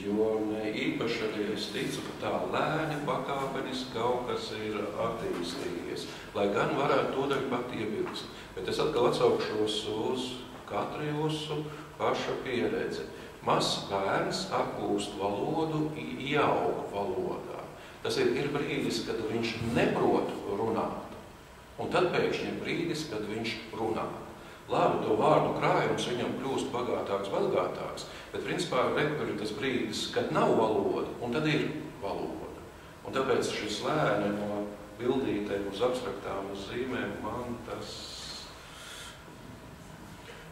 jo ne īpaši arī es ticu, ka tā lēni pakāpeniski kaut kas ir attīstījies, lai gan varētu to daļu pat iebilst. Bet es atkal atsaukšos uz katru jūsu paša pieredzi. Mazs bērns apgūst valodu, ieaug valodā. Tas ir brīdis, kad viņš neprot runāt. Un tad pēkšņi ir brīdis, kad viņš runā. Labi, to vārdu krājums viņam kļūst bagātāks, bet principā ir tas brīdis, kad nav valoda, un tad ir valoda. Un tāpēc šis lēni no bildītēm uz abstraktām, uz zīmēm, man tas...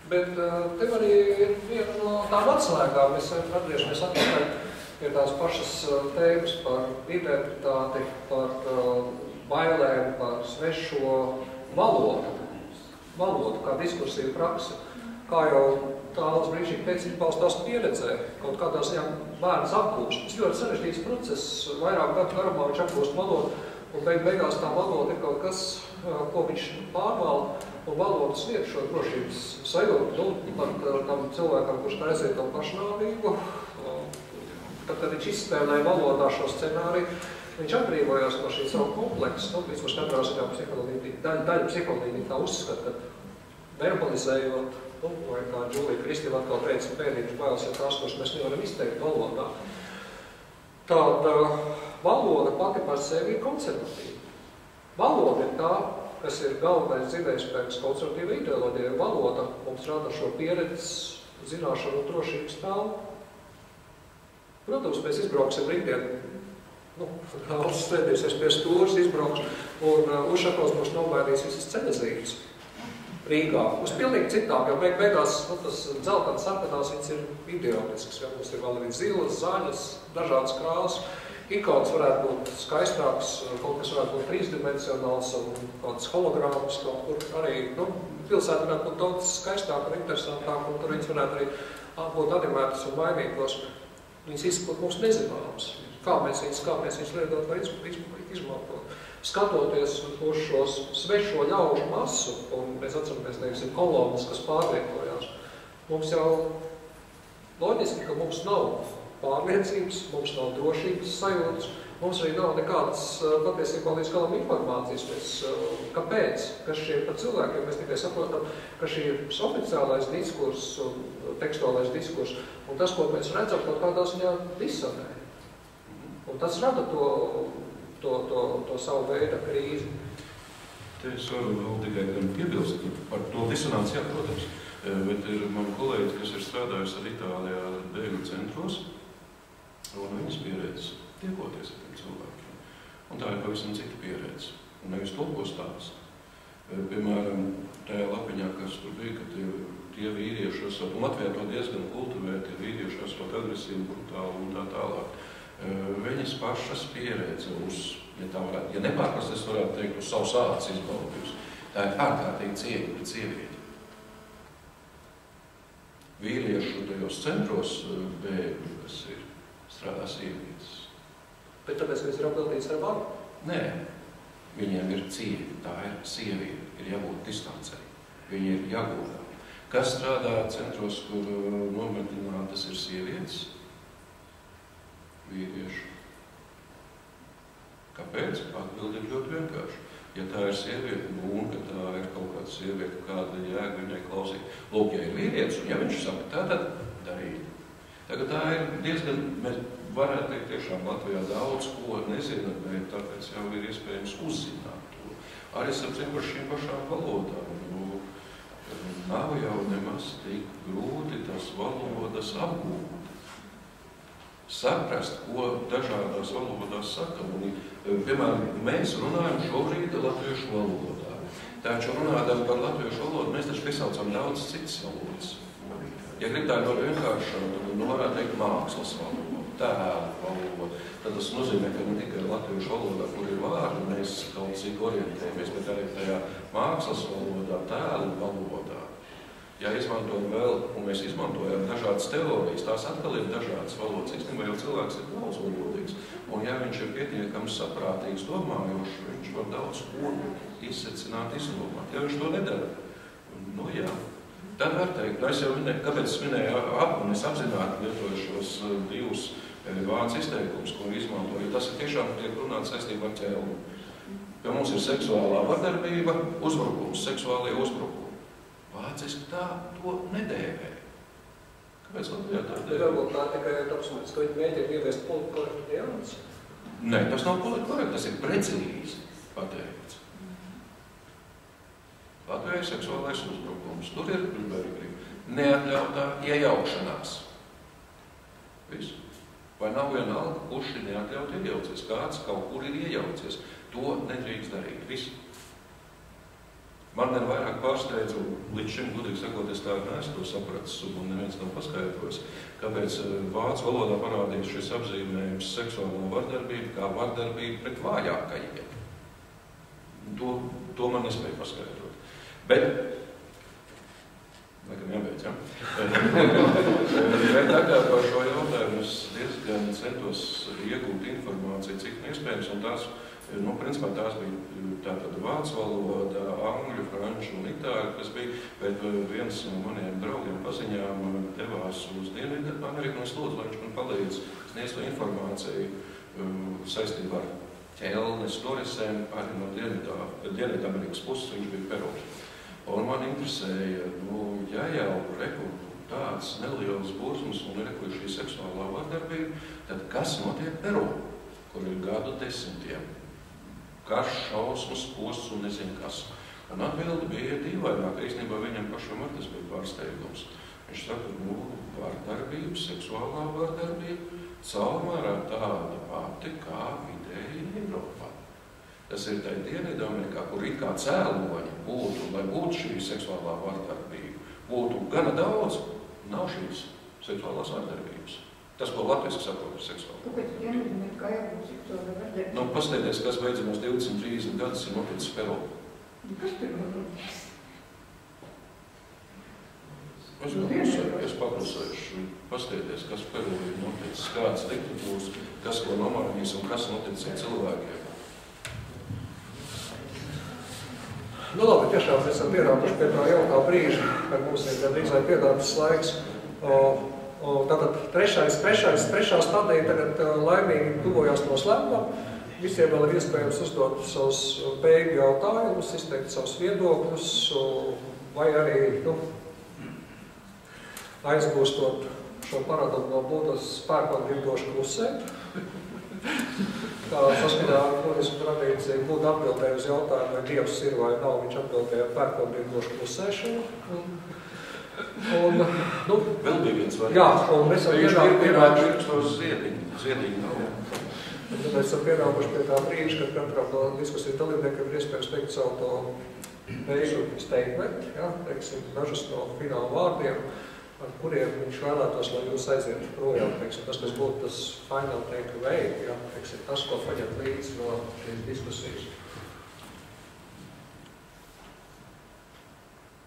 Bet tev arī ir viena no tām atslēgām. Mēs atgriežamies atpakaļ pie tās pašas tēmas par identitāti, par bailēm, par svešo valodu. Valodu kā diskusiju praksi. Kā jau tādas brīžīgi pēc balstās pieredzē, kaut kādā ziņā bērns apgūst. Tas ļoti sarežģīts process, vairāk gadu garumā viņš apgūst valodu, un beigās tā valoda ir kaut kas, ko viņš pārvalda. Un valodas sniedz šo drošības sajūtu, pat tam cilvēkam, kurš taisīja tam pašnāvību, tad, kad viņš izspēlēja valodā šo scenāriju, viņš atbrīvojās no šī savu kompleksu. Vismaz katrā ziņā daļa psiholoģija tā uzskata, ka verbalizējot, vai kā Džulija Kristīva atkal teica, bērnības bailes ir tās, kuras mēs nevaram izteikt valodā. Tāda valoda pati par sevi ir konservatīva. Valoda ir tā, kas ir galvenais dzinējspēks konservatīva ideoloģija. Valoda mums rada šo pieredzes, zināšanu un drošības telpu. Protams, mēs izbrauksim rītdien, Alts sēdīsies pie stūras, izbrauks, un Ušakovs mums nomainīs visas ceļazīmes Rīgā. Uz pilnīgi citām, jo beigās tas dzeltens sarkanās, viņas ir idiotisks. Mums ir vēl arī zilas, zaļas, dažādas krāsas. Ikonas varētu būt skaistāks, kaut kas varētu būt trīsdimensionāls un kāds hologrāms, kaut kur arī, pilsēta varētu būt daudz skaistāk un interesantāk, un tur viņas varētu arī būt animētas un mainītos. Viņas izskatīt mums nezināmas. Kā mēs viņas lietot vai izmantot. Skatoties uz šos svešo ļaužu masu, un mēs atceramies, teiksim, kolonas, kas pārvietojās, mums jau loģiski, ka mums nav pārliecības, mums nav drošības sajūtas, mums arī nav nekādas patiesībā līdz galam informācijas. Kāpēc? Kas šie ir par cilvēkiem? Mēs tikai saprotam, ka šī ir oficiālais diskurss un tekstuālais diskurss, un tas, ko mēs redzam, kaut kādā ziņā disonē. Un tas rada to savu veidu krīzi. Te es varu vēl tikai piebilst par to disonāciju, protams. Bet ir mani kolēģi, kas ir strādājusi ar Itālijā bēgļu centros, un viņas pieredzes tiekoties ar tiem cilvēkiem. Un tā ir pavisam cita pieredze. Un nevis to, ko stāst. Piemēram, tajā lapiņā, kas tur bija, ka tie vīrieši esot, un Latvijā to diezgan kultivē, tie vīrieši esot agresīvi, brutāli un tā tālāk. Viņas pašas pieredze uz, ja tā varētu, ja nepārprast, es varētu teikt, uz savu sācis izbaudījusi. Tā ir ārkārtīgi cieņa pret sievieti. Vīriešu tajos centros bēgļu, kas ir strādā sievietes. Bet tāpēc viņas ir apveltītas ar varu? Nē, viņiem ir cieņa, tā ir sieviete, ir jābūt distancei, viņi ir jāgūdā. Kas strādā centros, kur nometinātas ir sievietes? Vīrieši. Kāpēc? Atbildi ir ļoti vienkārši. Ja tā ir sieviete, un ka tā ir kaut kāda sieviete, kāda jēga viņai klausīt. Lūk, ja ir vīrietis, un ja viņš saka, tā tad darīt. Tagad tā ir diezgan, mēs varētu teikt tiešām Latvijā daudz ko nezināt, bet tāpēc jau ir iespējams uzzināt to. Arī sapcien par šīm pašām valodām. Nav jau nemaz tik grūti tas valodas apgūt. Saprast, ko dažādās valodās saka. Un, piemēram, mēs runājam šobrīd latviešu valodā. Taču runājot par latviešu valodu, mēs taču piesaucam daudz citas valodas. Ja grib tā ļoti vienkārši, tad varētu teikt mākslas valoda, tēlu valoda. Tad tas nozīmē, ka ne tikai latviešu valodā, kur ir vārdi, mēs kaut cik orientējamies, bet arī tajā mākslas valodā, tēlu valodā. Ja izmantojam vēl, un mēs izmantojam dažādas teorijas, tās atkal ir dažādas valodas. Īstenībā jau cilvēks ir daudzvalodīgs. Un ja viņš ir pietiekams saprātīgs, domājošs, viņš var daudz ko izsecināt, izdomāt. Ja viņš to nedara, nu jā, tad var teikt. Es jau minēju, kāpēc es minēju un es apzināti lietoju šos divus vārds izteikumus, ko izmantoju. Tas ir tiešām tiek runāts saistībā ar ķēlumu. Jo mums ir seksuālā vardarbība, uzbrukums, seksuālie uzbrukumi. Vāciski tā to nedēvē. Kāpēc Latvijā tā dēvē? Varbūt tā tikai tāpēc, ka viņi mēģina ieviest politkorektu nianses. Nē, tas nav politkorekti, tas ir precīzi pateikts. Latvijā ir seksuālais uzbrukums. Tur ir neatļautā iejaukšanās. Visu. Vai nav vienalga, kurš ir neatļaut iejaucies? Kāds kaut kur ir iejaucies. To nedrīkst darīt. Visu. Man ir vairāk pārsteidzu, līdz šim, gudīgi sakot, es tā neesmu to sapratis, un neviens nav paskaidros, kāpēc vācu valodā parādīs šis apzīmējums seksuālo vardarbību kā vardarbību pret vājākajiem. To man nespēja paskaidrot. Bet, laikam jābeidz, ja? Bet tā kā par šo jautājumu es diezgan centos iegūt informāciju, cik neiespējams, un tās principā tās bija tātad vācu valoda, angļu, franču un itāļu, kas bija, bet viens no maniem draugiem paziņām devās uz Dienvidu Ameriku, un es lūdzu, lai viņš man palīdz sniegt to informāciju saistībā ar ķelnes norisēm, arī no Dienvidu Amerikas puses, viņš bija Peru. Un man interesēja, ja jau tāds neliels bursmas un reku šī seksuālā vardarbība, tad kas notiek Peru, kur ir gadu desmitiem? Karš, šausmas, posts un nezinu kas. Un atbildi bija dīvaināk, īstenībā viņam pašam ar tas bija pārsteigums. Viņš saka, vardarbība, seksuālā vardarbība, caurmērā tāda pati kā vidēji Eiropā. Tas ir tai Dienvidamerikā, kur it kā cēloņi būtu, lai būtu šī seksuālā vardarbība, būtu gana daudz, nav šīs seksuālās vardarbības. Tas, ko latviski saprot, ir seksuāli. Kāpēc Dienvidamerikā jābūt seksuālā vardarbība? Paskatieties, kas beidzamos 20-30 gadus ir noticis Peru. Kas tur noticis? Es paklusēšu. Paskatieties, kas Peru ir noticis, kāds diktatūrs, kas ko nomainīs un kas noticis ar cilvēkiem. Nu labi, tiešām mēs esam pienākuši pie tā jautā brīža, kad mums ir gandrīz vai pienācis laiks. Tātad trešā stadija tagad laimīgi tuvojās noslēgumam. Visiem vēl ir iespējams uzdot savus beigu jautājumus, izteikt savus viedokļus, vai arī aizgūstot šo paradumu no Budas pērkona grimdoša klusēt. Kā saskaņā ar budismu tradīciju Buda atbildēja uz jautājumu, vai Dievs ir vai nav, viņš atbildēja pērkona grimdoša klusēšanu. Un, nu, vēl bija viens variants. Jā, un mēs esam pienākuši ziedīgi nav. Mēs esam pienākuši pie tā brīža, kad katram no diskusiju dalībniekiem ir iespējams teikt savu to beigu statement, ja, teiksim, dažas no fināla vārdiem, ar kuriem viņš vēlētos, lai jūs aizietu projām, teiksim, tas, kas būtu tas final takeaway, ja, teiksim, tas, ko paņemt līdzi no šīs diskusijas.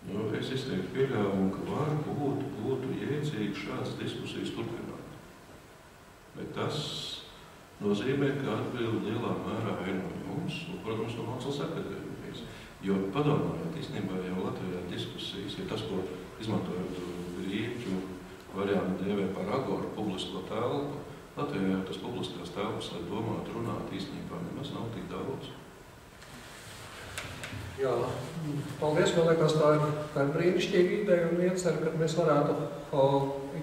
Nu, es izteikti pieļauju, ka varbūt būtu jēdzīgi šādas diskusijas turpināt. Bet tas nozīmē, ka atbildi lielā mērā ir no jums, un, protams, no Mākslas akadēmijas. Jo padomājot, īstenībā jau Latvijā diskusijas ir tas, ko izmantojot grieķu variantu dēvē par agoru publisko telpu. Latvijā jau tas publiskās telpas, lai domāt, runāt, īstenībā nemaz nav tik daudz. Jā, paldies, man liekas, tā ir brīnišķīga ideja un iecer, ka mēs varētu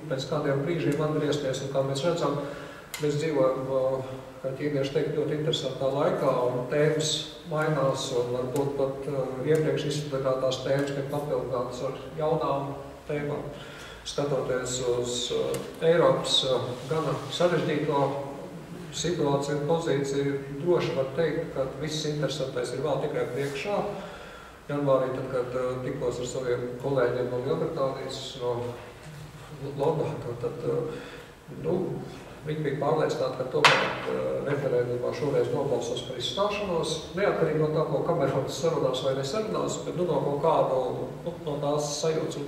pēc kādiem brīžiem atgriezties, un kā mēs redzam, mēs dzīvojam, kā ķīnieši teikt, ļoti interesantā laikā, un tēmas mainās, un varbūt pat iepriekš izstrādātās tēmas tiek papildinātas ar jaunām tēmām. Skatoties uz Eiropas gana sarežģīto situāciju un pozīciju, droši var teikt, ka viss interesantais ir vēl tikai priekšā. Janvārī, tad, kad tikos ar saviem kolēģiem no Lielbritānijas, no Londona, tad viņi bija pārliecināti, ka tomēr referendumā šoreiz nobalsos par izstāšanos, neatkarīgi no tā, ko Kamerons sarunās vai nesarunās, bet no kaut kādu no tās sajūtas.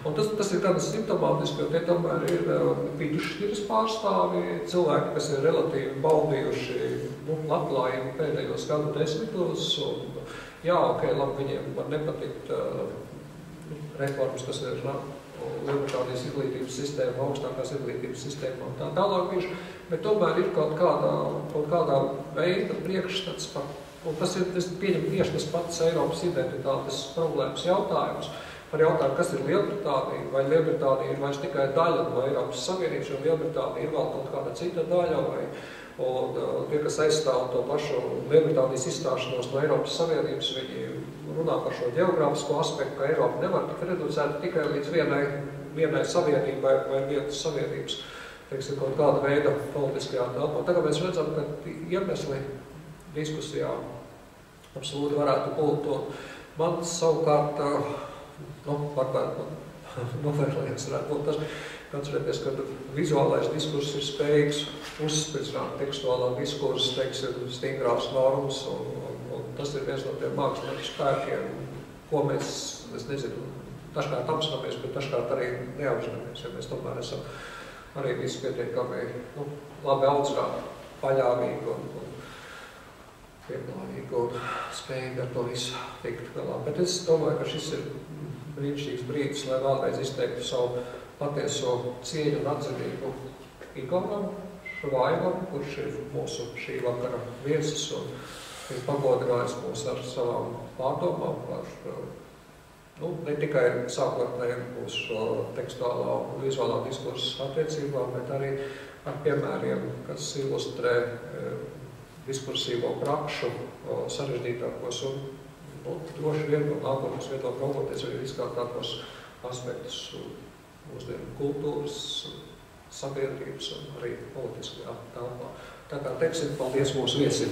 Un tas ir gan simptomātiski, jo tie tomēr ir vidusšķiras pārstāvi, cilvēki, kas ir relatīvi baudījuši labklājību pēdējos gadu desmitos. Un, jā, ok, labi, viņiem var nepatikt reformas, kas ir Lielbritānijas izglītības sistēma, augstākās izglītības sistēma un tā tālāk viņš, bet tomēr ir kaut kādā veida priekšstats par, un tas ir, es pieņemu tieši tas pats Eiropas identitātes problēmas jautājums. Par jautājumu, kas ir Lielbritānija, vai Lielbritānija ir vairs tikai daļa no Eiropas Savienības, jo Lielbritānija ir vēl kaut kāda cita daļa, un tie, kas aizstāv to pašu Lielbritānijas izstāšanos no Eiropas Savienības, viņi runā par šo ģeogrāfisko aspektu, ka Eiropa nevar tik reducēta tikai līdz vienai savienībai vai vienas savienības, teiksim, kaut kāda veida politiskajā telpā. Tagad mēs redzam, ka iemesli diskusijā absolūti varētu būt, un man savukārt varbūt novēlējums varētu būt tas, atcerēties, ka vizuālais diskurss ir spējīgs uzspridzināt tekstuālā diskursa, teiksim, stingrās normas, un tas ir viens no tiem mākslinieku spēkiem, ko mēs, es nezinu, dažkārt apzināmies, bet dažkārt arī neapzināmies, ja mēs tomēr esam arī visi pietiekami labi audzināti, paļāvīgi un pieklājīgi un spējīgi ar to visu tikt galā. Bet es domāju, ka šis ir brīnišķīgs brīdis, lai vēlreiz izteiktu savu patieso cieņu un atzinību Igoram Švaivam, kurš ir mūsu šī vakara viesis un ir pagodinājis mūs ar savām pārdomām par ne tikai sākotnēji mūsu šo tekstuālā un vizuālā diskursa attiecībām, bet arī ar piemēriem, kas ilustrē diskursīvo prakšu sarežģītākos un droši vien no nākotnes viedokļa raugoties arī izkārtākos aspektus mūsdienu kultūras, sabiedrības un arī politiskajā telpā. Tā kā teiksim, paldies mūsu viesiem!